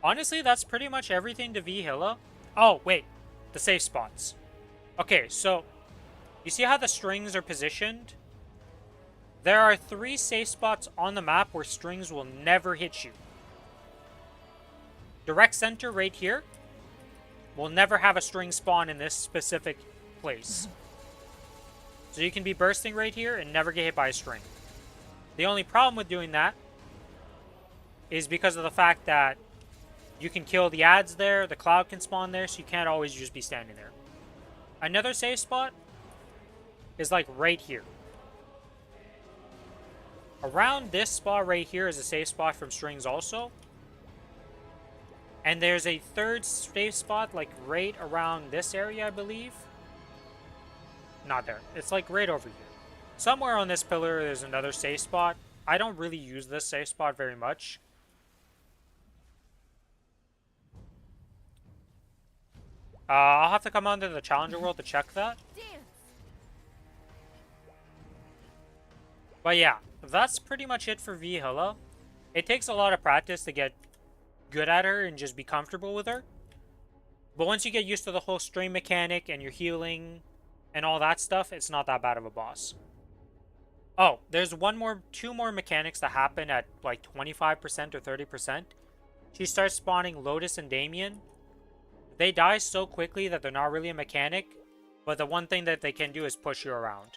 Honestly, that's pretty much everything to Vihila. Oh, wait. The safe spots. Okay, so you see how the strings are positioned? There are 3 safe spots on the map where strings will never hit you. Direct center right here will never have a string spawn in this specific place. So you can be bursting right here and never get hit by a string. The only problem with doing that is because of the fact that you can kill the ads there, the cloud can spawn there, so you can't always just be standing there. Another safe spot is like right here. Around this spot right here is a safe spot from strings also. And there's a third safe spot, like, right around this area, I believe. Not there. It's, like, right over here. Somewhere on this pillar, there's another safe spot. I don't really use this safe spot very much. I'll have to come onto the Challenger World to check that. Dance. But yeah, that's pretty much it for Vihilla. It takes a lot of practice to get good at her and just be comfortable with her. But once you get used to the whole string mechanic and your healing and all that stuff, it's not that bad of a boss. Oh, there's two more mechanics that happen at like 25% or 30%. She starts spawning Lotus and Damien. They die so quickly that they're not really a mechanic, but the one thing that they can do is push you around.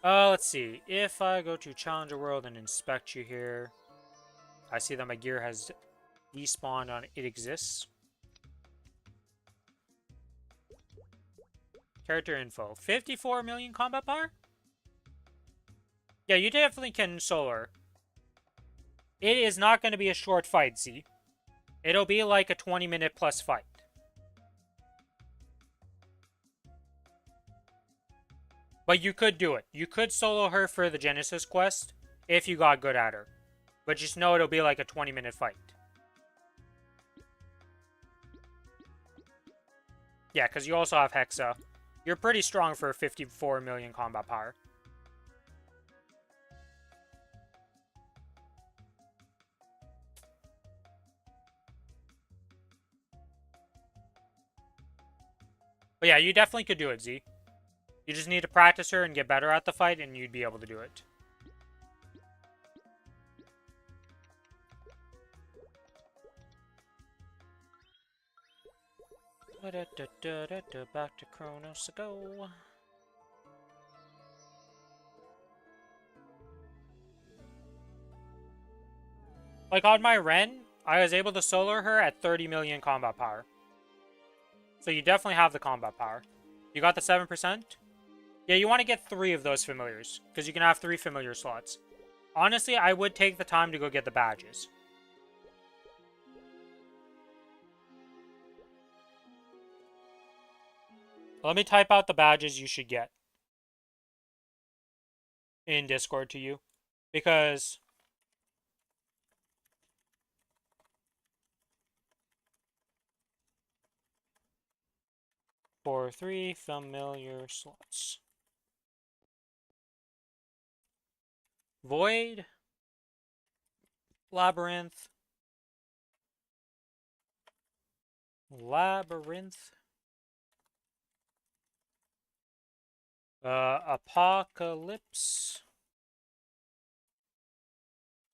Let's see. If I go to Challenger World and inspect you here, I see that my gear has despawned on It Exists. Character info. 54 million combat power? Yeah, you definitely can solo her. It is not going to be a short fight, Z. It'll be like a 20-minute plus fight. But you could do it. You could solo her for the Genesis quest if you got good at her. But just know it'll be like a 20-minute fight. Yeah, because you also have Hexa. You're pretty strong for 54 million combat power. But yeah, you definitely could do it, Z. You just need to practice her and get better at the fight, and you'd be able to do it. Back to Kronos to go. Like on my Ren, I was able to solo her at 30 million combat power. So you definitely have the combat power. You got the 7%? Yeah, you want to get 3 of those familiars, because you can have 3 familiar slots. Honestly, I would take the time to go get the badges. Let me type out the badges you should get in Discord to you, because for 3 familiar slots. Void, Labyrinth, Apocalypse,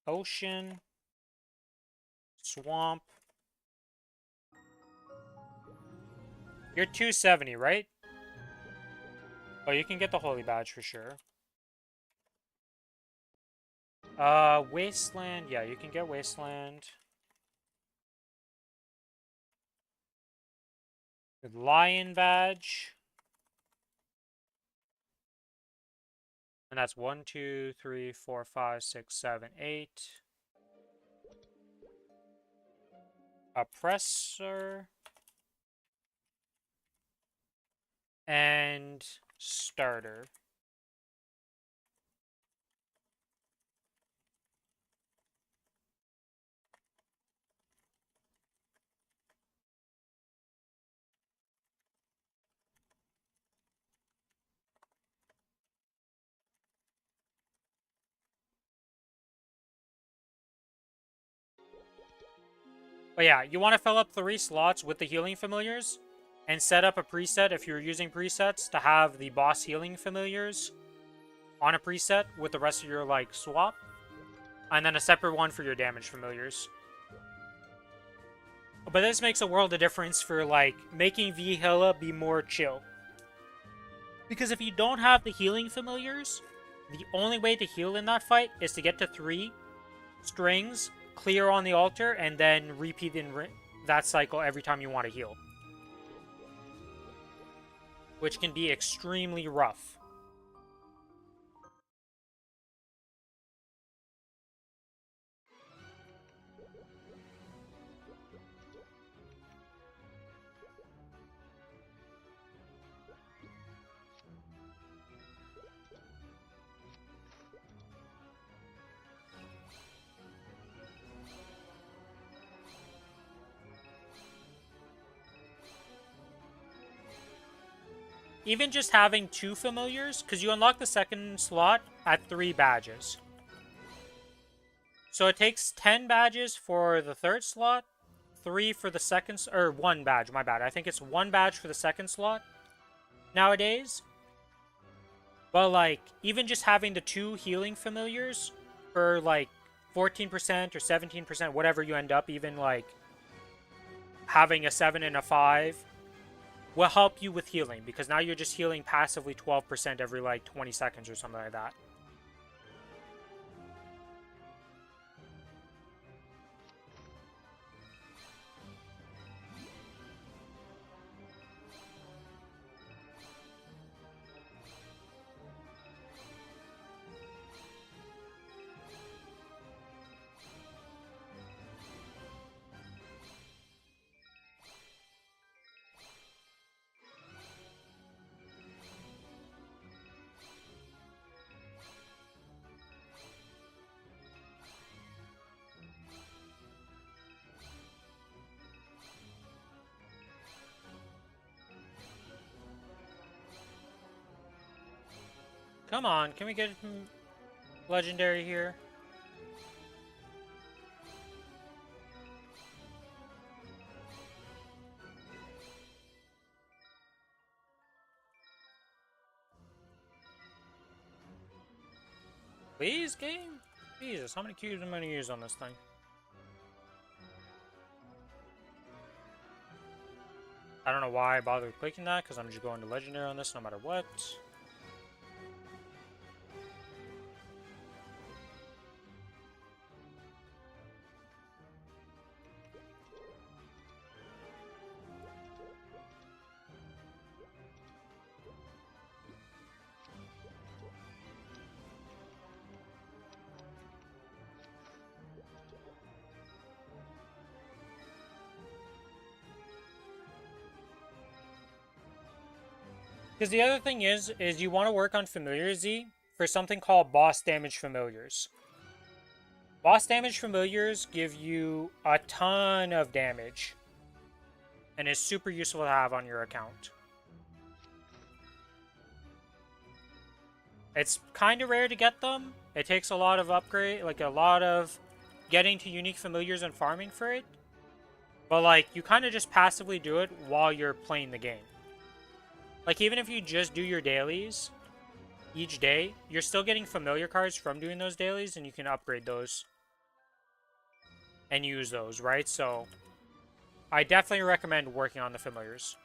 Ocean, Swamp. You're 270, right? Oh, you can get the Holy Badge for sure. Wasteland. Yeah, you can get Wasteland. The Lion Badge. And that's 1, 2, 3, 4, 5, 6, 7, 8. Oppressor. And Starter. But yeah, you want to fill up 3 slots with the healing familiars and set up a preset if you're using presets to have the boss healing familiars on a preset with the rest of your like swap, and then a separate one for your damage familiars. But this makes a world of difference for like making Vihilla be more chill. Because if you don't have the healing familiars, the only way to heal in that fight is to get to 3 strings, clear on the altar, and then repeat in that cycle every time you want to heal. Which can be extremely rough. even just having 2 familiars, because you unlock the second slot at 3 badges. So it takes 10 badges for the third slot, 3 for the second, or 1 badge, my bad. I think it's 1 badge for the second slot nowadays. But, like, even just having the 2 healing familiars for, like, 14% or 17%, whatever you end up, even, like, having a 7 and a 5 will help you with healing, because now you're just healing passively 12% every, like, 20 seconds or something like that. Come on, can we get legendary here? Please, game? Jesus, how many cubes am I going to use on this thing? I don't know why I bothered clicking that, because I'm just going to legendary on this no matter what. Because the other thing is you want to work on Familiar Z for something called boss damage familiars. Boss damage familiars give you a ton of damage, and is super useful to have on your account. It's kind of rare to get them. It takes a lot of upgrade, like a lot of getting to unique familiars and farming for it. But like, you kind of just passively do it while you're playing the game. Like, even if you just do your dailies each day, you're still getting familiar cards from doing those dailies, and you can upgrade those and use those, right? So, I definitely recommend working on the familiars.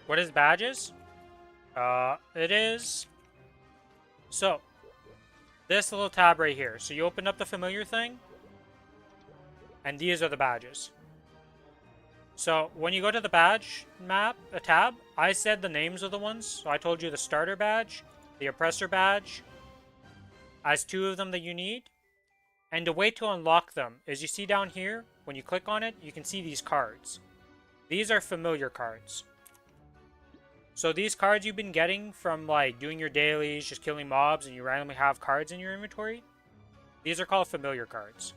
What is badges? It is... So, this little tab right here. So you open up the familiar thing, and these are the badges. So, when you go to the badge map, a tab, I said the names of the ones. So I told you the starter badge, the oppressor badge, as 2 of them that you need. And the way to unlock them is you see down here, when you click on it, you can see these cards. These are familiar cards. So these cards you've been getting from, like, doing your dailies, just killing mobs, and you randomly have cards in your inventory, these are called familiar cards.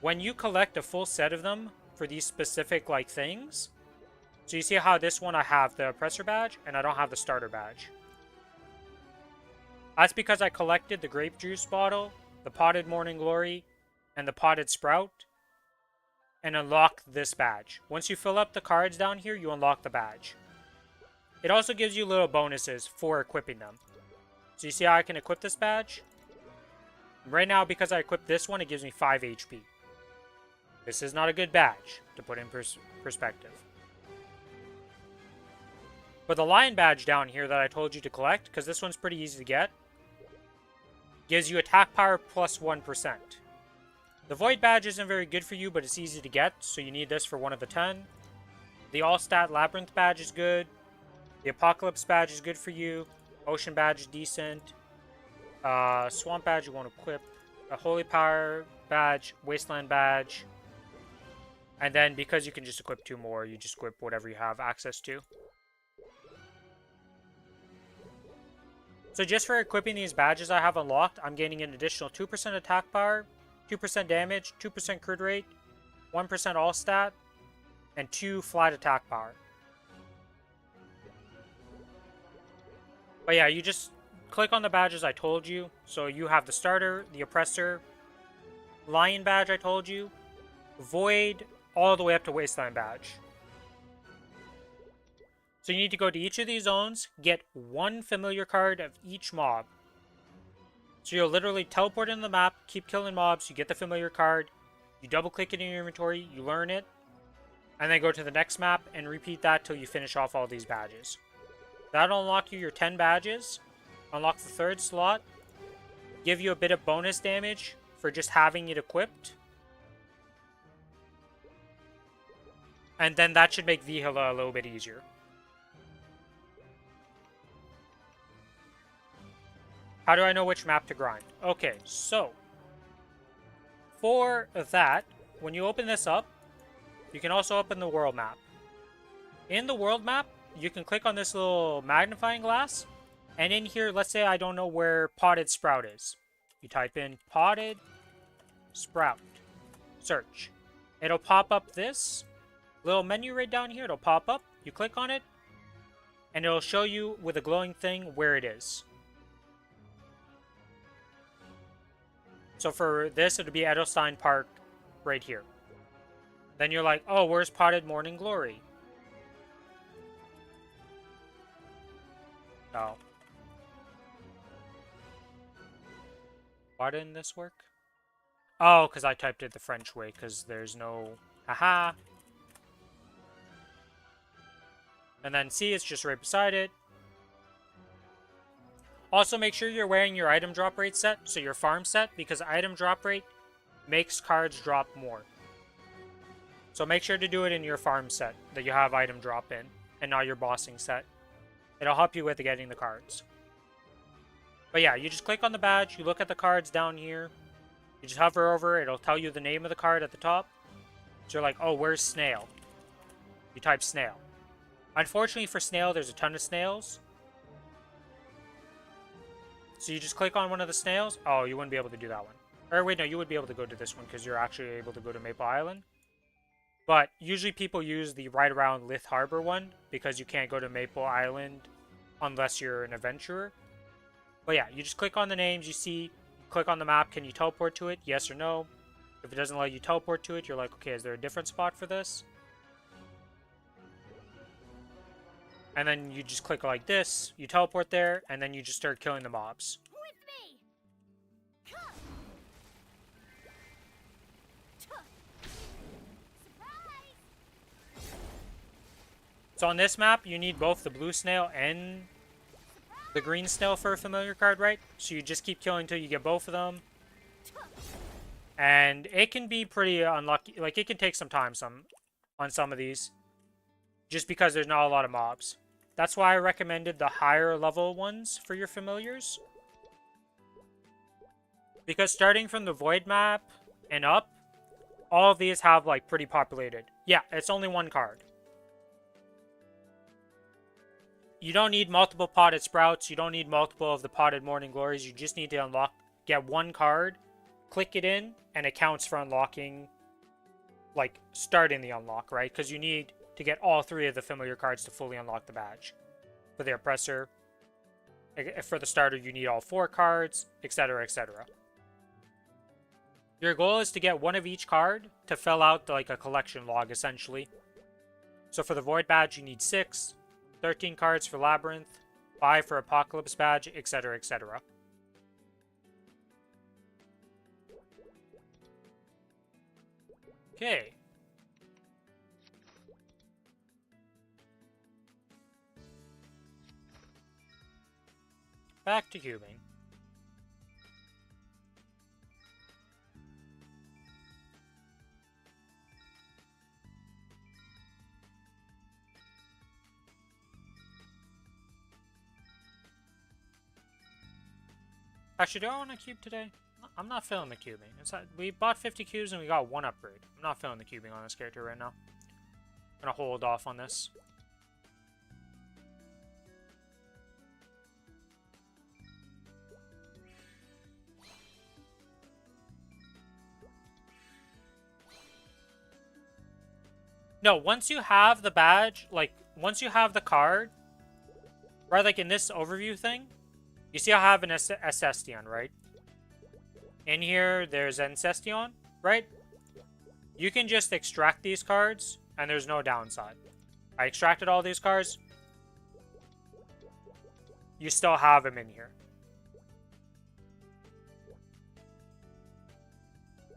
When you collect a full set of them for these specific, like, things, so you see how this one I have the oppressor badge, and I don't have the starter badge. That's because I collected the grape juice bottle, the potted morning glory, and the potted sprout, and unlocked this badge. Once you fill up the cards down here, you unlock the badge. It also gives you little bonuses for equipping them. So you see how I can equip this badge? Right now, because I equipped this one, it gives me 5 HP. This is not a good badge, to put in perspective. But the lion badge down here that I told you to collect, because this one's pretty easy to get, gives you attack power plus 1%. The void badge isn't very good for you, but it's easy to get, so you need this for 1 of the 10. The all-stat labyrinth badge is good. The Apocalypse badge is good for you. Ocean badge is decent. Swamp badge you won't equip. A Holy Power badge. Wasteland badge. And then because you can just equip 2 more, you just equip whatever you have access to. So just for equipping these badges I have unlocked, I'm gaining an additional 2% attack power, 2% damage, 2% crit rate, 1% all stat, and 2 flat attack power. But yeah, you just click on the badges I told you. So you have the starter, the oppressor, lion badge I told you, void, all the way up to wasteland badge. So you need to go to each of these zones, get 1 familiar card of each mob. So you'll literally teleport into the map, keep killing mobs, you get the familiar card, you double click it in your inventory, you learn it, and then go to the next map and repeat that till you finish off all these badges. That'll unlock you your 10 badges, unlock the 3rd slot, give you a bit of bonus damage for just having it equipped. And then that should make Vihila a little bit easier. How do I know which map to grind? Okay, so for that, when you open this up, you can also open the world map. In the world map, you can click on this little magnifying glass, and in here, let's say I don't know where potted sprout is. You type in potted sprout, search. It'll pop up this little menu right down here. It'll pop up, you click on it, and it'll show you with a glowing thing where it is. So for this, it'll be Edelstein Park right here. Then you're like, oh, where's Potted Morning Glory? Oh. Why didn't this work? Oh, because I typed it the French way, because there's no... Haha. And then see, it's just right beside it. Also, make sure you're wearing your item drop rate set, so your farm set, because item drop rate makes cards drop more. So make sure to do it in your farm set that you have item drop in, and not your bossing set. It'll help you with getting the cards. But yeah, you just click on the badge, you look at the cards down here, you just hover over, it'll tell you the name of the card at the top. So you're like, oh, where's Snail? You type Snail. Unfortunately for Snail, there's a ton of snails. So you just click on one of the snails. Oh, you wouldn't be able to do that one. Or wait, no, you would be able to go to this one because you're actually able to go to Maple Island. But usually people use the right around Lith Harbor one because you can't go to Maple Island unless you're an adventurer. But yeah, you just click on the names you see, click on the map, can you teleport to it? Yes or no. If it doesn't let you teleport to it, you're like, okay, is there a different spot for this? And then you just click like this, you teleport there, and then you just start killing the mobs. With me. Come. Surprise. So on this map, you need both the blue snail and the green snail for a familiar card, right? So you just keep killing until you get both of them. And it can be pretty unlucky. Like, it can take some time on some of these. Just because there's not a lot of mobs. That's why I recommended the higher level ones for your familiars. Because starting from the Void map and up, all of these have, like, pretty populated. Yeah, it's only 1 card. You don't need multiple potted sprouts. You don't need multiple of the potted morning glories. You just need to get 1 card, click it in, and it counts for unlocking, like, starting the unlock, right? Because you need to get all 3 of the familiar cards to fully unlock the badge. For the oppressor, for the starter, you need all 4 cards, etc., etc. Your goal is to get 1 of each card to fill out, like, a collection log, essentially. So for the Void badge, you need 6, 13 cards for Labyrinth, 5 for Apocalypse badge, etc., etc. Okay. Back to cubing. Actually, do I want to cube today? I'm not feeling the cubing. It's like we bought 50 cubes and we got 1 upgrade. I'm not feeling the cubing on this character right now. I'm gonna hold off on this. No, once you have the badge, like, once you have the card, right, like in this overview thing, you see I have an Ascestion, right? In here, there's Encestion, right? You can just extract these cards, and there's no downside. I extracted all these cards. You still have them in here.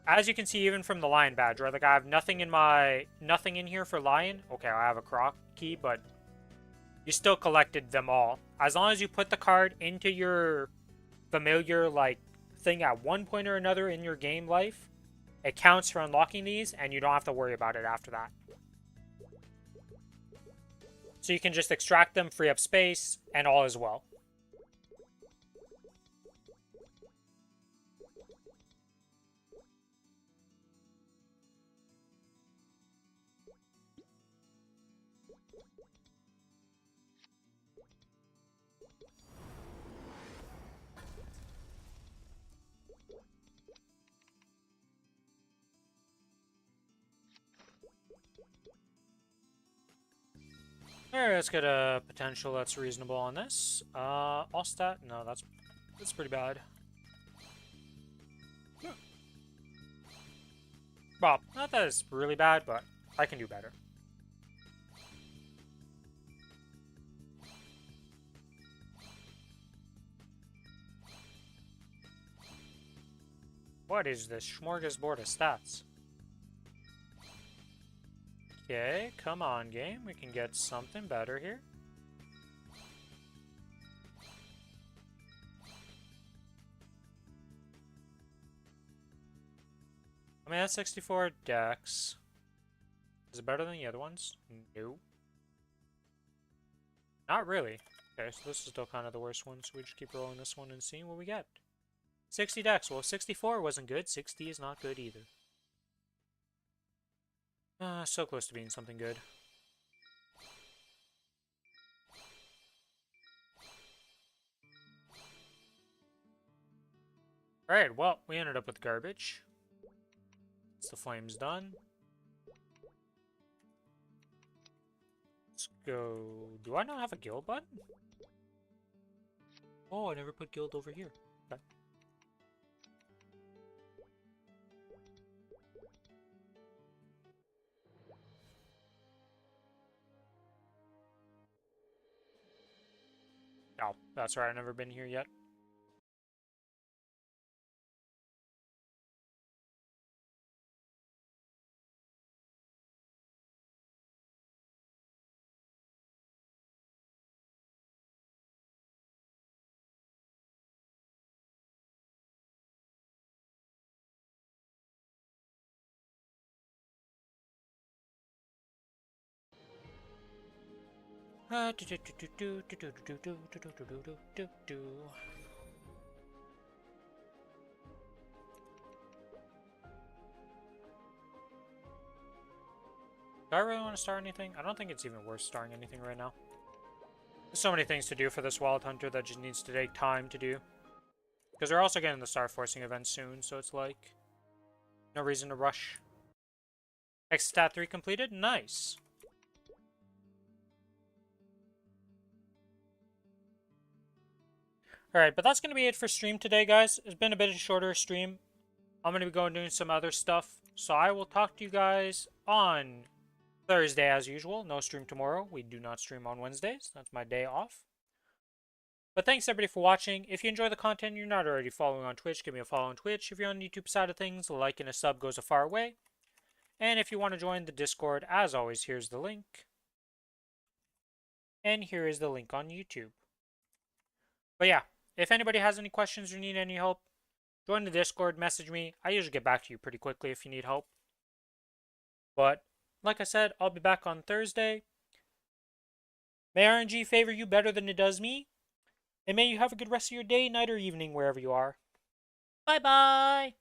As you can see, even from the Lion badge, right? Like, I have nothing in here for Lion. Okay, I have a Croc key, but you still collected them all. As long as you put the card into your familiar, like, thing at one point or another in your game life, it counts for unlocking these, and you don't have to worry about it after that. So you can just extract them, free up space, and all is well. Alright, let's get a potential that's reasonable on this. All stat? No, that's pretty bad. Well, not that it's really bad, but I can do better. What is this smorgasbord of stats? Okay, come on, game. We can get something better here. I mean, that's 64 dex. Is it better than the other ones? No. Not really. Okay, so this is still kind of the worst one, so we just keep rolling this one and seeing what we get. 60 dex. Well, 64 wasn't good. 60 is not good either. So close to being something good. Alright, well, we ended up with garbage. It's the flames done. Let's go... Do I not have a guild button? Oh, I never put guild over here. Okay. Oh, that's right, I've never been here yet. Do I really want to start anything? I don't think it's even worth starting anything right now. There's so many things to do for this Wild Hunter that just needs to take time to do. Because they're also getting the Star Forcing event soon, so it's like... no reason to rush. Stat 3 completed? Nice. Alright, but that's going to be it for stream today, guys. It's been a bit of a shorter stream. I'm going to be going doing some other stuff. So I will talk to you guys on Thursday as usual. No stream tomorrow. We do not stream on Wednesdays. That's my day off. But thanks everybody for watching. If you enjoy the content and you're not already following on Twitch, give me a follow on Twitch. If you're on the YouTube side of things, a like and a sub goes a far way. And if you want to join the Discord, as always, here's the link. And here is the link on YouTube. But yeah, if anybody has any questions or need any help, join the Discord, message me. I usually get back to you pretty quickly if you need help. But, like I said, I'll be back on Thursday. May RNG favor you better than it does me. And may you have a good rest of your day, night, or evening, wherever you are. Bye-bye!